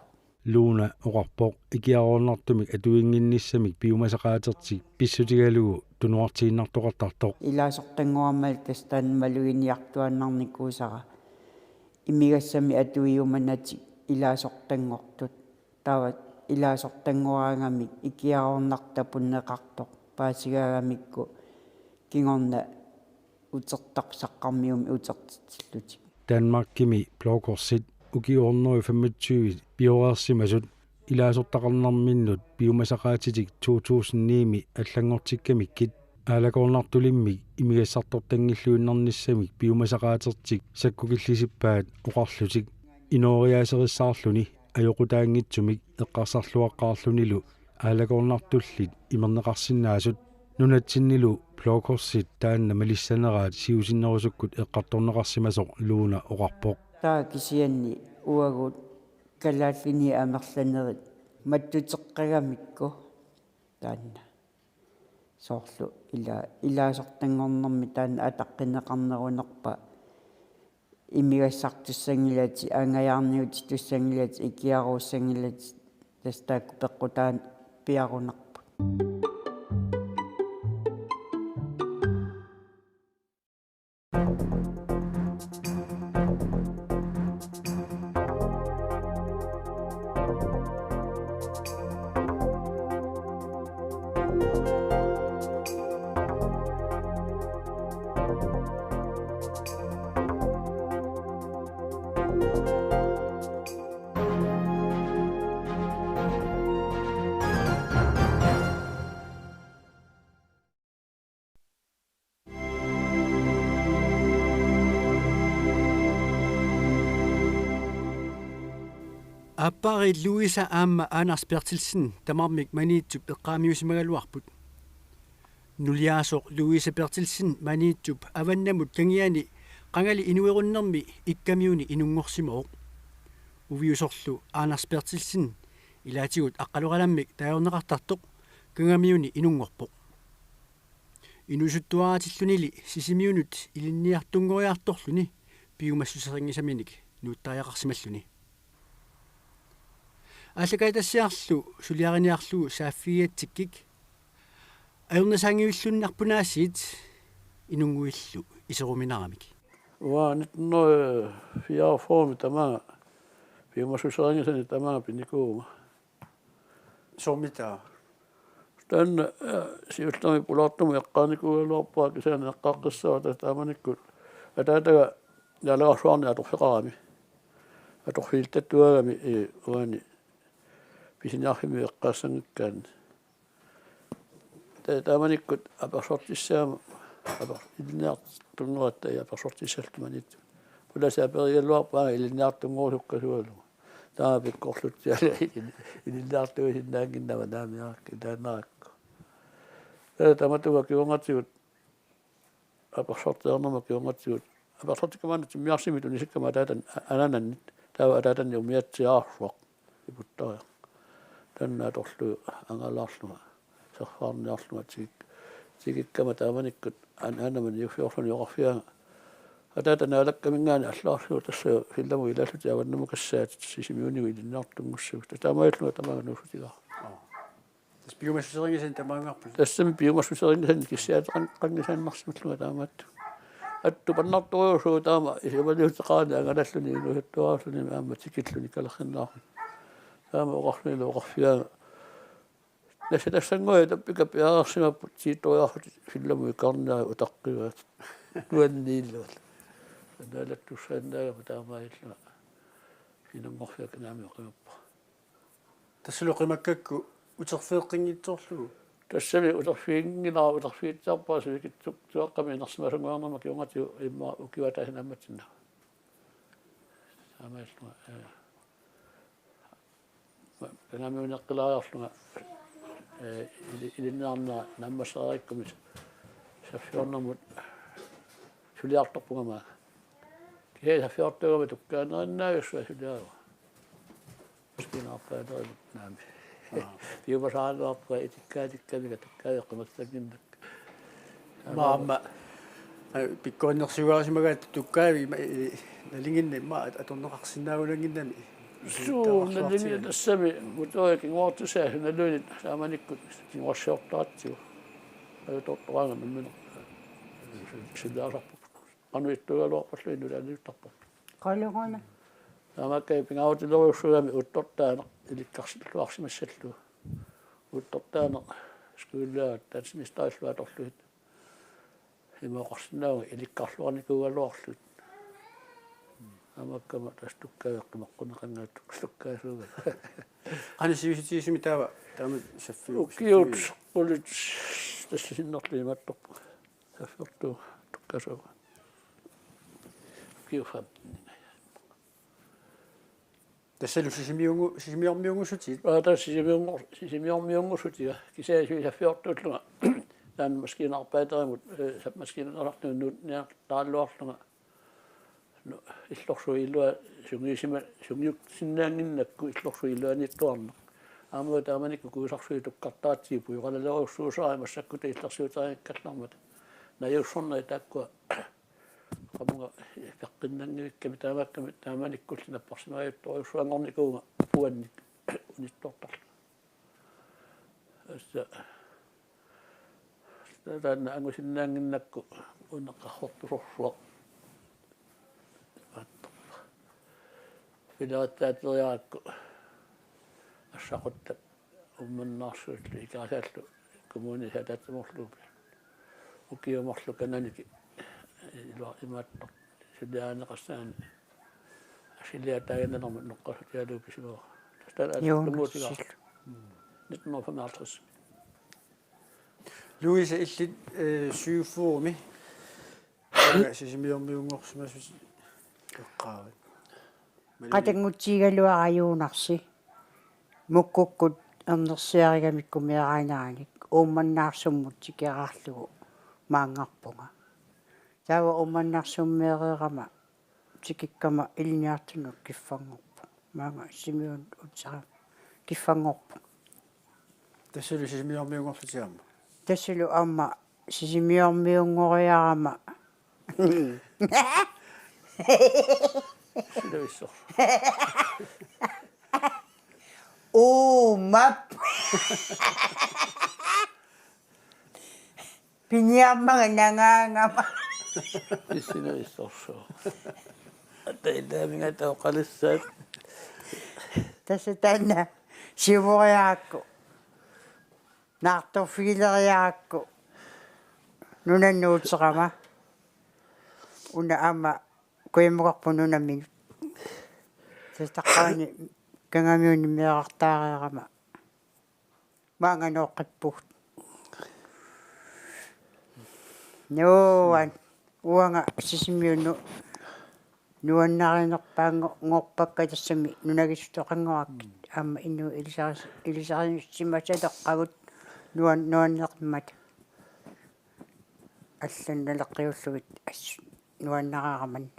лууна оқарпоқ икиаорнартумик атуингинниссамик пиумасақаатертик писсутигалугу тунуартииннартоқартартоқ илаасортангуармал тастан малугиниартуаннарникуусара имигассами атуиуманати илаасортангортут таават илаасортангуаангамик икиаорнартапуннеқартоқ паасигаагамикку кингорна утертарсаққармиуми утертитиллути Danmarkimi plookorsit ukiornoi 25 biorersimasut ilaasортақарнарминнут биумасақаатитик 2009 аллангортиккамиккит аалакорнартулиммик имигассартортангиллуиннарниссамик биумасақаатертик саккукиллисиппаат оқарлутик инориаасериссаарлуни ajokutaangitsumik eqqarsarluaqqaarlunilу аалакорнартуллит имернеқарсинаасут нунатсиннилу плоокорсит таанна малиссанераат сиусиннерусуккут эққарторнеқарсимасоқ лууна оқарпоқ таа кисианни уагут калааллини амерланерит маттутеққагамикку таанна соорлу илаасортангорнэрми таанна атаққинеқарнерунерпа имигассартуссангилати ангаяарниути туссангилати икиаруussангилати тастаакку пеққутаан пиарунарпу Appari Luisa Amma Anders Bertelsen tamarmik maniitsup eqqaamiusimaгаluarput nuliaasoq Luisa Bertelsen maniitsup avannamut kangiani qangali inuerunnermi ikkamiuni inunngorsimooq uviusorlu Anders Bertelsen ilaatigut aqqaluqalammik taajorneqartartoq kangamiuni inunngorpoq inusuttuaratillunili sisimiunut ilinniartungoriartorluni piumassuseringisaminik nuuttariaqarsimalluni аллакаитассиарлу сулиарниарлу сааффиатсиккик аюрнасаангиуллуннарпунаасиит инунгуиллу исеруминарамик уа 1944 тамаа пиумасусерингисани тамаа пиникуума сомита тан сиуллами пулаартуму эққааникуугалуарпаа кисаана эққааққиссаа тааманиккут атаатага ялаарсуарни аторфеқарами аторфиилтаттуагами уани писинаахими эққаассангиккаан тааманиккут аперсортиссаама апер илинниартунгуатта я аперсортиссалтуманит пуласааперигаллуарпаа илинниартунгуусуккасуалу таа пиккорлутсиала илинниартуисиннаангиннава наамиаракки таанаракку таматуга киунгатсигут аперсортиарнама киунгатсигут аперсортикамаанат миарсимиту нисиккама таатан анананнит таа таатанни умиатсиаарфоқ ипуттаа таннааторлу ангалаарлуга серфаарниарлуга тигиккама тааманиккут ананамани юфиорлуни оқарфиага атаатанаалаккамингаани аллаарсуу тасса филламу илааллути аваннаму кассаат сисимиунигу илиннаартунгуссуг таамааллуга тамаагануусутигаа тас биумассусерингисен тамаангарпу тассами биумассусерингисен киссаатеқангисааннарсималлуга таамаатту атту паннарторуусуу таама исивалиутеқаани ангалаллуни инуһаттуаарлуни аама тикиллуни калерхиннаарфи таама оқарфилу оқарфиага насатассангуя таппика пиаарсимаппут сиитториарфут филламу икарнаа утаққиваат нуаннииллуат налаттуссааннаага таамаиллуа финамморфиак наами оқимаппа тассулоқимаккакку утерфеэққингитсоорлугу тассами утерфиингинаа утерфиитсаарпаа сувикитсук туаққами нерсимасунгуарнама киунгатиу имма укиватаасинамматсинна таамаиллуа канамиунеққилаариарлуга илиннаарнаа наммасаариккумис саффиорнэрмут сулиарторпугамаа кээ саффиортугама tukkaanerinnaagissua сулиарва скинаарпаалеримут наами биомасаалуарпа итиккаатиккамика tukkaajеққимассагиннак маама пиккооннерсугаасимагаат tukкаави налингинни ма аторнеқарсинаагулангиннами суу налингин тассами мутояки ngortusаа налуни сааманиккут ngorsiortaатсигу аётортораanga наммина силаасарпу ануиттугалуарпаллуи нуланиуттарпу qaluguna амаккай пингаутилориуссугами уттортаана иликкарсиллуарсимассаллу уттортаана скууллаат татсимистааллуаторлуит имоқарсинаага иликкарлуарникугалуарлут амаккама тастуккаавеққимаққунеқангааттукслуккаасууга анисивиситисими таава таама саффиу укиут улит тассиннерлиматторпу сафферту туккасуга киуфам тассалу сисимиормиунгусутит сисимиормиунгусутига кисаасуи саффиортууллуга таан маскинарпаатеримут маскинерартууннуут тааллуарлуга иллорсуилуа сунгиук синнаангиннакку иллорсуилуаниттуарна аамуа тааманикку куусарсуи туккартаатсии пуйоралалеруссуусари массаккута илларсуутариаккаллармат наюссорна тааккуа qamunga peqqinnaangivikkami taamakkami taamanikkullinapparsimaajuttoriussuangornikuunga puannik unittortarlu assa taanna angusinnaanginnakku uneqqarrortusorsuaq attorpa filerattaateriarakku assaquttat ummannaarsuutlu ikaasallu kommuni sataatsamorluupi ukiumorlu kananiki имааттар сулиаанеқассаани асилиатаагиннерма ноққасутиалууписуа тастаалаатунгуутига 1955 Louise illit syyfuumi сисимиормиунгорсимасус эққаават qatangutigaluarayuunarsi mukkukkut ernersiarigamikkумиараанараник уумманнаарсуммут тикераарлугу маангарпунга таава уманнарсуммеэреерама тикиккама илниартунут киффангорпу маага симиун утсара киффангорпу тассалу сисимиормиунгорсутиама тассалу аама сисимиормиунгориарама силависсор мап пиниаммага нагаангама силависсорсоо атаилааминга таоқалиссаат тассатаана сивориаакку наартофилериаакку нунаннуутеқама уна аама куиммуқарпу нунамминут тастаққаани кангамиуни меқартаариарама маанганоққиппугт нуан уанга сисимиуну нуаннаринерпаангорпакка тассами нунагистуқангуарки аама инну илисариссимасалеққагут нуаннеқмат алланналеққиуллугит ассу нуаннараараманна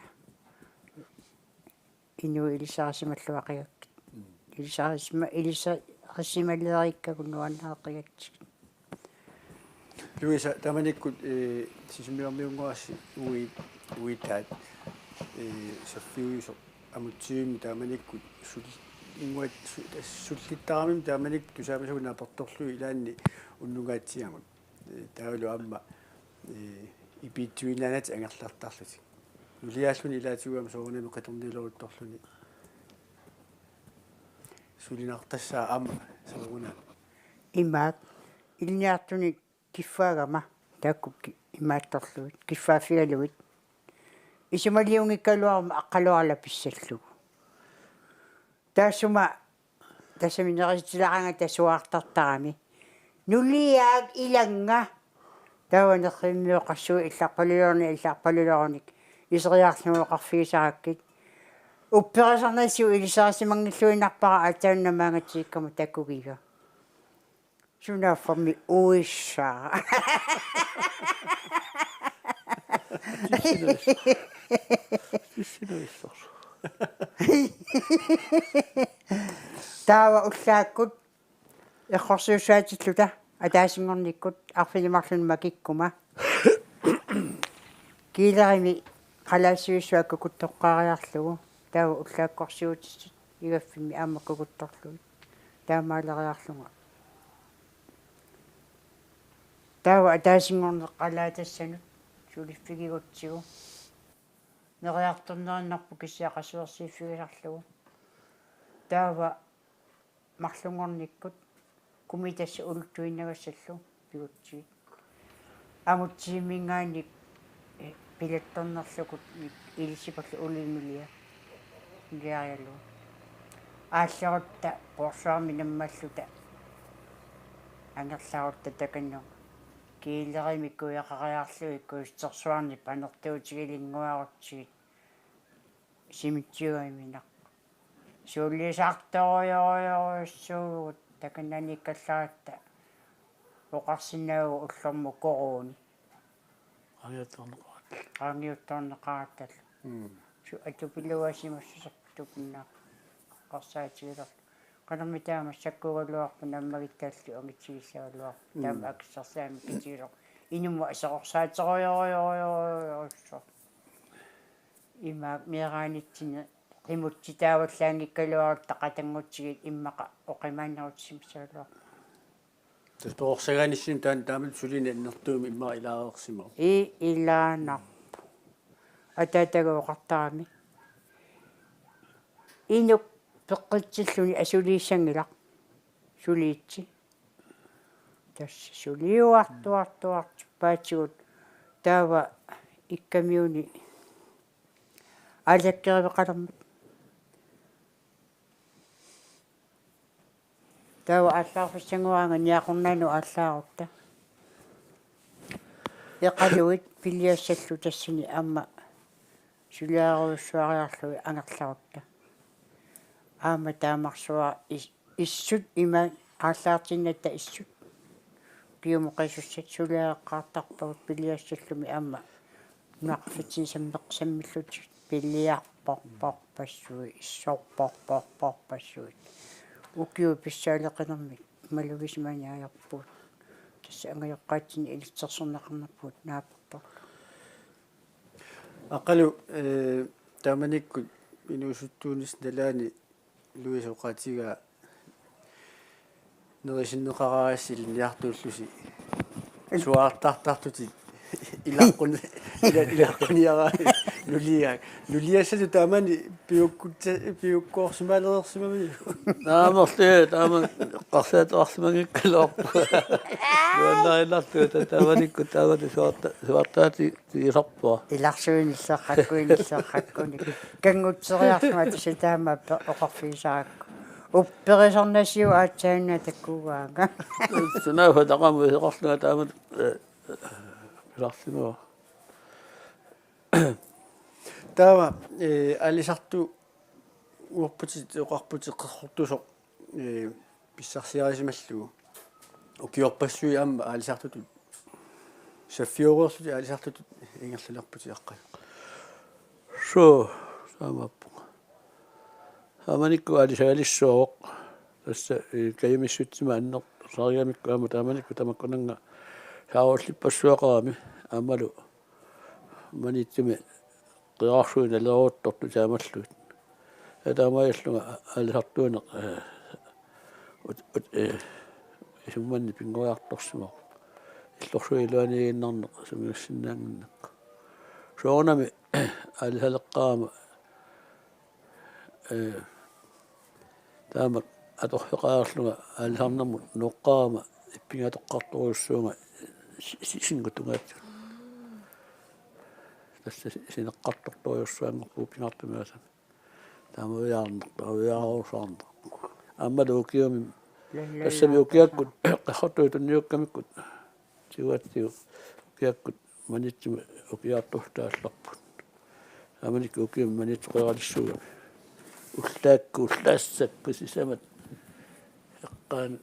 инну илисарисималлуақигак илисарисималлериккагу нуаннаақигатсик Louise таманиккут сисимиормиунгуаси уитаат саффиуисо амутсиими таманиккут ингуат суллиттарамим таманик тусаапасугна апорторлуи илаанни уннугаатсиамут таалу амма ипитсуинаанат ангерлартарлути нулиааллуни илаатигуама соорнами қаторнилорутторлуни сулинартассаа амма соорна имаак илниартуни киффаагама тааккукки имаатторлуит киффаафигалуит исималиунгиккалуарма аққалуарла писсаллугу таасума тасаминерисиларанга тасуаартартарами нулиаак иланга таванерриммиоқассуи илларпалулорник исериарлуоқарфигисараккит упперасарнассу илисарсимангиллуинарпара атааннамаангатсиккама таккугига Sunaafami uissaa. Taava ullaakkut eqorsiussaatillута атаасингорниккут арфилимарлунма киккума килерими қалаасиуссуакку тоққаариарлугу таава уллааккорсиутиссут игаффими аамаккукутторлугу таамаалериарлунга таава атаасингорнеқ қалаатассанут сулиффигигутсигу нериарторнериннарпу киссиақасуерсииффигисарлугу таава марлунгорниккут кумитасса улуттуиннагассаллу пигутсиит амутсиимингааник пилатторнерлукут илисипаллу улимилия гиаялу ааллерутта порсуарми наммаллута ангерларутта таканну киилерими куяқариарлу иккуистерсуарни панертуутигилингуарутсигит симитсиуайминақ сууллисаарториориориуссуугут таканнаниккалларатта оқарсинаагу уллорму корууни ангиутторнеқаратал су атупилуасимассусартупиннаа қарсаатигилер канамитаама саккугалуарпу наммагиттааллу ангитсигиссагалуарпу таама акиссарсаами китигилер инумма асеқорсаатеқориориориориориссо има миераанитсина имутситааваллаангиккалуарут тақатангутсигит иммақа оқимааннерутсимсаалуар тасперсаганиссин таамал сулина иннертууми имма илааерсимо илаанарпу атаатагуоқартарами инук пеққитсиллуни асулииссангилақ сулиитси тасса сулиуартуартуартиппаатигут таава иккамиуни алаккервеқалермут таава аллаарфиссангуаанга ниақорнаану аллаарутта эқалуит пилиассаллу тассини амма сулиаруссуариарлуи ангерларутта аама таамарсуа иссут има ааллаартиннатта иссут киумоқисуссат сулиааққартарпагут пилиассаллуми амма нақфитсин саммеқсаммиллутик пиллиарпорпорпассуи иссорпорпорпорпассуи укиу писсаалеқинерми малугисманиаярпуут тасса ангайоққаатсини илитсерсернеқарнарпуут нааппор ақалу тааманикку инуусуттуунис налаани луисоқаатига нерисиннеқараассил ниартууллуси суаартартартути илаққуниараа нулиассату таамани пиуккоорсимаалерерсимами наамерлээ таама қарсаатоарсимагиккалоорпу нуаннаиларту тааманикку таамати суартаати тиисарпуа иларсуинissaqaqquinissaqaqquni кангутсериарсума таситаамааппе оқарфисаакку упперисорнасиу аатсаанна таккуугаага сунаафа тақаму эқарлуга таамат иларсимаа таава алисарту уорпути оқарпути қерхортусоқ писсарсиарисималлугу укиорпассуи аама алисартуту саффиорерсути алисартуту ингерлалерпути аққай шо самаппу аманикку алисаалиссооқ тасса каямиссутсима аннер сариамикку аама тааманикку тамакконанга сааваллиппассуақарами аамалу манитсими qearsuin aleruuttortu taamallut ataamaallunga alisartuuneq isummanni pinguartorsumo illorsuiluaniginnarneq sumiussinnaanginneq soornami alisaleqqaama taamak atorfeqaarlunga alisarnermut nuqqaama ippingatoqqartoruussuunga singutungaat тасса синеққартортуйуссуангорпу пинартумиасам таамуяарнер аммалу укиуми тассами укиаккут қахортуутунниуккамиккут тиуаттиу укиаккут манитсуми укиаартуфтаалларпут аманик укиум манитсуқералиссуга уллаакку уллаассакку сисамат эққаан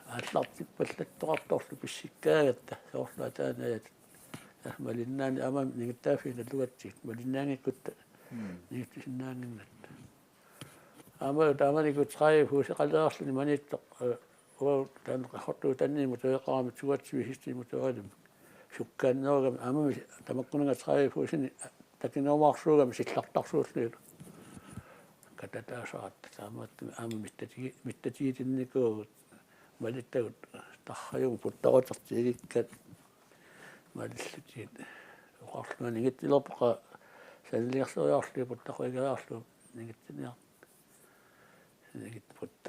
ааллартик паллаттоқарторлу писсиккаагатта соорлаа таанаят малиннаани амам нигиттаафина лугатсит малиннаангиккутта нигиттисиннаангиннат ама тааманикут саи фусеқалеарлуни манитто оо тан хорту танниму тоеқаами тугатсуи хистиму тоалим суккааннергам амами тамаккунага саи фусини такиномаарсуугам силлартарсууллиу кататаасаат таамаат ама миттатигитинникуу малиттагут тархаюг путтаратертигиккат малиллутиит оқарлуна нигиттилерпоқа саллиарсуяарлу путтақуигаарлу нигиттиниар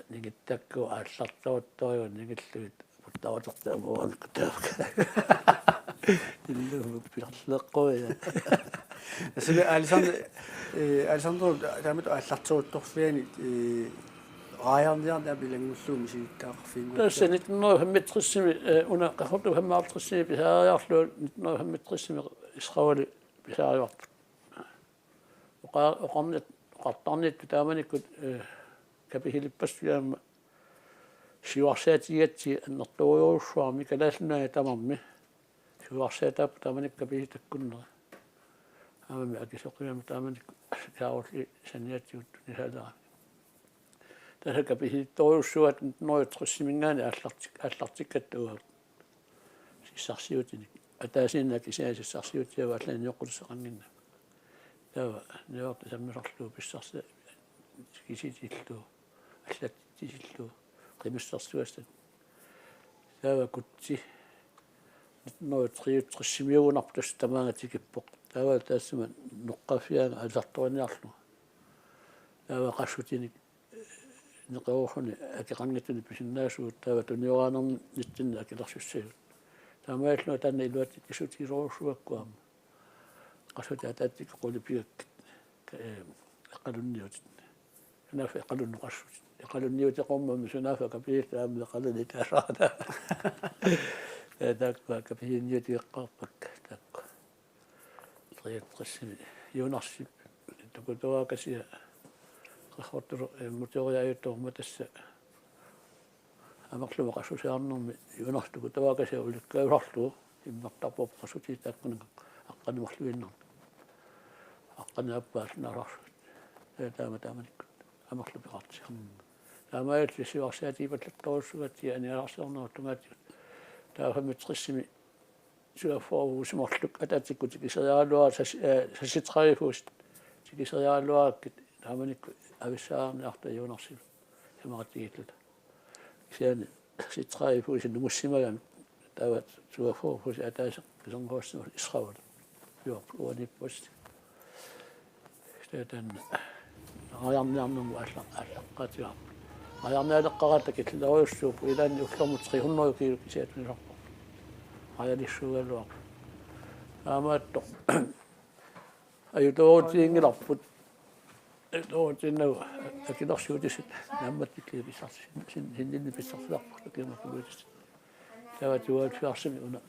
нигиттакку ааллартаваттариу нигиллуит путтаратертаамуанакку таавка иллу пиарлеққуя асми Александр таамат ааллартуутторфиани раярниарна билангуллуми сииттаақарфингу тасса 1935 уна қахорту 35 писаариарлу 1935 исравали писаариарпут оқарнит қартарнит тааманиккут капихилиппассуяама сиуарсаатигатси аннэртуйуруссуарми калааллунаа тамарми сиуарсаатаап тааманик капихитаккуннера амами акисоқиама тааманик каарулли саниатсиут нисалера тасака пихитторюссуат нойтриссимингаани ааллартиккаттуа сиссарсиутиник атаасинна кисаасиссарсиутиава аллаани оқулсеқангинна тава неорт саммисарлуу писсарса киситиллуу аллаттисиллуу қимиссарсуастат тава кутси нойтриутриссимиугунартус тамаагатикиппоқ тава таассама ноққафиаага аларторниарлу тава қассутиник неқорхуни акеқангатуни писиннаасуут тава туниораанерни ниттинна акиларсуссагут таамааллуа таанна илуатик кисутигироорсуаккуама qassuti ataattik qulipigak aqalunniut nafa aqalunnu qassut aqalunniut qomma sunafa kapita am qalli tarada dak kapinniut yaqqarpak tak طيب قسم يونسب تقولوا كسي خاطر متوغا يتو متس امقلو قشو سارنو يونس تقولوا كسي ولك رحلو يمطبو قشوتي تكون اقل مخلوين أقل أباس نراش تامنك أمخلو بغاتش تاما يتلسي وقساتي بتلتوش وقتي يعني راسلنا وتماتي تافهم تقسمي شوفوا وسمحلك أتاتي كنت كسيالوا سشتخايف وست كسيالوا تامنك أبسار نأخذ يونسيل كما قلت لك كسيان سشتخايف وست نمسيما تاوت شوفوا وست أتاسق كسنغوش إسخاول يوب ودي بوست تن غيرنا أشلقاتها غيرنا لقاتك تلو الشوب إذا يكلم تصيحون ويكيل كسيت من رب هذا الشو الوقت أما أي دوتين ربط دوتين نو أكيد أشيو جس نعم تكلي بيساس هندين بيساس ربط لكن ما كبرت تبى توال في عصمي هنا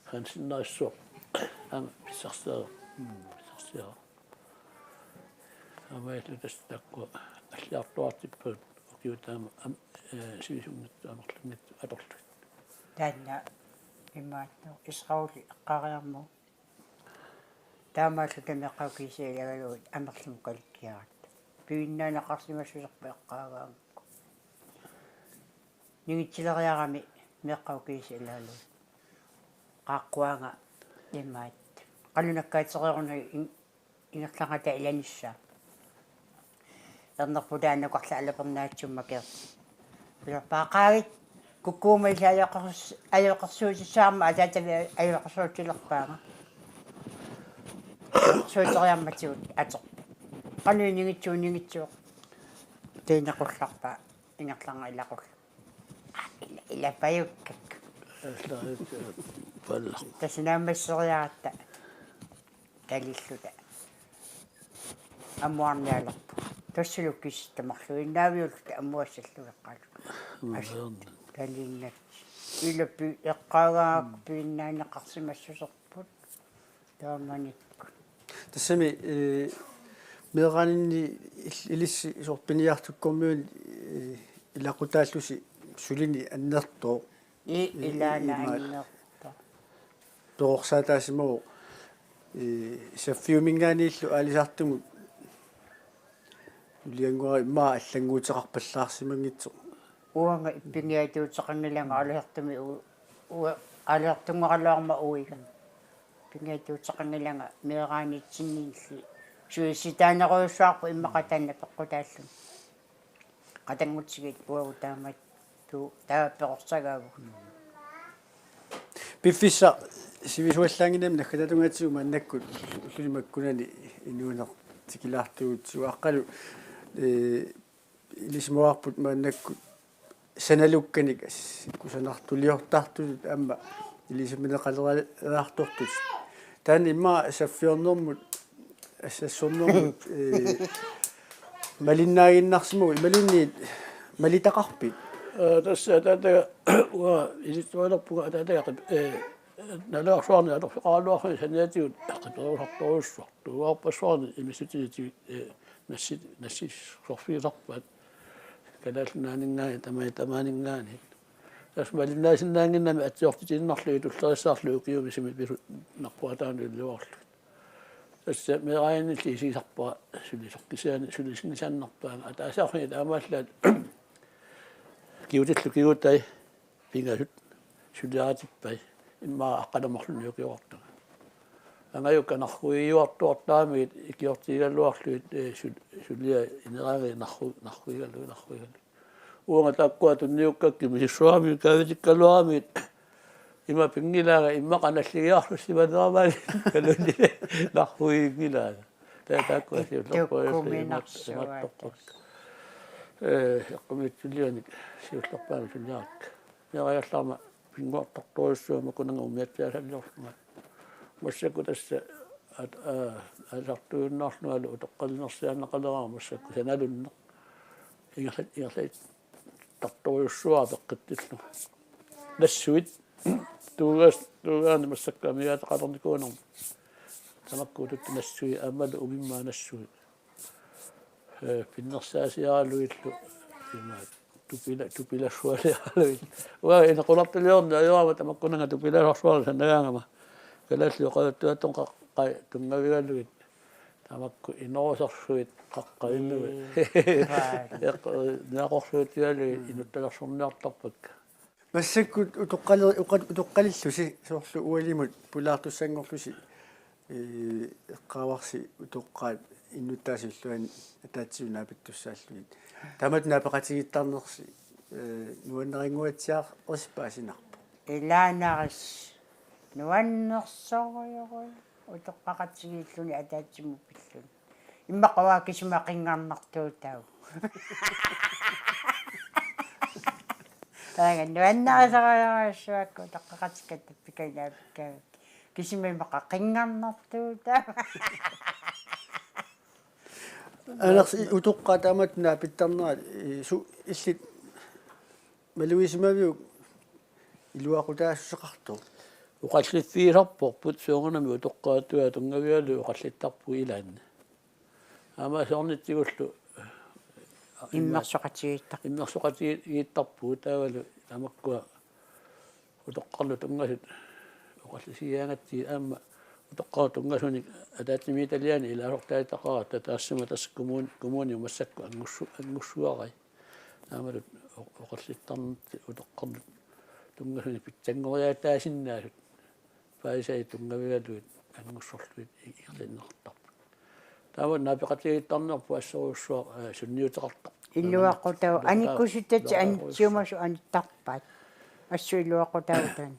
خمسين السوق أما بيساس بيساس أما يتلتستقوا أشياء طواتي بقول وكيوتام سيسون نتامخلنت أدرت تانا إما إسقاولي قارمو تاما كما قاوكي سيلالو أمخلم قلقيات بينا نقصي مسوسق بقارم نيجتلغيارمي مقاوكي سيلالو قاقوانا إما قالوا نكايت صغيرون إنك لغا تعلنشا نقول قحط على برنامج مكير باقاري كوكوما يقص أي قصوج الشام أجت أي قصوج الأخبار شو تغير متود أتق قالوا نيجتو تين قص لقبا إنك لغا إلا قص إلا بايوك تسنام الصغيرات تليسودا أموارنا لقب تسلوكيس تمخلوين ناويول تأموس الوقال أشد تلينك إلا بإقارك بإننا نقسم السوسقبون دامانيك تسمي ميغانيني إليس شوق بنيارتو كوميون إلا قتالوسي сулини аннерто илаана аннерто тоорсаатаасимагу саффиумингааниллу аалисартумут улиангуара имаа аллангуутеқарпаллаарсимангитсо уанга иппингиатуутеқангиланга алертуми алертунгоралуарма уига пингиатуутеқангиланга меэраанитсинниилли суиситаанеруйуссуарпу иммақатаанна пеққутааллу qatangutsigit uagu taamat tu taappeqorsagaagu пиффисса сивисуаллаангинами наккаталунгатсигу маннаккут уллимаккунани инуунер тикилаартугутсуа аққалу илисмуарпут маннаккут саналукканик кусанартулиортартут амма илисминеқалераартортут таан имма саффиорнэрмут ассассорнэрмут малиннаагиннарсиму ималунни малитақарпит тасса таатага уа илитуалерпуга таатага налаарсуарни алорфеқаалуарфи саниатигут аққиторусартуруссуарту уарпассуарни имисутигити нассис сорфииларпаат калаалнаанинггаани тамаанингаани тас малиннаасиннаангиннами атсиортитиннарлуи туллериссаарлуи киумисими пису нарпуатаани луарлу тасса мераанилли сисарпаа сулисоққисаани сулисиннисааннарпаага атаасаарни таамааллаат киутиллу пингасут сулиаратиппай имма аққаламарлуни юкиортага ангаюкканархуиюартуартаамигит икиортигаллуарлуит сулиа инерааги нархуигаллу уунга тааккуа тунниуккакки мисиссуами кавитиккалуарамигит има пингилаага имма каналлигиарлуссиманерамаали калунни нархуигилаага тааккуа сиуллерпояссиматтоққак яккумитсулианик сиуллерпаами сулиарак нераялларма пингуартартуруссуама кунанга умиатсаасаллерсума массаку тасса алартууннаарлуалу утоққалинерсианнақалераа массаку саналунне ингерлит тартуруссуа пеққиттиллу нассуит тугаани массакка мигаатақалерникуунер тамаккуутут нассуи аммалу умиммаа нассуи пиннерсаасиаалуиллу имаат тупилассуалиаалуит уа инеқулартулиорна аёама тамаккунага тупилассуалу санагаангама калааллу қаваттуаттон қаққай тунгавигаллуит тамакку инорусарсуит қаққаиннуи наақорсуутиалуи инутталерсорниартарпакка массаккут утоққалиллуси соорлу уалимут пулаартуссангорлуси эққаварси утоққаат иннуттаасиллуани атаатсиунаапиттуссааллуит тамат наапеқатигиттарнерси нуаннерингуатсиар орсипаасинарпу илаанарис нуаннерсориорой утоққақатигииллуни атаатсиму пиллуни иммақаваа кисимақингаарнартуутау тага нуаннерисориорсуакку утоққақатиккат пиканаапиккаа кисимимақа қингаарнартуутау анарс утоққатааматна питтарнерат су иллит малуисимавиу илуақутаассеқарту уқаллиффиисарпорпут суунганами утоққаатуа тунгавиалу уқаллиттарпу илаанна ама сорнитсигуллу иммерсоқатигиттарпу таавалу тамаккуа утоққарлу тунгасут уқаллисиаангатти аама утоққаа тунгасуник атаатсими италиани илаасортаатақаа татаассума тас коммуни умассакку ангуссуарай аамалут оқаллиттарнерти утоққарлу тунгасуни питсангориаатаасиннаасут паисай тунгавигалуит ангуссорлуит ирлиннертарпу тааван наапеқатигиттарнерпу ассоруссуа сунниутеқартар иллуаққутау аниккусуттати анитсиумасу аниттарпаат ассу иллуаққутаутаан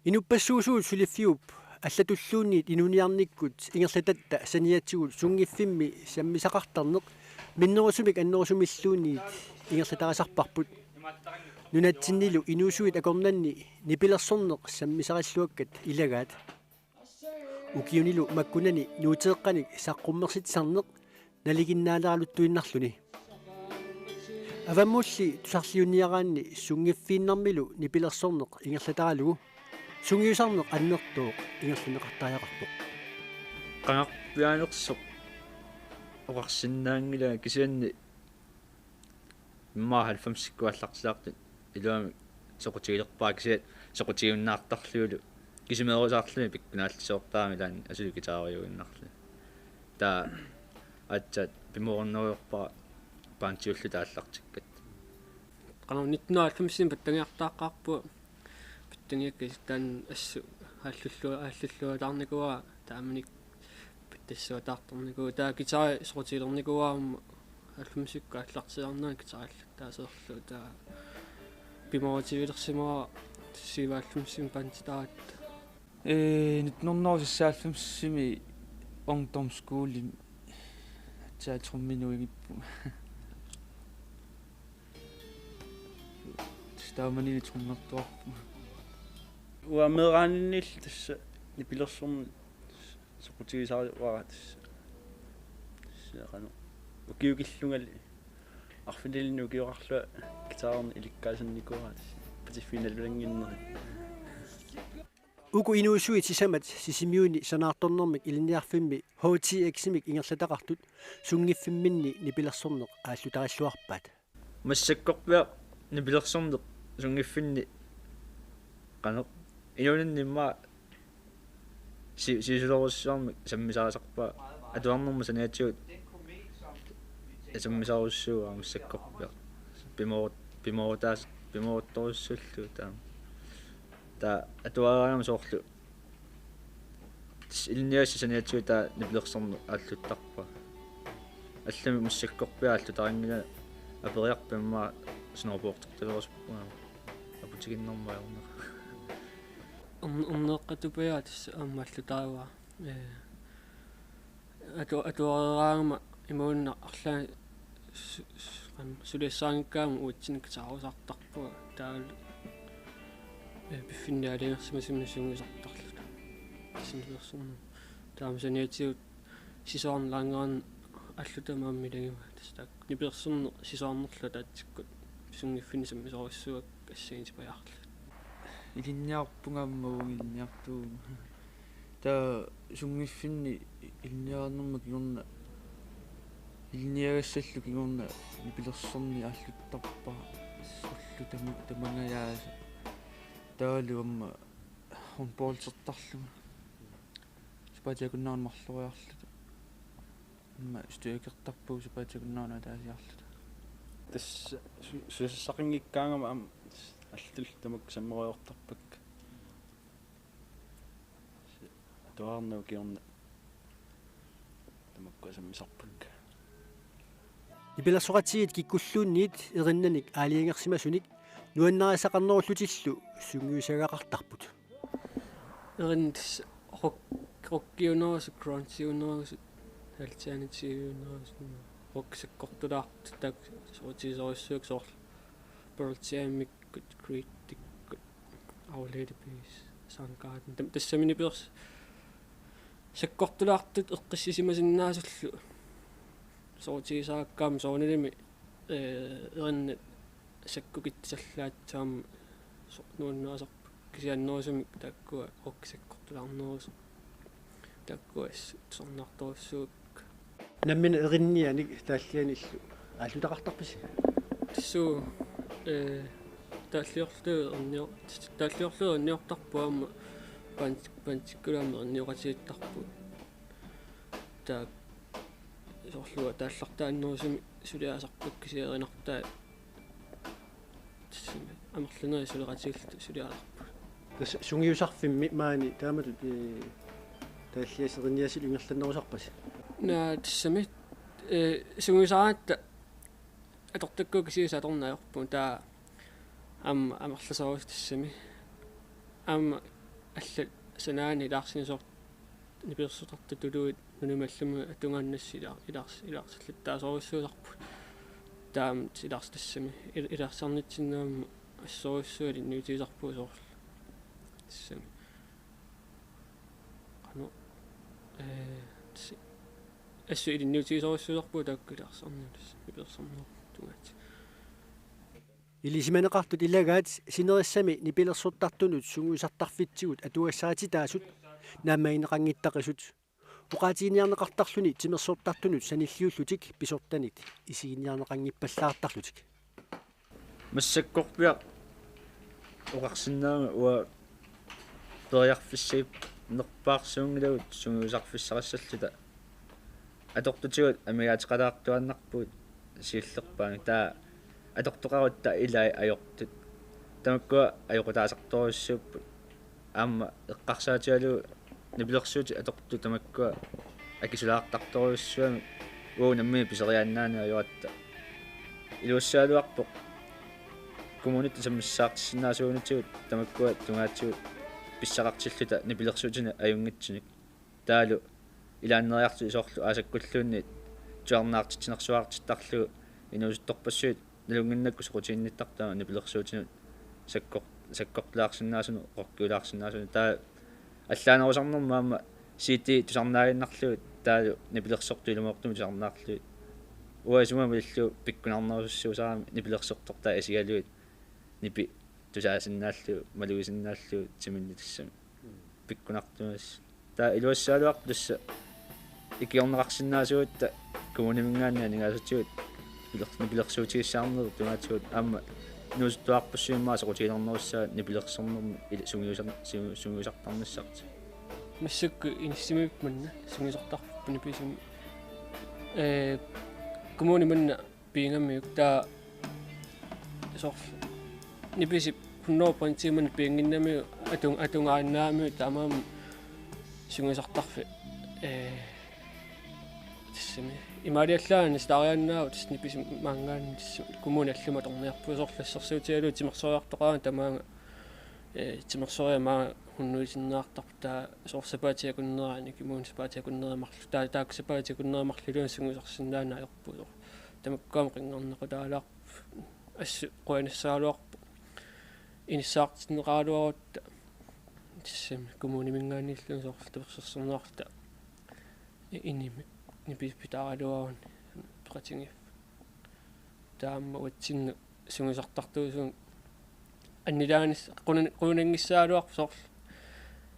инуппассуусуут сулиффиуп аллатуллуунниит инуниарниккут ингерлататта саниатсигут сунгиффимми саммисақартарнеқ миннерусумик аннерусумиллуунниит ингерлатарисарпарпут нунатсиннилу инуусуит акорнанни нипилерсорнеқ саммисариллуаккат илагаат укиунилу маккунани нуутеэққаник саққуммерситсарнеқ налигиннаалералуттуиннарлуни аваммулли тусарлиунниараанни сунгиффииннармилу нипилерсорнеқ ингерлатаралугу сунгиусарнеқ аннертоо ингерлунеқартааяқарпоқ qangaqpiaanersoq oqarsinnaangila kisianni imma 90-sikkuallartilaartut iluami soqutigilerpaa kisiat soqutigiunnaartarluulu kisimeerusaarluni pikkunaallisiortaami laan asulukitaariuinnarlu taa atsaat pimorunnuiorpaa paantiullu taallartikkat qanu 1990 pattangiartaaqqaarpua питтангиаккис таан ассу ааллуллуатаарникуа тааманик питтассуатаарторникуа таа гитари сорутилерникуаама аллумсикка аллартиларнаа гитаралла таасерлу таа пимоотивилерсимаа сивааллумсим пантитаат 1990-сими ungdomsskole таа трумминуигиппу таамани труммертуарпу уамерааннил тасса нипилерсорни сокутигисариуарат сеқану укиукиллунгали арфинилину киорарлуа гитаарни иликкаасанникуарат патиффиналлуангиннери уку инуусуи тисамат сисимиуни санаарторнэрмик илниарфимми HTX-имик ингерлатақартут сунгиффимминни нипилерсорнеқ ааллутариллуарпаат массаккорпиа нипилерсорнеқ сунгиффинни qanaq inunanimma siisulorussarmik sammisaasarpaa atuarnerma saniatigut sammisarussuuga massakkorpia pimoruttorussullu ta atuaraarama soorlu ilniassi saniatigut ta nipilersornu aalluttarpa allami massakkorpia allutaringila aperiarpimma snowboardtertalerusuppa aputiginnermaayorna умнеэкъатупиаат аммаллутаруа атуараама имуунна арлаа сулиассаангиккаама уутсиник саарусартарпуа таал биффинниалиерсимасимнасунгисартарлута синверсорну таамсаниатиут сисоорнлаангаан аллутамааммилагима тастаак ниперсорну сисоорнерлу таатсиккут сунгиффини саммисоруссуак ассаинтипаяарлу илинниарпунгааммагун илинниартуу таа сунгиффинни илниарнэрма кигорна илниагассаллу кигорна нипилерсорни ааллуттарпаа суллу тамангаяаса таалуамма хонполсертарлуга спатиакуннаан марлуриарлута имма стуякертарпуу спатиакуннаана таасиарлута тас суссақингиккаангама аллул тамак саммериортарпак туарнау киорна тамакку саммисарпак ипилерсоратигит киккуллуунниит эриннаник аалиангерсимасуник нуаннарисақарнеруллутиллу сунгиусагақартарпут эринтс роккиунерус кронсиунерус альтернативунерус роксаккортулаарт так сорутисориссуак соор Pearl critic Our Lady Peace Soundgarden тассамини перс саккортулаартут эққиссисимасиннаасуллу соотисааккаам соонилими эринна саккукитсаллаатсаама нуаннаасарп кисианнерусумик таккуа роккисаккортулаарнерус таккуас сорнарторуссуук наммина эриннианик тааллианиллу ааллутақартарписи тассуу тааллиорлуу анниортарпуама пантиккулаама анниоқатииттарпу таа соорлуа тааллартааннерусими сулиаасарпак кисиеринартаа амерлунери сулеқатииллу сулиаасарпу тас сунгиусарфимми маани тааматут тааллиасеринниасил ингерланнерусарпас наа тассами сунгиусараатта атортакку кисиусаторнаajorpun таа амерласорус тассами алла санаани илаарсинисор нипиерсутарту тулуит нунумаллума атунгааннассила илаарсаллаттаасоруссуусарпут таам илаарстассами илаарсарнитсиннаама ассоруссуали нуутиисарпуусоор тассами qanu ассу илиннуутиисоруссуусарпуу таакку илаарсарнилас нипиерсарноо тугаати илисиманеқартут илагаат синериссами нипилерсуттартунут сунгуисартарфитсигут атуассаати таасут нааммаинеқангиттақисут уқаатииниарнеқартарлуни тимерсууртартунут саниллиуллутик писортанит исигиниарнеқангиппаллаартарлутик массаккорпиа уқарсинаама уа периарфиссип нерпаарсуунгилавут сунгуисарфиссарассаллута атортутигут амигаатеқалаартуаннарпут сииллерпаани таа атортоқарутта илай аёртут тамаккуа аёқутаасарторуссууппут аама эққарсаатиалу нипилерсуути аторту тамаккуа акисулаартарторуссуами уу намми писериааннаани аёатта илуссаалуарпоқ коммунити саммиссаартиссинаасуунитигут тамаккуа тунгаатсигут писсақартиллута нипилерсуутина аюнгитсиник таалу илааннериарту исоорлу аасаккуллуунни туарнаартитсинерсуаартиттарлу инуусутторпассуит налунгиннакку сокутиинниттартаа нипилерсуутинут саккортлаарсинаасуну қоркуулаарсинаасуну таа аллаанерусарнермаама сити тусарнаагиннарлуут таалу нипилерсорту илумоортуми тусарнаарлуут уасумама иллу пиккунарнерусуусаарами нипилерсортортаа асигалуит нипи тусаасиннааллу малуисиннааллу тиминнитассами пиккунартумас таа илуассаалуар тусса икиорнеқарсинаасуутта коммунимингаанниа нигаасутигут нипилерсуутигиссаарнеру тугаатигут аама нуустуарпассуиммаа сокутиилернеруссаа нипилерсэрнерми сунгиусартарниссарти массакку иниссимип манна сунгисартарпуни писими коммуни манна пиингаммиук таа сорф ниписип 100% ман пиингиннамиу атунгааннаамиу таамаам сунгисартарфи тиссими имариаллаани старианнаавут сниписим маангаани коммуни аллума торниарпу соорлассерсуутиалу тимерсориартоqaан тамаага тимерсориамаа хуннуисиннаартарта соорсапаатиакуннераани кимуунсапаатиакуннерамарлу тааксапаатиакуннерамарлулуун сунгусарсинаана аёрпуу тамаккаама қингорнеқутаалаар ассу қуанассаалуарпу иниссаартинеқаалуарутта тиссами коммунимингааниллуун соорлтаперсерсернеарта иними нипипитааралуарун пеқатингиф таама уатсинну сунгусартартуусуун аннилаанис qunangiссаалуарп сорл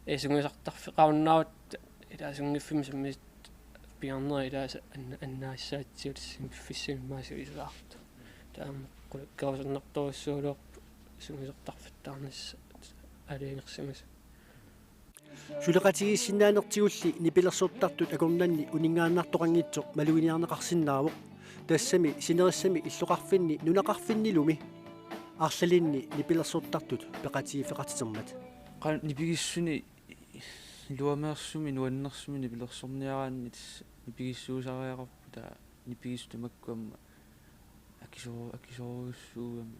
сунгусартарфеқаруннаават илаасунгиффими саммис пиарнери илааса аннаассаатсиулиссим пиффиссиммааси илаарту таама каусернарторуссуулуарп сунгусартарфиттаарнисса алиангерсимас сулеқатигиссинаанертигулли нипилерсууртартут акорнанни унингааннартоқангитсоқ малуиниарнеқарсинаавоқ тассами синериссами иллоқарфинни нунақарфиннилуми арлалинни нипилерсууртартут пеқатигифеқатитермат қан нипигиссуни луамеерсуми нуаннерсуми нипилерсорниараанни нипигиссуусариақарпу таа нипигис тамаккуамма акисоруссууами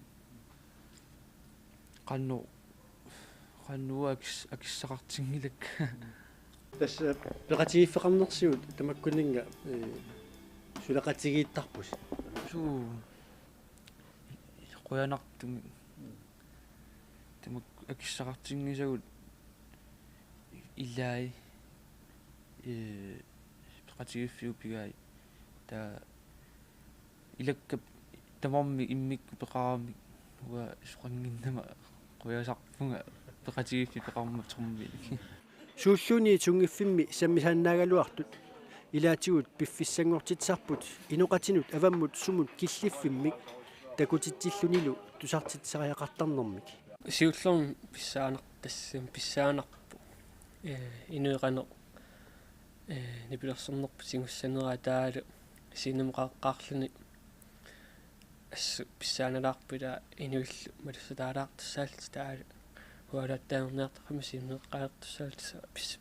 qannuwa akissaqartingilak тасса пеқатигиффеқарнерсиут тамаккунинга сулеқатигииттарпус суу қоянартуми тамак акиссақартингисагут илай пеқатигиффиупигай таа илаккап тамарми иммикку пеқарами уа суқангиннама қоясарпунга пеқатигиффи пеқарматерми сууллууни тунгиффимми саммисааннаагалуартут илаатигут пиффиссангортитсарпут инуқатинут аваммут сумут киллиффиммик такутитсиллунилу тусартитсариақартарнэрмик сиуллерм писсаанертассам писсаанарпу инуиқано нипилерсернерпу сингуссанераа таалу синнемеқааққарлуни ассу писсааналаарпула инуиллу малуссатаалаартассаалт таалу хуалааттаанернеартақами синнеққаертассаалт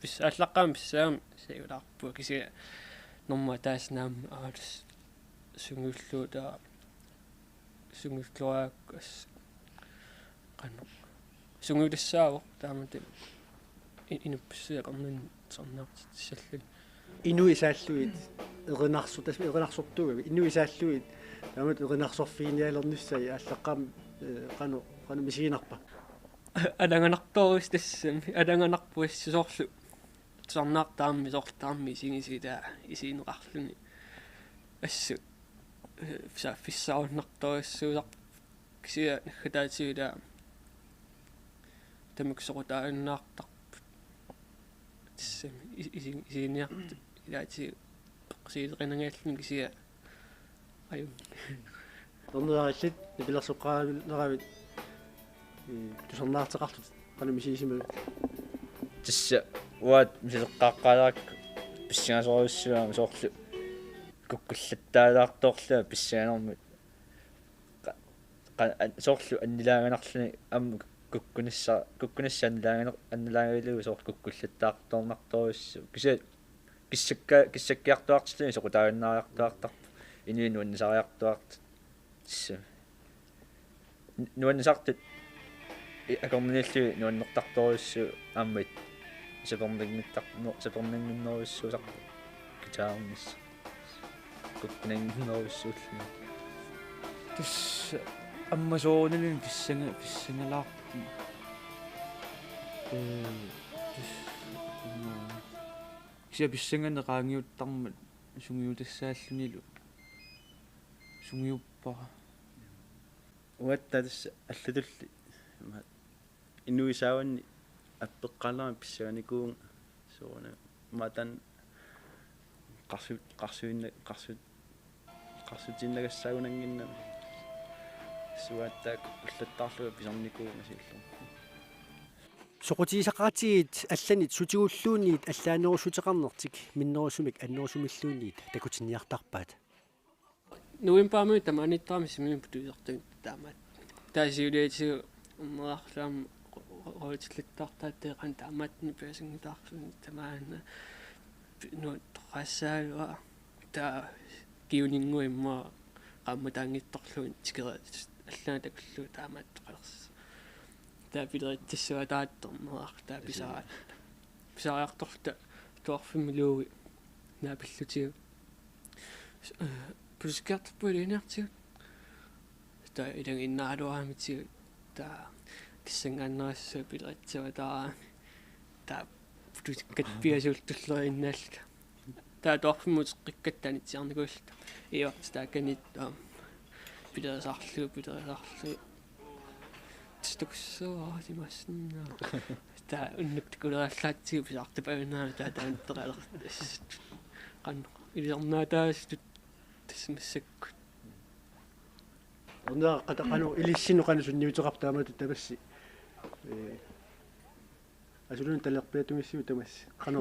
писсааллаққаам писсаами сиулаарпу киси норма тааснаам аалс сунгуллууда сунгуллуааккас qanno сунгулиссаавоо таамати инупписсиақарнун сарнаартит саллун инуисааллуит эринарсортуга инуисааллуит тамат эринарсорфиниалерниссай ааллаққам қану мисигинарпа аланганарторус тассами аланганарпуиссисоорлу сарнаартаамми соорлтаамми сигисилаа исиинеқарлуни ассу фиссауннарториссуусақ кисиа нахатаатигилаа тамиксорутаааннаартарпут тассами исиниарту илаати сиилеқинагааллуни кисиа аю орнерааллит нипилерсоққаавилеравит тусарнаартеқартут qanumisiisimu тисса уат мисеққааққалаак писсиасоруссуаама соорлу куккуллаттаалаарторлаа писсианермут соорлу аннилааганарлуни амма куккуниссааннилаагаилугу соор куккуллаттаарторнарторуссу киссаккиартуартиллуни соқутаагиннариартуартарпу инуинуаннисариартуарт тисса нуаннисартут акормуниллуи нуаннертарторуссу ааммит сапернангинноруссуусарпу гитаарнис куккунангинноруссууллу тисса аммасоонилин писсангалаарпу кися писсанганеқаангиуттармат сунгиутассааллунилу сунгиуппара уаттатас аллатулли инуисааванни аппеққалаама писсааникуун соона матан қарсутиннагассаагунангиннами суаттаа куллаттаарлуга писарникуунга сиуллу соқутисақаатигит алланит сутигуллуунниит аллаанерусутеқарнертик миннерусумик аннерусумиллуунниит такутинниартарпаат нуимпааму таманиттаами симимпутуисартугит таамаат таасиулиатигу уммеарлаам роитиллиттартааттеқан таамаатни пиасингитаарсуни тамаана ну тассаалуа та киунингуимма qamмутаангитторлуун тикера аллаа такуллуу таамаат қалерс таа пилериттиссуа таатторнераар таа писариарторта туарфимилууги наапиллутигу пускартпулинартигу таа илан иннаалуаамитигу таа киссангааннерассуу пилеритсуа таа пускатпиасуултуллериннаалла таа туарфиммутеққиккаттаанитсиарникуулта иорт таа канит пилерисарлугу тстуксоо тимассна таа уннуктикулерааллаатсигу писартапавинаа таа таантералер qan илернаатаастут тассмассакку орнаа qanu илиссину qanu сунниутеқартаамату тамасси асулун талерпиатумиссиу тамасси qanu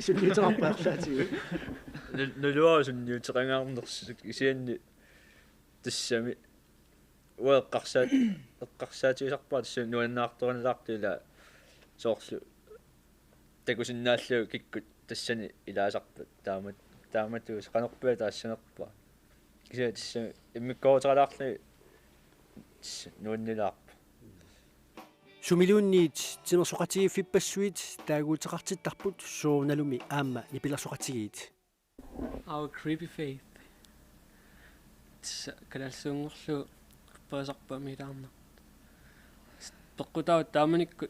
сунниутеқарпаарлаатигу нулуа сунниутеқангаарнерсик исианни тассами эққарсаатигисарпаа тасса нуаннаарторналаартуила соорлу такусиннааллуу киккут тассани илаасарпат тааматуус канерпуа таассанерпаа кися тасса иммиккоотералаарлуи нуаннилаарпа сумилуунниит тимерсоқатигиффиппассуит таагуутеқартиттарпут сууналуми аама нипилерсоқатигиит our creepy faith калалсуунгорлу паасарпамилаарна пеққутаа тааманикку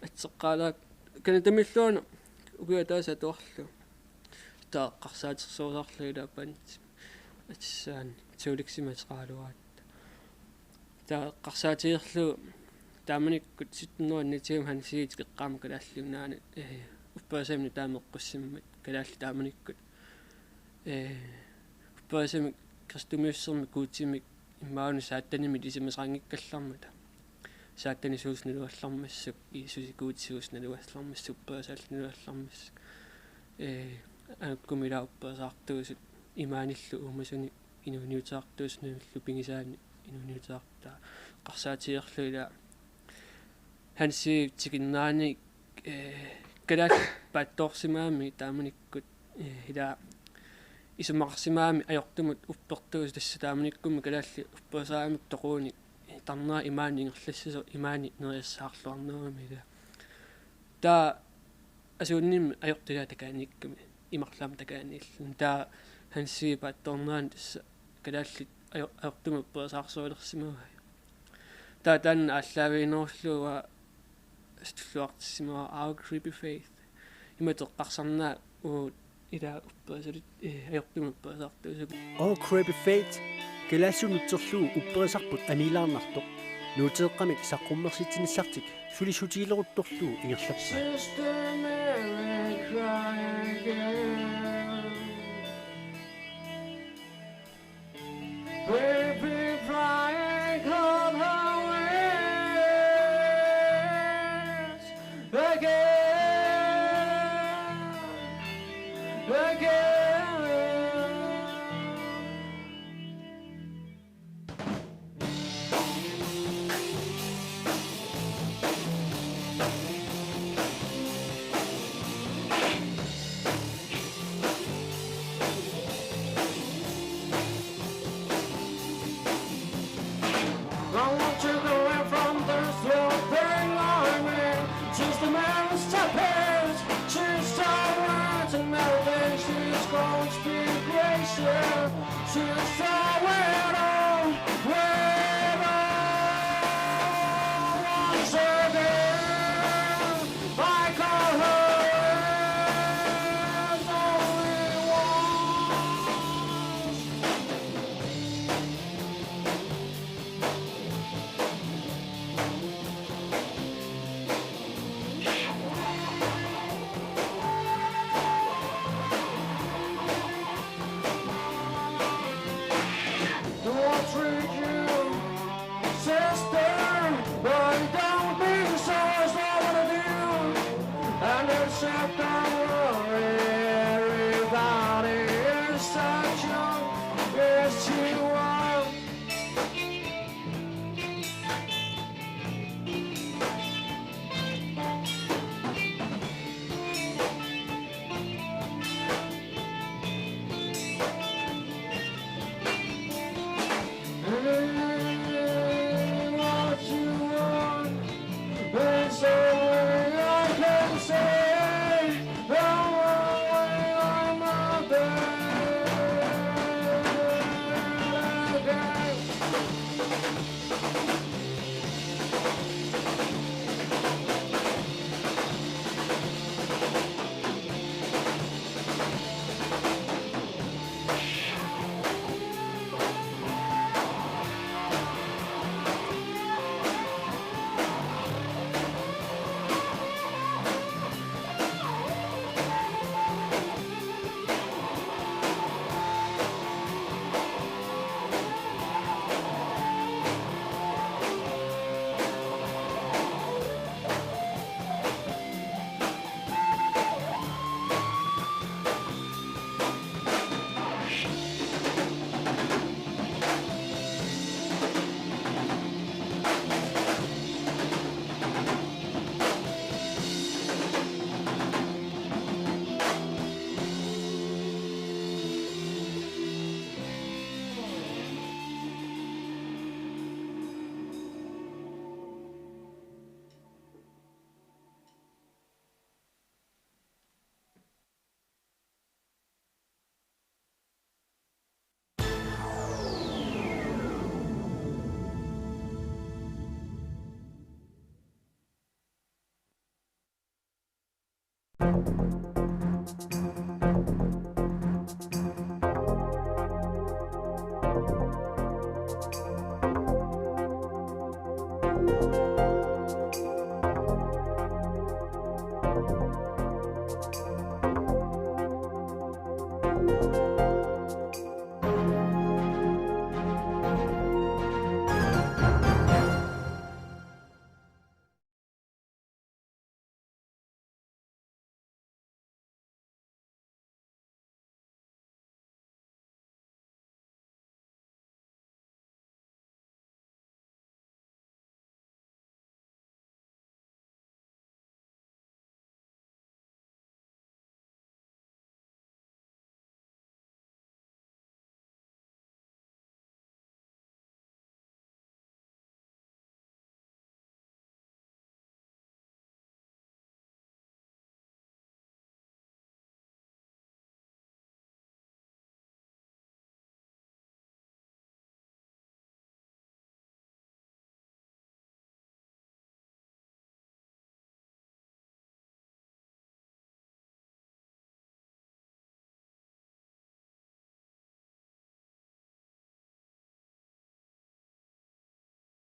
атсеққалаак канатамиллуана угуа тааса туарлу тааққарсаатерсуусарлуила пант атсаан тууликсиматеқалуаат тааққарсаатиерлу тааманиккут ситнуаннитигум хансигит кеққаама калааллунаана уппаасамни таамеққуссиммат калаалли тааманиккут уппаасами кристумиуссерми куутимик иммаану сааттаними лисимасрангиккаллармата сааттани суусналуаллармассук иисуси куутсуусналуаллармассук паасаалналуаллармассук аккумила уппаасаартуусут имааниллу уумасуни инуниутаартууснуллу пигисаани инуниутаартаа қарсаатиерлуила ханси тикиннаани калаал паатторсимаами тааманиккут ила исумарсимаами аёртумут уппертуус тасса тааманиккуми калаалли уппаасаамик тоқууни тарнаа имаани ингерлассасо имаани нериассаарлуарнерумига таа асуунним аёртуга такааникками имарлаам такаанииллун таа хансиипа торнаан тасса калааллит аёртума пеасаарсуалерсимава таа тан аллаавииноорлуа стуллуартиссимава our creepy faith иматеққарсарнаа уу ила уппаасалит аёртума пеасаартуусук All creepy faith калаассунутсерлуу упперисарпут амилаарнартоқ нуутеэққамик саққуммерситсиниссартик сулисутиилерутторлуу ингерлаппа Baby, crying on her ways again. I want to go away from this little thing I'm in. She's the masterpiece. She's so words and everything. She's going to be gracious. She's so weirdo, weirdo. Once again, I call her as only Do I treat you, sister? But don't be so as I wanna do. And accept I'm everybody is such young as you are. What you want is only I can say. I'm out Thank you.